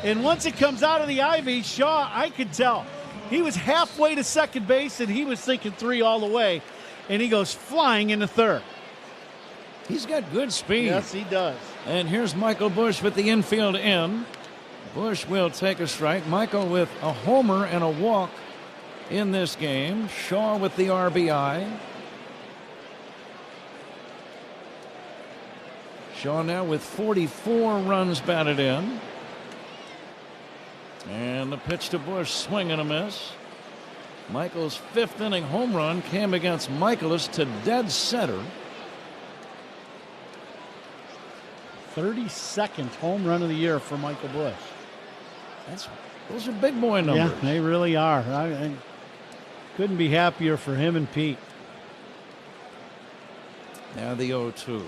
Speaker 3: And once it comes out of the ivy, Shaw, I could tell, he was halfway to second base, and he was thinking 3 all the way. And he goes flying into third.
Speaker 13: He's got good speed.
Speaker 3: Yes, he does.
Speaker 13: And here's Michael Busch with the infield in. Busch will take a strike. Michael with a homer and a walk in this game. Shaw with the RBI. Shaw now with 44 runs batted in. And the pitch to Bush, swing and a miss. Michael's 5th inning home run came against Michaelis to dead center.
Speaker 3: 32nd home run of the year for Michael Bush.
Speaker 13: Those are big boy numbers.
Speaker 3: Yeah, they really are. I couldn't be happier for him and Pete.
Speaker 13: Now the 0-2.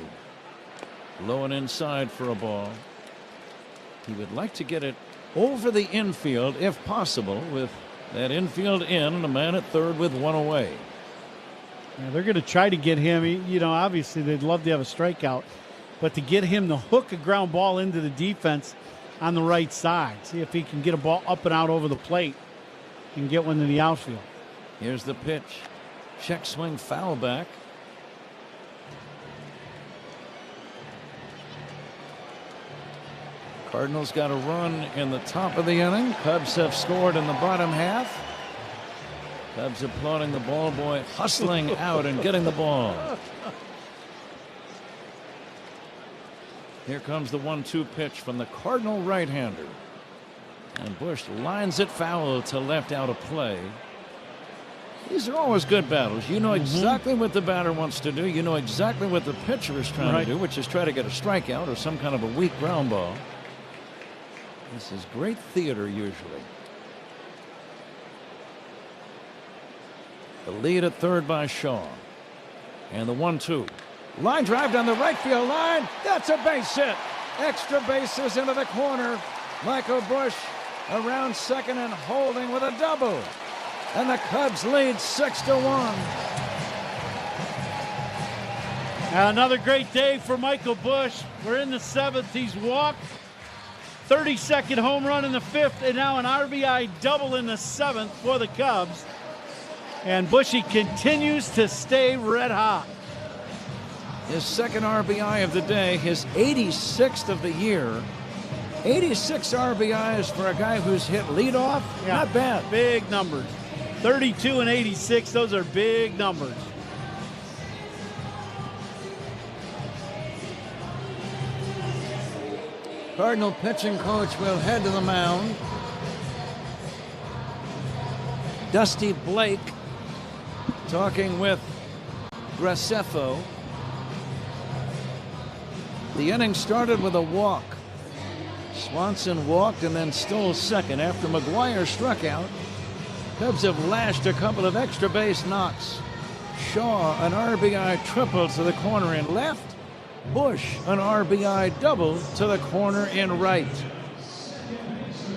Speaker 13: Low and inside for a ball. He would like to get it over the infield if possible, with that infield in and a man at third with one away.
Speaker 3: Yeah, they're going to try to get him. You know, obviously they'd love to have a strikeout, but to get him to hook a ground ball into the defense on the right side. See if he can get a ball up and out over the plate and get one to the outfield.
Speaker 13: Here's the pitch. Check swing, foul back. Cardinals got a run in the top of the inning. Cubs have scored in the bottom half. Cubs applauding the ball boy hustling out and getting the ball. Here comes the 1-2 pitch from the Cardinal right-hander. And Bush lines it foul to left out of play. These are always good battles. You know exactly what the batter wants to do. You know exactly what the pitcher is trying to do, which is try to get a strikeout or some kind of a weak ground ball. This is great theater usually. The lead at third by Shaw. And the 1-2. Line drive down the right field line. That's a base hit. Extra bases into the corner. Michael Bush around second and holding with a double. And the Cubs lead 6-1.
Speaker 3: Another great day for Michael Bush. We're in the 7th. He's walked. 32nd home run in the 5th, and now an RBI double in the 7th for the Cubs. And Bushy continues to stay red hot.
Speaker 13: His 2nd RBI of the day, his 86th of the year. 86 RBIs for a guy who's hit leadoff.
Speaker 3: Yeah,
Speaker 13: not bad.
Speaker 3: Big numbers. 32 and 86, those are big numbers.
Speaker 13: Cardinal pitching coach will head to the mound. Dusty Blake talking with Graceffo. The inning started with a walk. Swanson walked and then stole second after McGuire struck out. Cubs have lashed a couple of extra base knocks. Shaw an RBI triple to the corner in left. Bush an RBI double to the corner in right.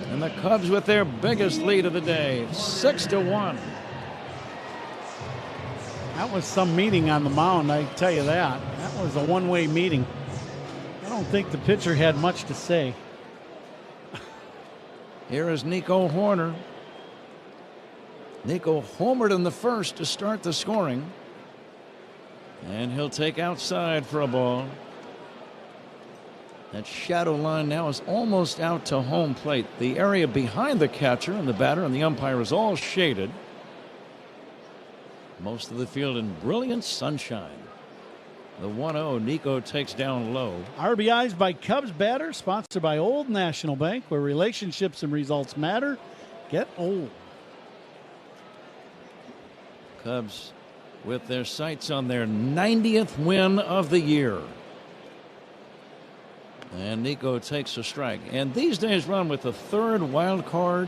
Speaker 13: And the Cubs with their biggest lead of the day, 6-1.
Speaker 3: That was some meeting on the mound, I tell you that. That was a one-way meeting. I don't think the pitcher had much to say.
Speaker 13: Here is Nico Horner. Nico homered in the 1st to start the scoring. And he'll take outside for a ball. That shadow line now is almost out to home plate. The area behind the catcher and the batter and the umpire is all shaded. Most of the field in brilliant sunshine. The 1-0, Nico takes down low.
Speaker 3: RBIs by Cubs batter, sponsored by Old National Bank, where relationships and results matter. Get old.
Speaker 13: Cubs with their sights on their 90th win of the year. And Nico takes a strike. And these days run with the 3rd wild card.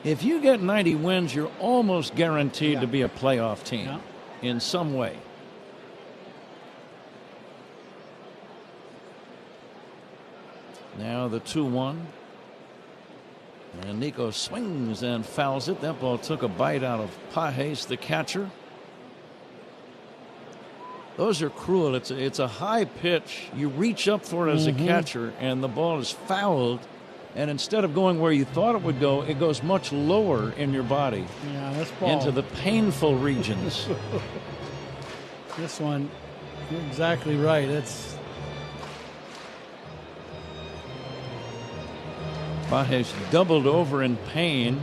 Speaker 13: If you get 90 wins, you're almost guaranteed to be a playoff team in some way. Now the 2-1. And Nico swings and fouls it. That ball took a bite out of Pages, the catcher. Those are cruel. It's a high pitch. You reach up for it as a catcher, and the ball is fouled. And instead of going where you thought it would go, it goes much lower in your body.
Speaker 3: Yeah, this ball.
Speaker 13: Into the painful regions.
Speaker 3: This one, you're exactly right. It's
Speaker 13: Pages doubled over in pain.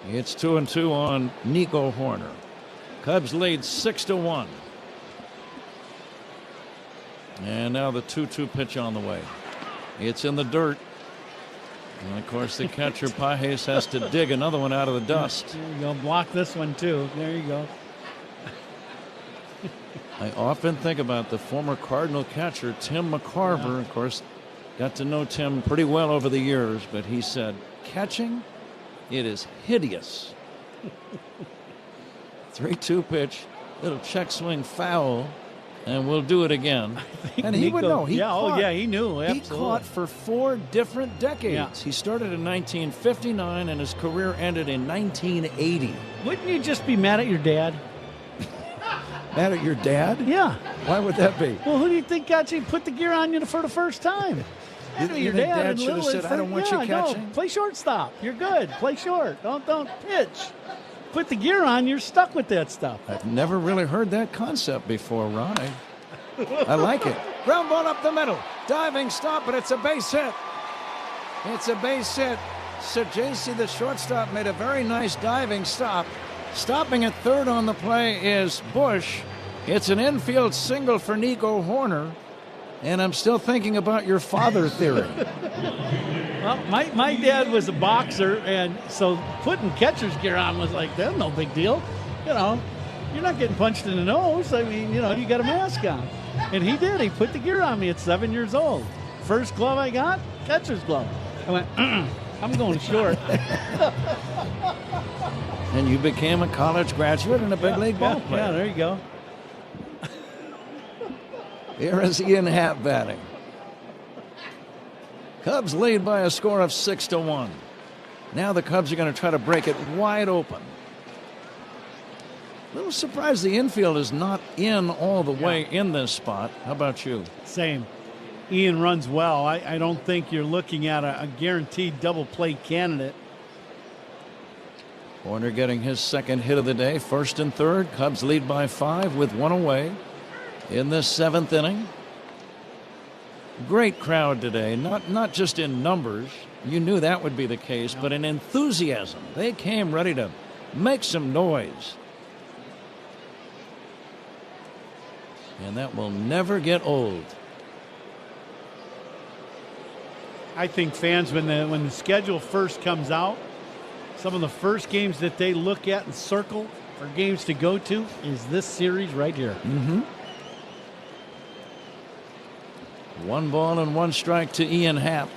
Speaker 13: It's 2-2 on Nico Horner. Cubs lead 6-1. And now the 2-2 pitch on the way. It's in the dirt. And of course, the catcher Pages has to dig another one out of the dust.
Speaker 3: There you go. Block this one too. There you go.
Speaker 13: I often think about the former Cardinal catcher Tim McCarver. Of course, got to know Tim pretty well over the years, but he said, catching, it is hideous. 3-2 pitch, little check swing foul, and we'll do it again. And he would know. He
Speaker 3: knew. Absolutely.
Speaker 13: He caught for 4 different decades. Yeah. He started in 1959, and his career ended in 1980.
Speaker 3: Wouldn't you just be mad at your dad?
Speaker 13: Mad at your dad?
Speaker 3: Yeah.
Speaker 13: Why would that be?
Speaker 3: Well, who do you think got you put the gear on you for the first time?
Speaker 13: Your dad should have said, I don't want you catching.
Speaker 3: No, play shortstop. You're good. Play short. Don't pitch. Put the gear on, you're stuck with that stuff.
Speaker 13: I've never really heard that concept before, Ron. I like it. Ground ball up the middle. Diving stop, but it's a base hit. It's a base hit. So JC, the shortstop, made a very nice diving stop. Stopping at third on the play is Bush. It's an infield single for Nico Horner. And I'm still thinking about your father theory.
Speaker 3: Well, my dad was a boxer, and so putting catcher's gear on was like, that's no big deal. You know, you're not getting punched in the nose. I mean, you know, you got a mask on. And he did. He put the gear on me at 7 years old. First glove I got, catcher's glove. I went, I'm going short.
Speaker 13: And you became a college graduate and a big league ball player.
Speaker 3: Yeah, there you go.
Speaker 13: Here is Ian Happ batting. Cubs lead by a score of 6-1. Now the Cubs are going to try to break it wide open. A little surprised the infield is not in all the way in this spot. How about you?
Speaker 3: Same. Ian runs well. I don't think you're looking at a guaranteed double play candidate.
Speaker 13: Horner getting his second hit of the day. First and third. Cubs lead by 5 with 1 away in this 7th inning. Great crowd today, not just in numbers. You knew that would be the case, but in enthusiasm. They came ready to make some noise. And that will never get old.
Speaker 3: I think fans, when the schedule first comes out, some of the first games that they look at and circle for games to go to is this series right here.
Speaker 13: Mm-hmm. 1 ball and 1 strike to Ian Happ.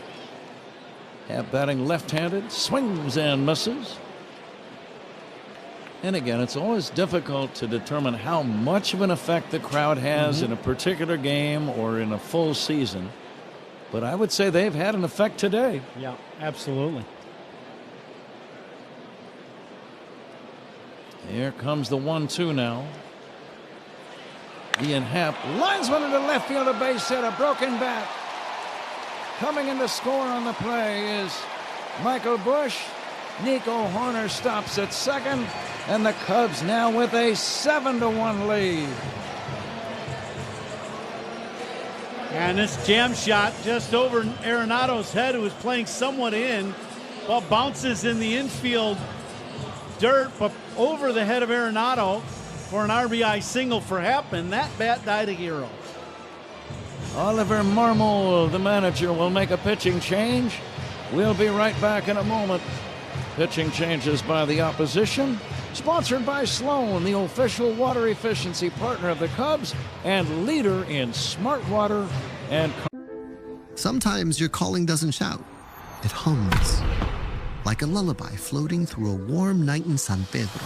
Speaker 13: Happ batting left-handed, swings and misses. And again, it's always difficult to determine how much of an effect the crowd has in a particular game or in a full season. But I would say they've had an effect today.
Speaker 3: Yeah, absolutely.
Speaker 13: Here comes the 1-2 now. Ian Happ lines one into left field, a base hit, a broken bat. Coming in to score on the play is Michael Bush. Nico Horner stops at second, and the Cubs now with a 7-1 lead.
Speaker 3: And this jam shot just over Arenado's head, who was playing somewhat in. Ball bounces in the infield dirt, but over the head of Arenado for an RBI single for Happ, and that bat died a hero.
Speaker 13: Oliver Marmol, the manager, will make a pitching change. We'll be right back in a moment. Pitching changes by the opposition. Sponsored by Sloan, the official water efficiency partner of the Cubs and leader in smart water and...
Speaker 10: Sometimes your calling doesn't shout. It hums. Like a lullaby floating through a warm night in San Pedro.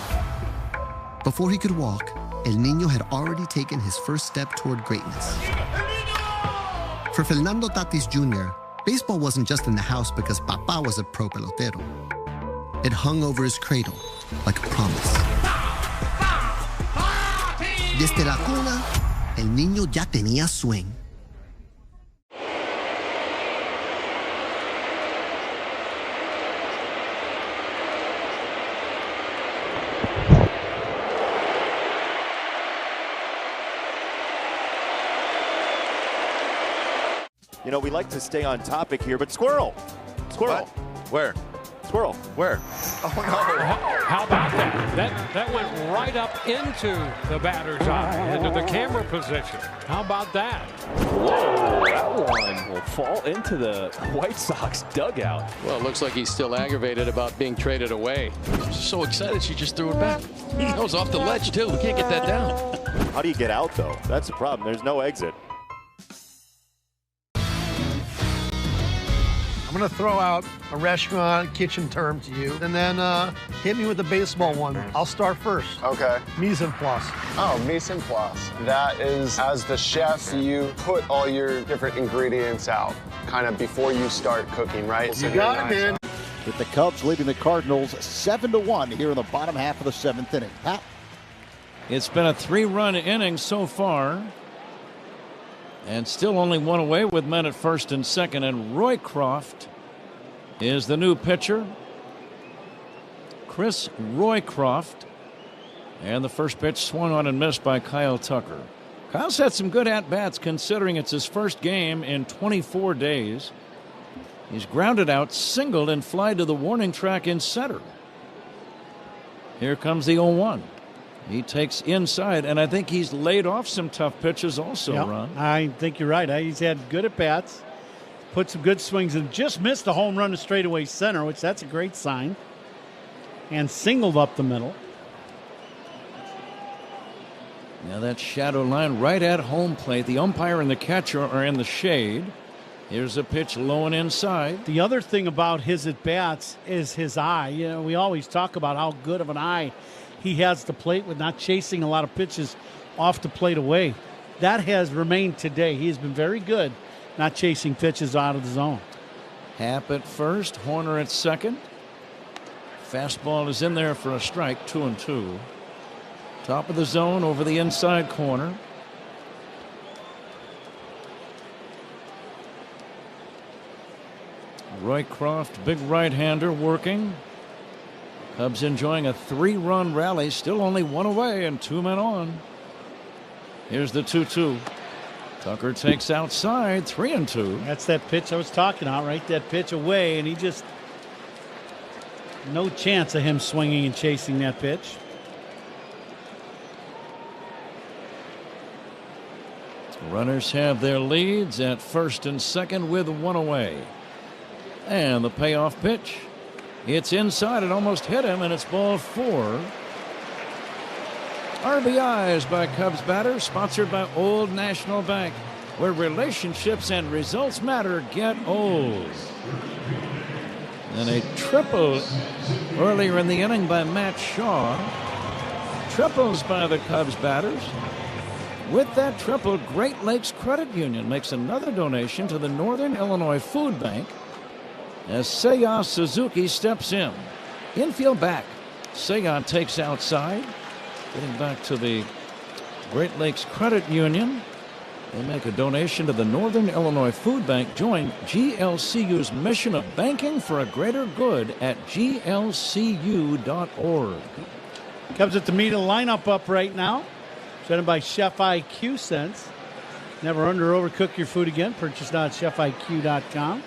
Speaker 10: Before he could walk, El Niño had already taken his first step toward greatness. For Fernando Tatis Jr., baseball wasn't just in the house because Papa was a pro pelotero. It hung over his cradle like a promise. Desde la cuna, El Niño ya tenía swing.
Speaker 6: You know, we like to stay on topic here, but Squirrel.
Speaker 12: What? Where?
Speaker 6: Squirrel. Where? Oh, no.
Speaker 8: How about that? That went right up into the batter's eye, into the camera position. How about that?
Speaker 6: Whoa, that one will fall into the White Sox dugout.
Speaker 8: Well, it looks like he's still aggravated about being traded away.
Speaker 14: She's so excited she just threw it back. That was off the ledge, too. We can't get that down.
Speaker 6: How do you get out, though? That's the problem. There's no exit.
Speaker 24: I'm going to throw out a restaurant kitchen term to you, and then hit me with the baseball one. I'll start first.
Speaker 25: Okay.
Speaker 24: Mise en place.
Speaker 25: Oh, mise en place. That is, as the chef, you put all your different ingredients out, kind of before you start cooking, right?
Speaker 24: You got it, man.
Speaker 4: With the Cubs leading the Cardinals 7-1 here in the bottom half of the 7th inning. Pat?
Speaker 13: It's been a 3-run inning so far. And still only one away with men at first and second. And Roycroft is the new pitcher. Chris Roycroft. And the first pitch swung on and missed by Kyle Tucker. Kyle's had some good at-bats considering it's his first game in 24 days. He's grounded out, singled, and fly to the warning track in center. Here comes the 0-1. He takes inside, and I think he's laid off some tough pitches also, yep. Ron.
Speaker 3: I think you're right. He's had good at-bats, put some good swings, and just missed a home run to straightaway center, which that's a great sign, and singled up the middle.
Speaker 13: Now that shadow line right at home plate. The umpire and the catcher are in the shade. Here's a pitch low and inside.
Speaker 3: The other thing about his at-bats is his eye. You know, we always talk about how good of an eye he has the plate with not chasing a lot of pitches off the plate away. That has remained today. He has been very good not chasing pitches out of the zone.
Speaker 13: Happ at first, Horner at second. Fastball is in there for a strike, 2-2. Top of the zone over the inside corner. Roycroft, big right-hander working. Cubs enjoying a 3-run rally, still only one away and 2 men on. Here's the 2-2. Tucker takes outside, 3-2.
Speaker 3: That's that pitch I was talking about, right? That pitch away, and he just no chance of him swinging and chasing that pitch.
Speaker 13: Runners have their leads at first and second with one away. And the payoff pitch. It's inside. It almost hit him, and it's ball 4. RBIs by Cubs batter, sponsored by Old National Bank, where relationships and results matter. Get old. And a triple earlier in the inning by Matt Shaw. Triples by the Cubs batters. With that triple, Great Lakes Credit Union makes another donation to the Northern Illinois Food Bank as Seiya Suzuki steps in. Infield back. Seiya takes outside. Getting back to the Great Lakes Credit Union. They make a donation to the Northern Illinois Food Bank. Join GLCU's mission of banking for a greater good at glcu.org.
Speaker 3: Cubs at the meet of the lineup up right now. Presented by Chef IQ Sense. Never under or overcook your food again. Purchase now at chefiq.com.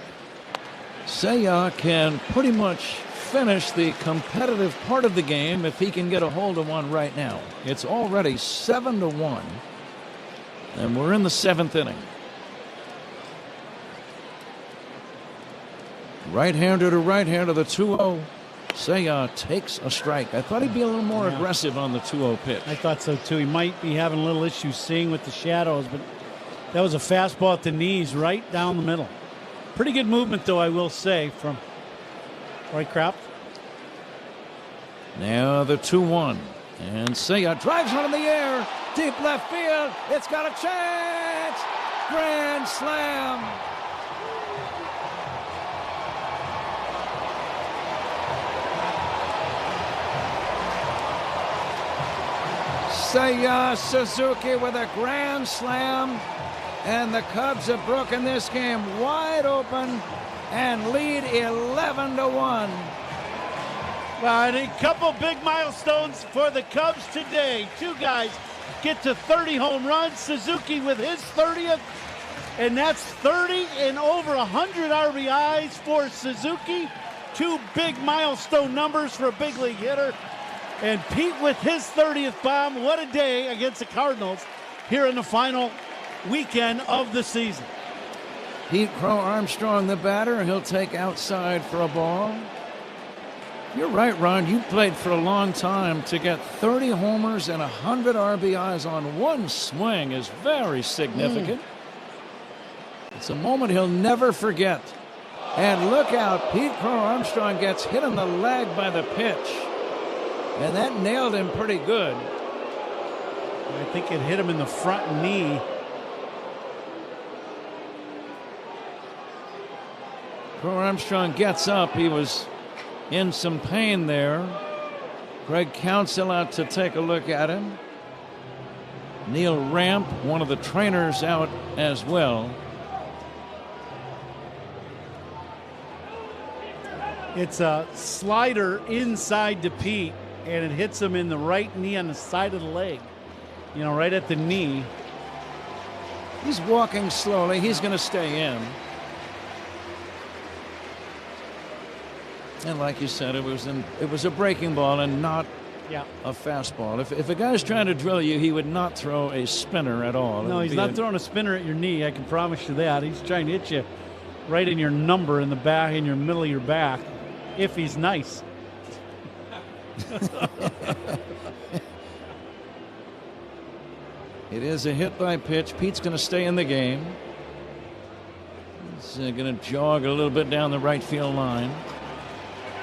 Speaker 13: Seiya can pretty much finish the competitive part of the game if he can get a hold of one right now. It's already 7-1, and we're in the 7th inning. Right-hander to right-hander, the 2-0. Seiya takes a strike. I thought he'd be a little more aggressive on the 2-0 pitch.
Speaker 3: I thought so too. He might be having a little issue seeing with the shadows, but that was a fastball at the knees right down the middle. Pretty good movement, though, I will say, from Roycroft.
Speaker 13: Now the 2-1. And Seiya drives one in the air. Deep left field. It's got a chance. Grand slam. Seiya Suzuki with a grand slam. And the Cubs have broken this game wide open and lead 11-1.
Speaker 3: Well, a couple big milestones for the Cubs today. Two guys get to 30 home runs. Suzuki with his 30th, and that's 30 and over 100 RBIs for Suzuki. 2 big milestone numbers for a big league hitter. And Pete with his 30th bomb. What a day against the Cardinals here in the final weekend of the season.
Speaker 13: Pete Crow Armstrong, the batter. He'll take outside for a ball. You're right, Ron. You played for a long time. To get 30 homers and 100 RBIs on one swing is very significant. It's a moment he'll never forget. And look out, Pete Crow Armstrong gets hit in the leg by the pitch. And that nailed him pretty good.
Speaker 3: I think it hit him in the front knee.
Speaker 13: Crow Armstrong gets up. He was in some pain there. Greg Counsell out to take a look at him. Neil Ramp, one of the trainers, out as well.
Speaker 3: It's a slider inside to Pete, and it hits him in the right knee on the side of the leg. You know, right at the knee.
Speaker 13: He's walking slowly. He's going to stay in. And like you said, it was a breaking ball and not a fastball. If a guy's trying to drill you, he would not throw a spinner at all.
Speaker 3: No, he's not throwing a spinner at your knee. I can promise you that. He's trying to hit you right in your number in the back, in your middle of your back, if he's nice.
Speaker 13: It is a hit by pitch. Pete's going to stay in the game. He's going to jog a little bit down the right field line.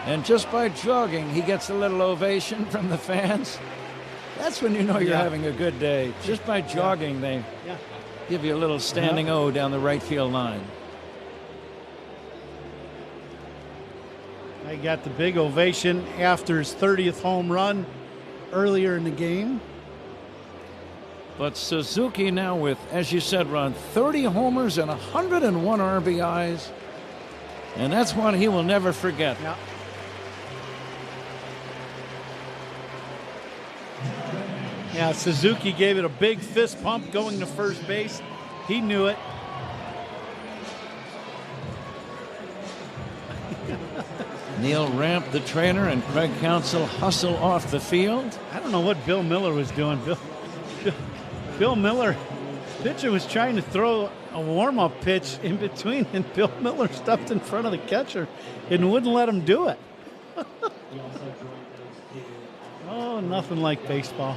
Speaker 13: And just by jogging, he gets a little ovation from the fans. That's when you know you're having a good day. Just by jogging, they give you a little standing O down the right field line.
Speaker 3: I got the big ovation after his 30th home run earlier in the game.
Speaker 13: But Suzuki now with, as you said, Ron, 30 homers and 101 RBIs. And that's one he will never forget.
Speaker 3: Yeah. Yeah, Suzuki gave it a big fist pump going to first base. He knew it.
Speaker 13: Neil Ramp, the trainer, and Craig Counsell hustle off the field.
Speaker 3: I don't know what Bill Miller was doing. Bill Miller, pitcher was trying to throw a warm-up pitch in between, and Bill Miller stepped in front of the catcher and wouldn't let him do it. Oh, nothing like baseball.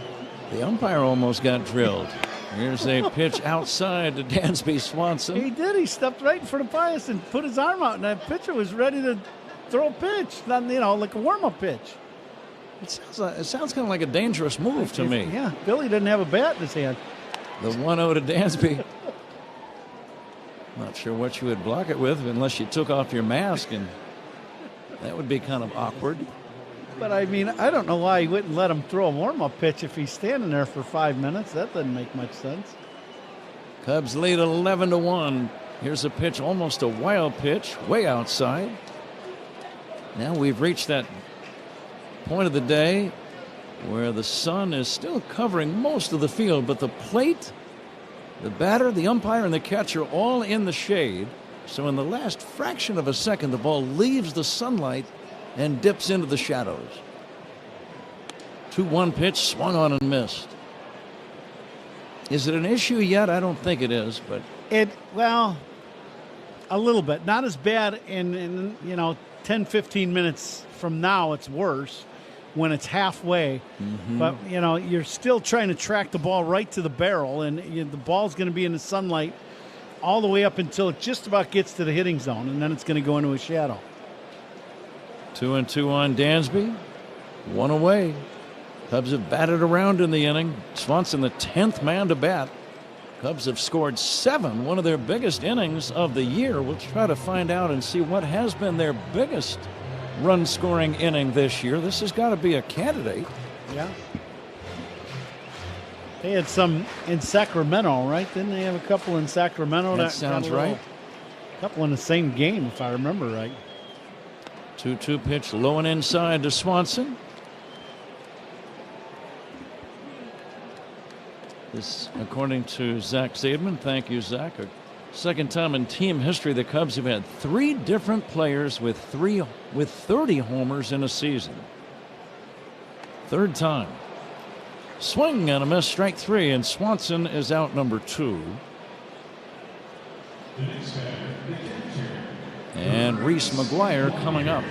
Speaker 13: The umpire almost got drilled. Here's a pitch outside to Dansby Swanson.
Speaker 3: He did. He stepped right in front of Pius and put his arm out, and that pitcher was ready to throw a pitch, not, you know, like a warm-up pitch.
Speaker 13: It sounds kind of like a dangerous move to me.
Speaker 3: Yeah, Billy didn't have a bat in his hand.
Speaker 13: The 1-0 to Dansby. Not sure what you would block it with unless you took off your mask, and that would be kind of awkward.
Speaker 3: But, I mean, I don't know why he wouldn't let him throw a warm-up pitch if he's standing there for 5 minutes. That doesn't make much sense.
Speaker 13: Cubs lead 11-1. Here's a pitch, almost a wild pitch, way outside. Now we've reached that point of the day where the sun is still covering most of the field, but the plate, the batter, the umpire, and the catcher all in the shade. So in the last fraction of a second, the ball leaves the sunlight and dips into the shadows. 2-1 pitch, swung on and missed. Is it an issue yet? I don't think it is, but
Speaker 3: well, a little bit. Not as bad in 10-15 minutes from now. It's worse when it's halfway. But you're still trying to track the ball right to the barrel, and the ball's going to be in the sunlight all the way up until it just about gets to the hitting zone, and then it's going to go into a shadow.
Speaker 13: 2-2 on Dansby. One away. Cubs have batted around in the inning. Swanson, the 10th man to bat. Cubs have scored 7, one of their biggest innings of the year. We'll try to find out and see what has been their biggest run-scoring inning this year. This has got to be a candidate.
Speaker 3: Yeah. They had some in Sacramento, right? Didn't they have a couple in Sacramento?
Speaker 13: That sounds right.
Speaker 3: A couple in the same game, if I remember right.
Speaker 13: 2-2 pitch, low and inside to Swanson. This, according to Zach Zaidman, thank you, Zach, a Second time in team history the Cubs have had 3 different players with 30 homers in a season. Third time. Swing and a miss, strike 3, and Swanson is out number 2. And Reese McGuire coming up.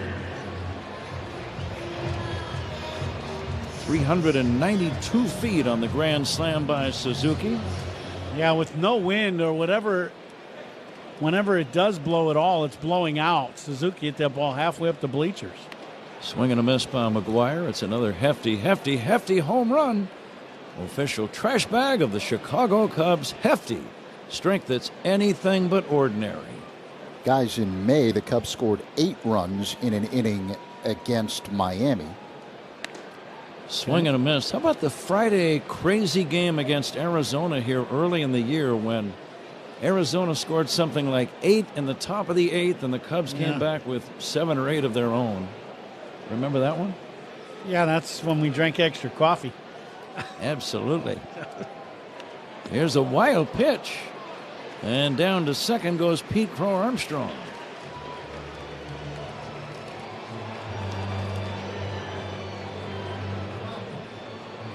Speaker 13: 392 feet on the grand slam by Suzuki.
Speaker 3: Yeah, with no wind or whatever, whenever it does blow at all, it's blowing out. Suzuki hit that ball halfway up the bleachers.
Speaker 13: Swing and a miss by McGuire. It's another hefty home run. Official trash bag of the Chicago Cubs. Hefty. Strength that's anything but ordinary.
Speaker 4: Guys, in May, the Cubs scored 8 runs in an inning against Miami.
Speaker 13: Swing and a miss. How about the Friday crazy game against Arizona here early in the year when Arizona scored something like 8 in the top of the 8th and the Cubs came back with 7 or 8 of their own. Remember that one?
Speaker 3: Yeah, that's when we drank extra coffee.
Speaker 13: Absolutely. Here's a wild pitch. And down to second goes Pete Crow Armstrong.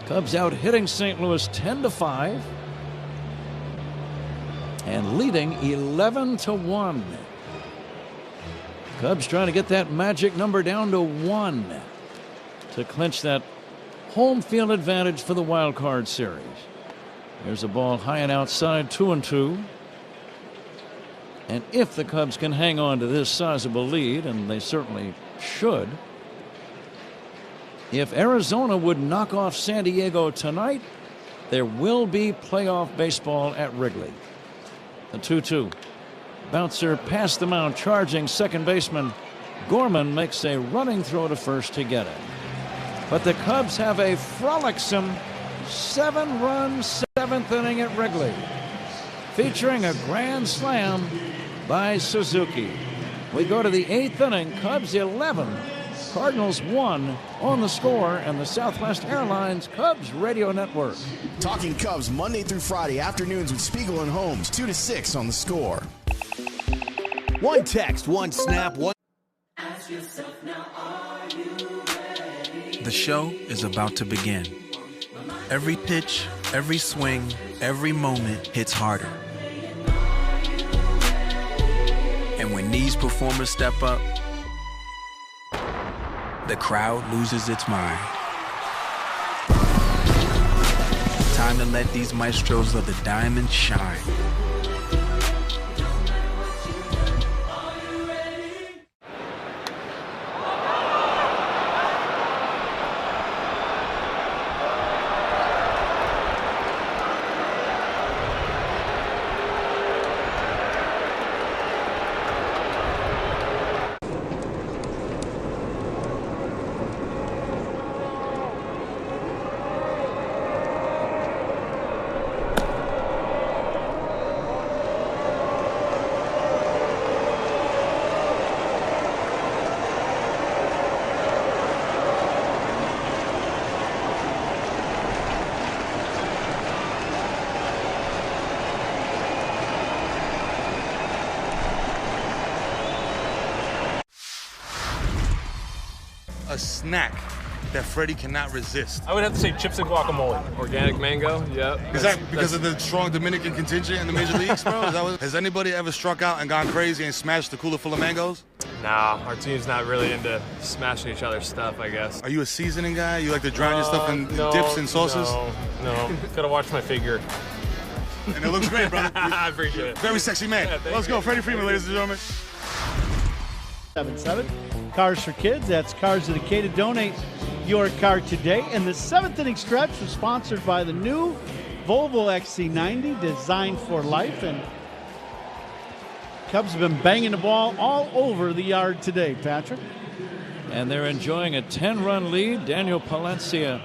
Speaker 13: Cubs out hitting St. Louis 10-5 and leading 11-1. Cubs trying to get that magic number down to 1 to clinch that home field advantage for the wild card series. There's a ball high and outside, 2-2. And if the Cubs can hang on to this sizable lead, and they certainly should, if Arizona would knock off San Diego tonight, there will be playoff baseball at Wrigley. The 2-2. Bouncer past the mound, charging second baseman. Gorman makes a running throw to first to get it. But the Cubs have a frolicsome 7-run 7th inning at Wrigley, featuring a grand slam by Suzuki. We go to the 8th inning. Cubs 11, Cardinals 1 on The Score and the Southwest Airlines Cubs Radio Network.
Speaker 21: Talking Cubs Monday through Friday afternoons with Spiegel and Holmes, 2 to 6 on The Score.
Speaker 18: One text, one snap, one.
Speaker 9: Ask yourself now, are you ready?
Speaker 7: The show is about to begin. Every pitch, every swing, every moment hits harder. And when these performers step up, the crowd loses its mind. Time to let these maestros of the diamond shine.
Speaker 19: A snack that Freddie cannot resist.
Speaker 20: I would have to say chips and guacamole. Organic mango, yep.
Speaker 19: Is that because of the strong Dominican contingent in the major leagues, bro? Has anybody ever struck out and gone crazy and smashed the cooler full of mangoes?
Speaker 20: Nah, our team's not really into smashing each other's stuff, I guess.
Speaker 19: Are you a seasoning guy? You like to drown your stuff in dips and sauces?
Speaker 20: No. Gotta watch my figure.
Speaker 19: And it looks great, brother.
Speaker 20: I appreciate it.
Speaker 19: Very sexy man.
Speaker 20: Yeah,
Speaker 19: Let's go, Freddie Freeman, ladies and gentlemen.
Speaker 3: 7-7. Cars for Kids. That's Cars of the K to donate your car today. And the 7th inning stretch was sponsored by the new Volvo XC90, designed for life. And Cubs have been banging the ball all over the yard today, Patrick.
Speaker 13: And they're enjoying a 10-run lead. Daniel Palencia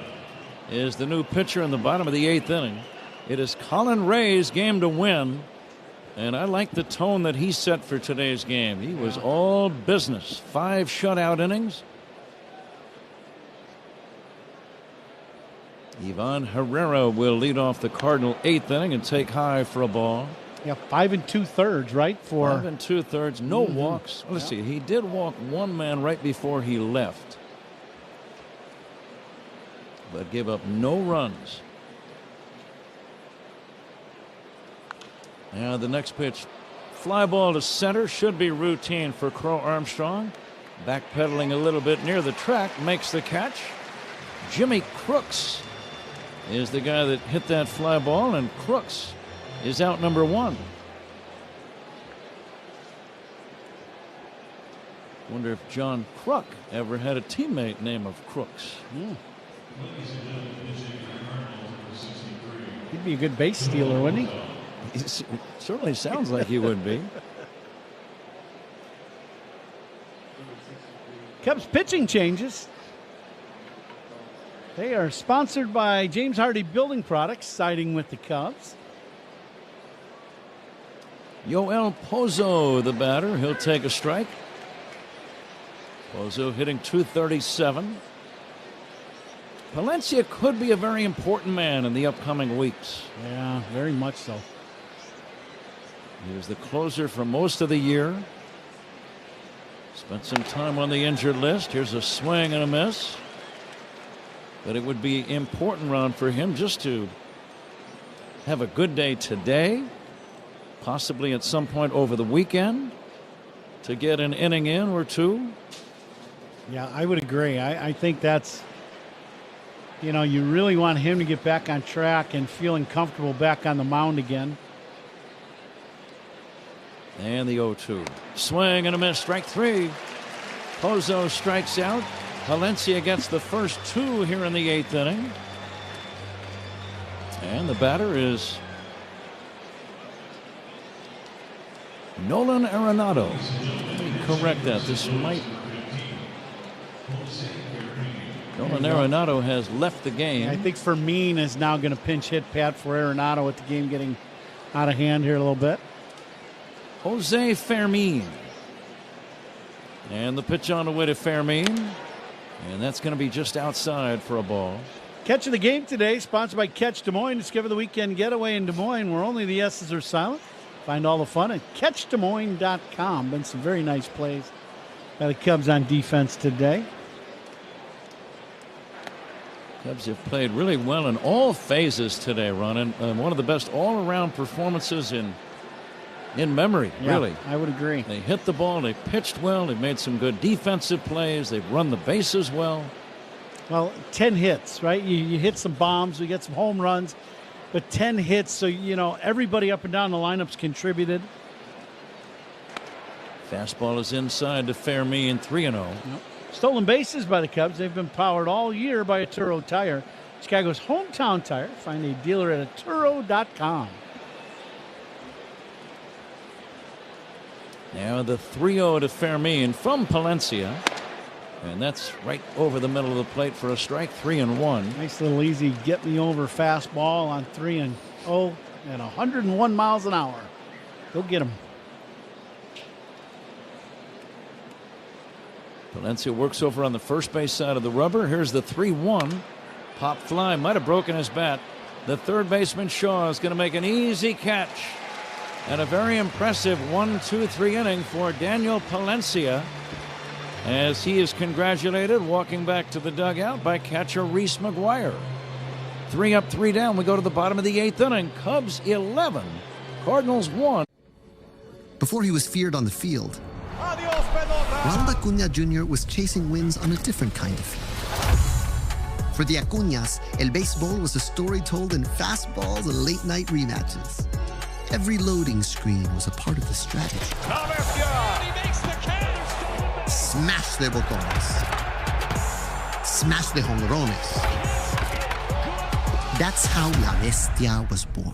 Speaker 13: is the new pitcher in the bottom of the 8th inning. It is Colin Ray's game to win. And I like the tone that he set for today's game. He was all business. 5 shutout innings. Ivan Herrera will lead off the Cardinal 8th inning and take high for a ball.
Speaker 3: Yeah, 5 2/3, right? For
Speaker 13: 5 2/3, no walks. Let's see, he did walk one man right before he left, but gave up no runs. Now the next pitch, fly ball to center, should be routine for Crow Armstrong. Backpedaling a little bit near the track, makes the catch. Jimmy Crooks is the guy that hit that fly ball, and Crooks is out number 1. Wonder if John Kruk ever had a teammate named of Crooks.
Speaker 3: He'd be a good base stealer, wouldn't he?
Speaker 13: It certainly sounds like he would be.
Speaker 3: Cubs pitching changes. They are sponsored by James Hardy Building Products, siding with the Cubs.
Speaker 13: Yoel Pozo, the batter. He'll take a strike. Pozo hitting .237. Palencia could be a very important man in the upcoming weeks.
Speaker 3: Yeah, very much so.
Speaker 13: He was the closer for most of the year. Spent some time on the injured list. Here's a swing and a miss. But it would be important, Ron, for him just to have a good day today, possibly at some point over the weekend, to get an inning in or two.
Speaker 3: Yeah, I would agree. I think that's, you know, you really want him to get back on track and feeling comfortable back on the mound again.
Speaker 13: And the 0-2. Swing and a miss. Strike 3. Pozo strikes out. Palencia gets the first 2 here in the 8th inning. And the batter is Nolan Arenado. Let me correct that. This might... Nolan Arenado has left the game.
Speaker 3: I think Fermin is now going to pinch hit Pat for Arenado with the game getting out of hand here a little bit.
Speaker 13: Jose Fermin. And the pitch on the way to Fermin. And that's going to be just outside for a ball.
Speaker 3: Catch of the game today, sponsored by Catch Des Moines. Discover the weekend getaway in Des Moines where only the S's are silent. Find all the fun at CatchDesMoines.com. Been some very nice plays by the Cubs on defense today.
Speaker 13: Cubs have played really well in all phases today, Ron. And one of the best all-around performances in memory, really.
Speaker 3: I would agree.
Speaker 13: They hit the ball, they pitched well, they made some good defensive plays, they've run the bases well.
Speaker 3: Well, 10 hits, right? You hit some bombs, we get some home runs, but 10 hits, so, you know, everybody up and down the lineups contributed.
Speaker 13: Fastball is inside to Fermin, 3-0.
Speaker 3: Yep. Stolen bases by the Cubs. They've been powered all year by Atturo Tire, Chicago's hometown tire. Find a dealer at Atturo.com.
Speaker 13: Now the 3-0 to Fermin from Palencia. And that's right over the middle of the plate for a strike, 3-1.
Speaker 3: Nice little easy get me over fastball on 3-0 and 101 miles an hour. Go get him.
Speaker 13: Palencia works over on the first base side of the rubber. Here's the 3-1. Pop fly, might have broken his bat. The third baseman Shaw is going to make an easy catch. And a very impressive 1-2-3 inning for Daniel Palencia, as he is congratulated walking back to the dugout by catcher Reese McGuire. 3 up, 3 down. We go to the bottom of the 8th inning. Cubs 11, Cardinals 1.
Speaker 10: Before he was feared on the field, Ronald Acuña Jr. was chasing wins on a different kind of field. For the Acuñas, el béisbol was a story told in fastballs and late-night rematches. Every loading screen was a part of the strategy. Smash de botones. Smash de jonrones. That's how La Bestia was born.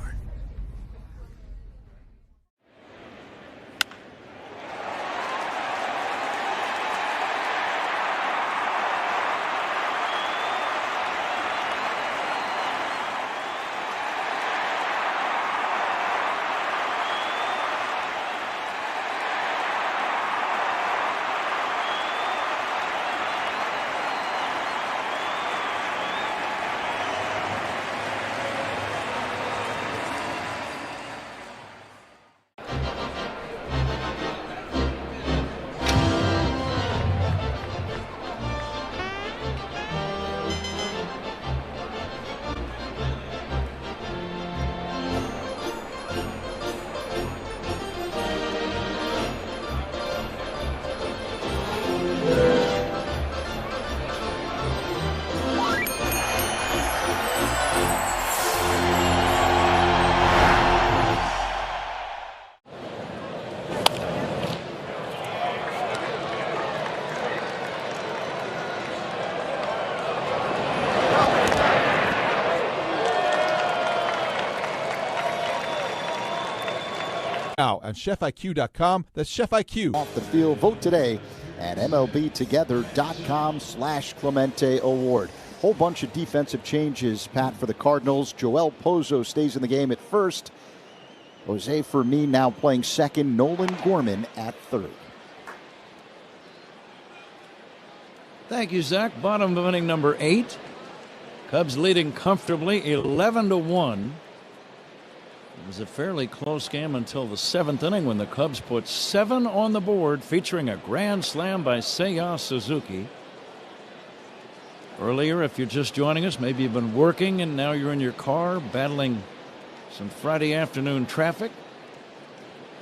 Speaker 1: Now on ChefIQ.com. That's Chef IQ.
Speaker 4: Off the field, vote today at MLBtogether.com/Clemente Award. Whole bunch of defensive changes, Pat, for the Cardinals. Joel Pozo stays in the game at first. Jose Fermin now playing second. Nolan Gorman at third.
Speaker 13: Thank you, Zach. Bottom of inning number 8. Cubs leading comfortably 11-1. It was a fairly close game until the 7th inning when the Cubs put 7 on the board, featuring a grand slam by Seiya Suzuki. Earlier, if you're just joining us, maybe you've been working and now you're in your car battling some Friday afternoon traffic.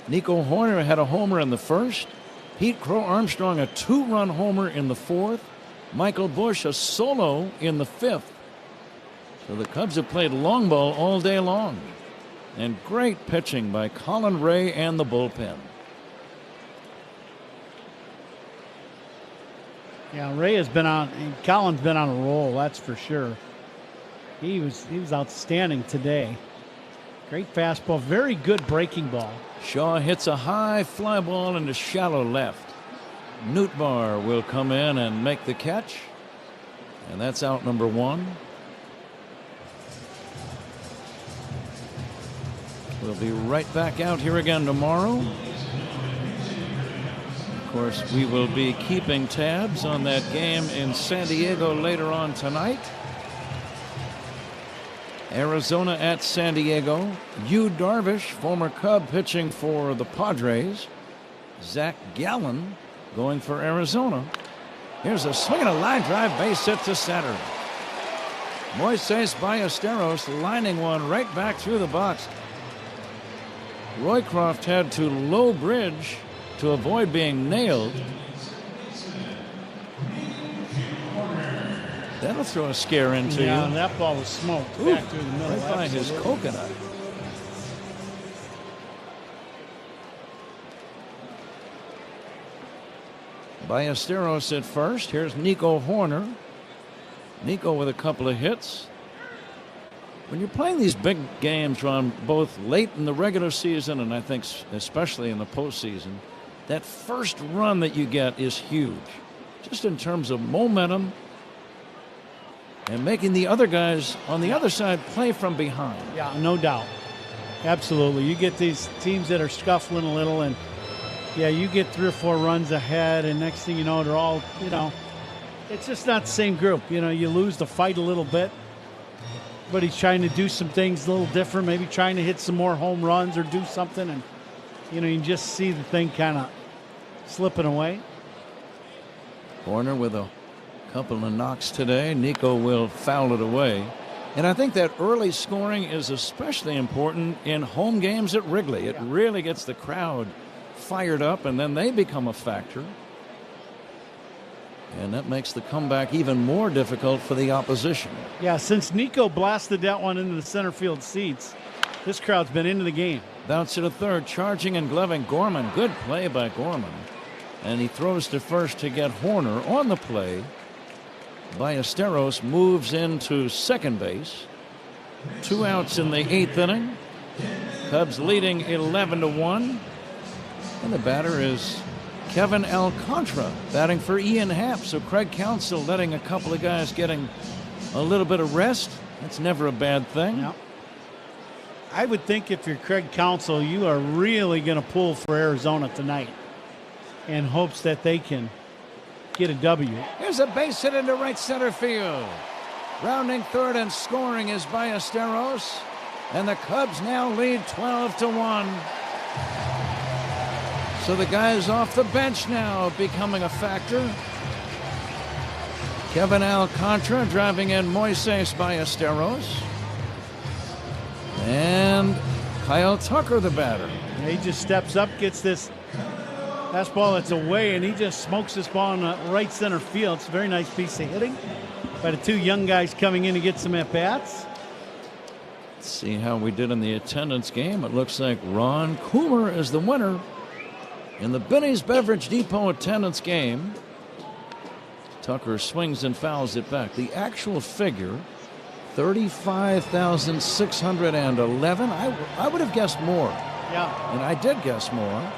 Speaker 13: Nico Hoerner had a homer in the first. Pete Crow Armstrong a 2-run homer in the 4th. Michael Busch a solo in the 5th. So the Cubs have played long ball all day long. And great pitching by Colin Ray and the bullpen.
Speaker 3: Yeah, Ray has been on, Colin's been on a roll, that's for sure. He was outstanding today. Great fastball, very good breaking ball.
Speaker 13: Shaw hits a high fly ball into shallow left. Nootbaar will come in and make the catch. And that's out number 1. We'll be right back out here again tomorrow. Of course, we will be keeping tabs on that game in San Diego later on tonight. Arizona at San Diego. Yu Darvish, former Cub, pitching for the Padres. Zach Gallen going for Arizona. Here's a swing and a line drive, base hit to center. Moises Ballesteros lining one right back through the box. Roycroft had to low bridge to avoid being nailed. That'll throw a scare into you.
Speaker 3: Yeah, that ball was smoked back through the middle.
Speaker 13: Right by his coconut. Ballesteros at first. Here's Nico Hoerner. Nico with a couple of hits. When you're playing these big games, Ron, both late in the regular season and I think especially in the postseason, that first run that you get is huge. Just in terms of momentum and making the other guys on the other side play from behind.
Speaker 3: Yeah, no doubt. Absolutely. You get these teams that are scuffling a little, and yeah, you get 3 or 4 runs ahead, and next thing you know, they're all, it's just not the same group. You lose the fight a little bit. But he's trying to do some things a little different, maybe trying to hit some more home runs or do something. And, you can just see the thing kind of slipping away.
Speaker 13: Hoerner with a couple of knocks today. Nico will foul it away. And I think that early scoring is especially important in home games at Wrigley. It really gets the crowd fired up, and then they become a factor. And that makes the comeback even more difficult for the opposition.
Speaker 3: Yeah, since Nico blasted that one into the center field seats, this crowd's been into the game.
Speaker 13: Bounce to third, charging and gloving Gorman. Good play by Gorman. And he throws to first to get Hoerner on the play. Ballesteros moves into second base. 2 outs in the 8th inning. Cubs leading 11-1. And the batter is Kevin Alcantara batting for Ian Happ. So Craig Counsell letting a couple of guys getting a little bit of rest. That's never a bad thing.
Speaker 3: Yep. I would think if you're Craig Counsell, you are really going to pull for Arizona tonight in hopes that they can get a W.
Speaker 13: Here's a base hit into right center field. Rounding third and scoring is Ballesteros. And the Cubs now lead 12-1. So the guys off the bench now becoming a factor. Kevin Alcantara driving in Moises Ballesteros. And Kyle Tucker, the batter.
Speaker 3: Yeah, he just steps up, gets this fastball that's away, and he just smokes this ball in the right center field. It's a very nice piece of hitting by the 2 young guys coming in to get some at-bats.
Speaker 13: Let's see how we did in the attendance game. It looks like Ron Coomer is the winner in the Benny's Beverage Depot attendance game. Tucker swings and fouls it back. The actual figure, 35,611. I would have guessed more.
Speaker 3: Yeah.
Speaker 13: And I did guess more.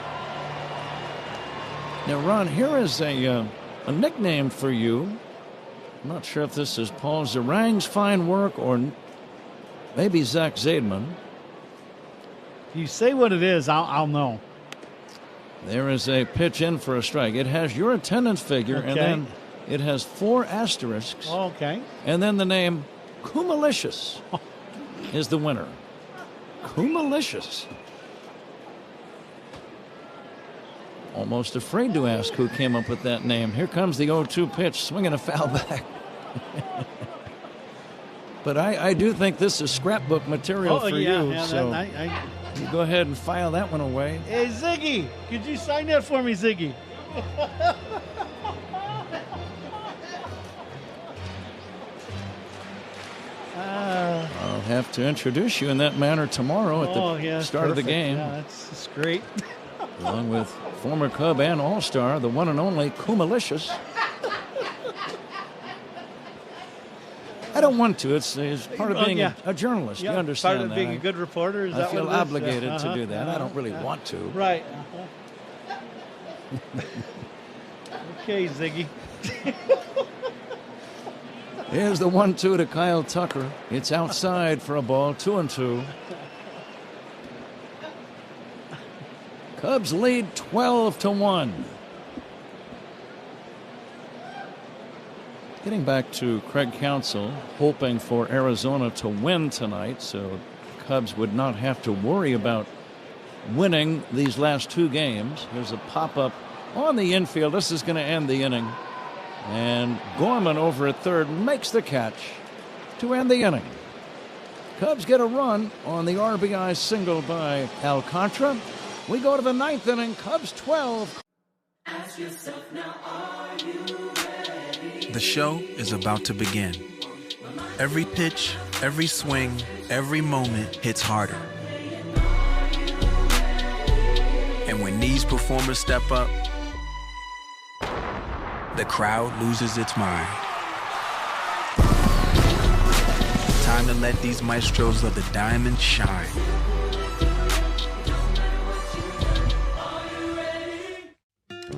Speaker 13: Now, Ron, here is a nickname for you. I'm not sure if this is Paul Zarang's fine work or maybe Zach Zaidman.
Speaker 3: If you say what it is, I'll know.
Speaker 13: There is a pitch in for a strike. It has your attendance figure,
Speaker 3: Okay.
Speaker 13: and then it has 4 asterisks.
Speaker 3: Oh, okay.
Speaker 13: And then the name Kumalicious is the winner. Kumalicious. Almost afraid to ask who came up with that name. Here comes the 0-2 pitch, swinging a foul back. But I do think this is scrapbook material for you.
Speaker 3: Yeah,
Speaker 13: so you go ahead and file that one away.
Speaker 3: Hey, Ziggy, could you sign that for me, Ziggy?
Speaker 13: I'll have to introduce you in that manner tomorrow at the start of the game.
Speaker 3: Yeah, that's great.
Speaker 13: Along with former Cub and All-Star, the one and only Kumalicious. I don't want to. It's part of being a journalist. You understand
Speaker 3: part of being a good reporter. Is
Speaker 13: I
Speaker 3: that
Speaker 13: feel
Speaker 3: what it is?
Speaker 13: obligated to do that. I don't really want to.
Speaker 3: Right. Okay, Ziggy.
Speaker 13: Here's the 1-2 to Kyle Tucker. It's outside for a ball, 2-2. Cubs lead 12-1. Getting back to Craig Counsell, hoping for Arizona to win tonight, so Cubs would not have to worry about winning these last 2 games. Here's a pop-up on the infield. This is going to end the inning. And Gorman over at third makes the catch to end the inning. Cubs get a run on the RBI single by Alcantara. We go to the 9th inning. Cubs 12.
Speaker 9: Ask yourself now, are you ready?
Speaker 7: The show is about to begin. Every pitch, every swing, every moment hits harder. And when these performers step up, the crowd loses its mind. Time to let these maestros of the diamond shine.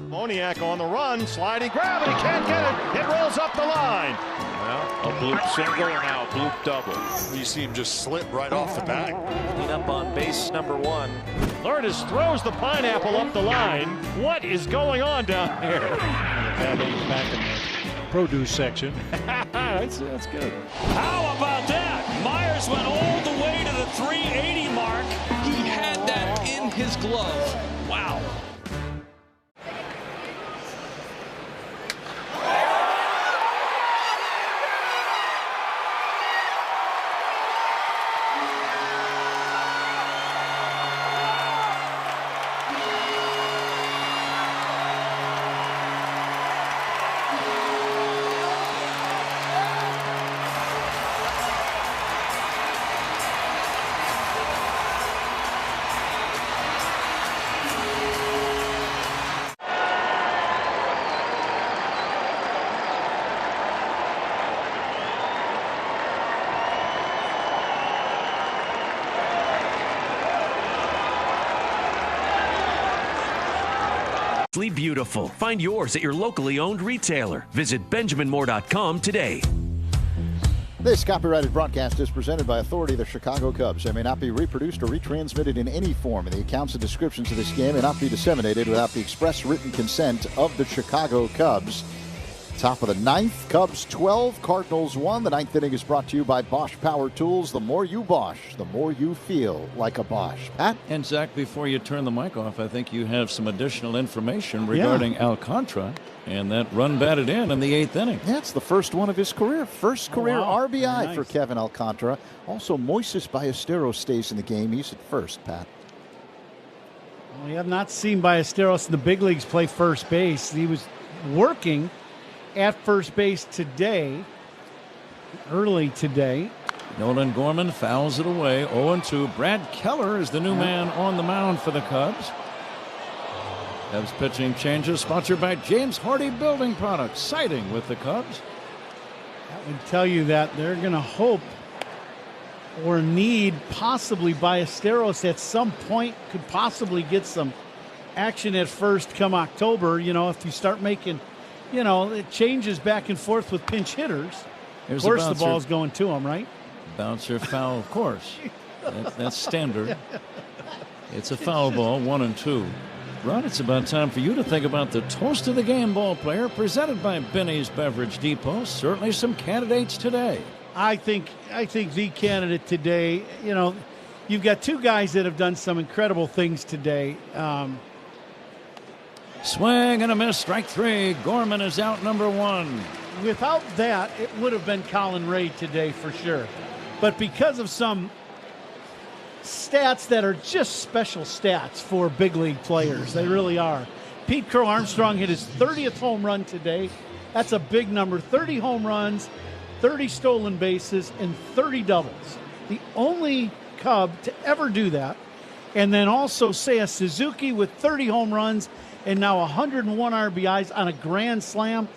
Speaker 2: Moniak on the run, sliding grab, and he can't get it. It rolls up the line.
Speaker 15: Well, a bloop single and now a bloop double.
Speaker 2: You see him just slip right off the bat.
Speaker 6: Clean up on base number 1.
Speaker 2: Lourdes throws the pineapple up the line. What is going on down here?
Speaker 3: Back in the produce section.
Speaker 2: That's good.
Speaker 16: How about that? Myers went all the way to the 380 mark.
Speaker 14: He had that in his glove.
Speaker 16: Wow.
Speaker 11: Beautiful. Find yours at your locally owned retailer. Visit BenjaminMoore.com today.
Speaker 4: This copyrighted broadcast is presented by authority of the Chicago Cubs. It may not be reproduced or retransmitted in any form, and the accounts and descriptions of this game may not be disseminated without the express written consent of the Chicago Cubs. Top of the 9th, Cubs 12, Cardinals 1. The 9th inning is brought to you by Bosch Power Tools. The more you Bosch, the more you feel like a Bosch. Pat?
Speaker 13: And Zach, before you turn the mic off, I think you have some additional information regarding Alcantara and that run batted in the 8th inning.
Speaker 4: Yeah, it's the first one of his career. First career RBI for
Speaker 3: Nice.
Speaker 4: Kevin Alcantara. Also, Moises Ballesteros stays in the game. He's at first, Pat.
Speaker 3: We have not seen Ballesteros in the big leagues play first base. He was working at first base today, early today.
Speaker 13: Nolan Gorman fouls it away. 0-2. Brad Keller is the new man on the mound for the Cubs. Cubs pitching changes sponsored by James Hardy Building Products, siding with the Cubs.
Speaker 3: That would tell you that they're going to hope or need possibly Ballesteros at some point could possibly get some action at first come October. You know, if you start making, you know, it changes back and forth with pinch hitters. Of course, the ball's going to him, right?
Speaker 13: Bouncer foul, of course. That's standard. It's a foul ball, 1-2. Ron, it's about time for you to think about the toast of the game ball player presented by Benny's Beverage Depot. Certainly some candidates today.
Speaker 3: I think the candidate today, you know, you've got two guys that have done some incredible things today.
Speaker 13: Swing and a miss, strike 3. Gorman is out, number 1.
Speaker 3: Without that, it would have been Colin Ray today for sure. But because of some stats that are just special stats for big league players, they really are. Pete Crow Armstrong hit his 30th home run today. That's a big number. 30 home runs, 30 stolen bases, and 30 doubles. The only Cub to ever do that. And then also Seiya Suzuki with 30 home runs and now 101 RBIs on a grand slam.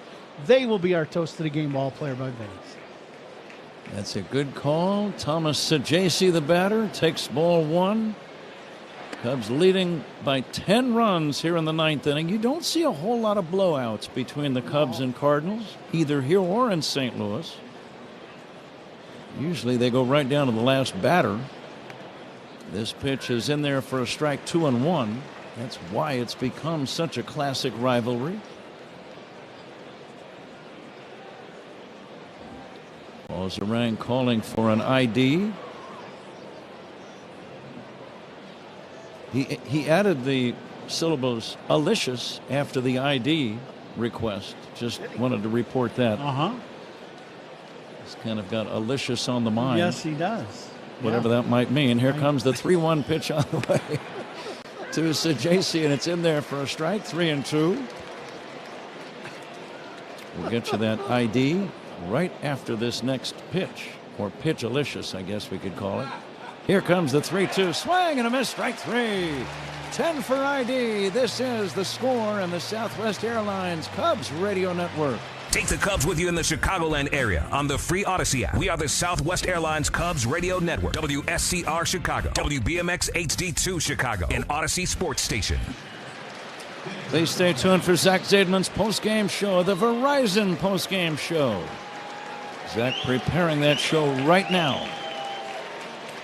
Speaker 3: They will be our toast of the game ball player by Benny's.
Speaker 13: That's a good call. Thomas Sajaci, the batter, takes ball 1. Cubs leading by 10 runs here in the 9th inning. You don't see a whole lot of blowouts between the Cubs and Cardinals, either here or in St. Louis. Usually they go right down to the last batter. This pitch is in there for a strike, 2-1. That's why it's become such a classic rivalry. Balzarang calling for an ID. He added the syllables "alicious" after the ID request. Just wanted to report that. He's kind of got "alicious" on the mind.
Speaker 3: Yes, he does.
Speaker 13: Whatever that might mean. Here comes the 3-1 pitch on the way to Sajaci, and it's in there for a strike, 3-2. We'll get you that ID right after this next pitch, or pitch-alicious, I guess we could call it. Here comes the 3-2 swing and a miss, strike 3. 10 for ID. This is The Score and the Southwest Airlines Cubs Radio Network.
Speaker 5: Take the Cubs with you in the Chicagoland area on the free Odyssey app. We are the Southwest Airlines Cubs Radio Network, WSCR Chicago, WBMX HD2 Chicago, and Odyssey Sports Station.
Speaker 13: Please stay tuned for Zach Zaidman's postgame show, the Verizon postgame show. Zach preparing that show right now.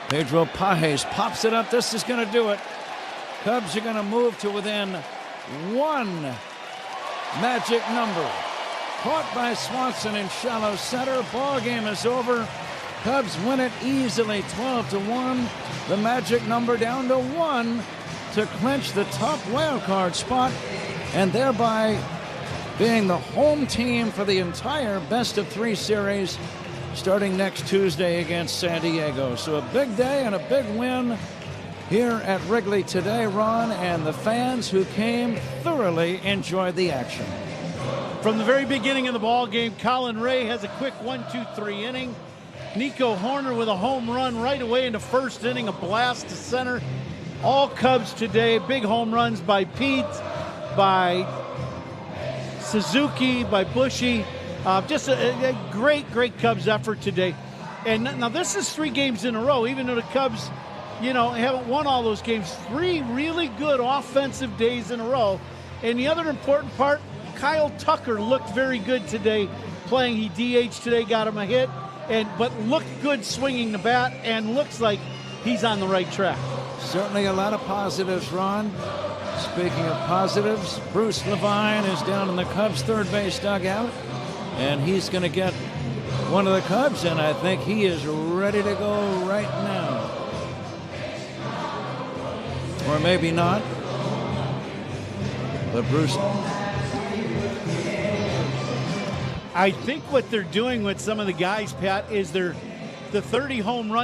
Speaker 13: Pedro Pajes pops it up. This is going to do it. Cubs are going to move to within 1 magic number. Caught by Swanson in shallow center. Ball game is over. Cubs win it easily, 12-1. The magic number down to 1 to clinch the top wild card spot, and thereby being the home team for the entire best-of-3 series starting next Tuesday against San Diego. So a big day and a big win here at Wrigley today, Ron, and the fans who came thoroughly enjoyed the action.
Speaker 3: From the very beginning of the ball game, Colin Ray has a quick 1-2-3 inning. Nico Horner with a home run right away into first inning, a blast to center. All Cubs today, big home runs by Pete, by Suzuki, by Bushy. Just a great Cubs effort today. And now this is 3 games in a row, even though the Cubs, you know, haven't won all those games. 3 really good offensive days in a row. And the other important part, Kyle Tucker looked very good today playing. He DH'd today, got him a hit, but looked good swinging the bat, and looks like he's on the right track.
Speaker 13: Certainly a lot of positives, Ron. Speaking of positives, Bruce Levine is down in the Cubs' third base dugout, and he's going to get one of the Cubs, and I think he is ready to go right now. Or maybe not. But Bruce...
Speaker 3: I think what they're doing with some of the guys, Pat, is the 30 home run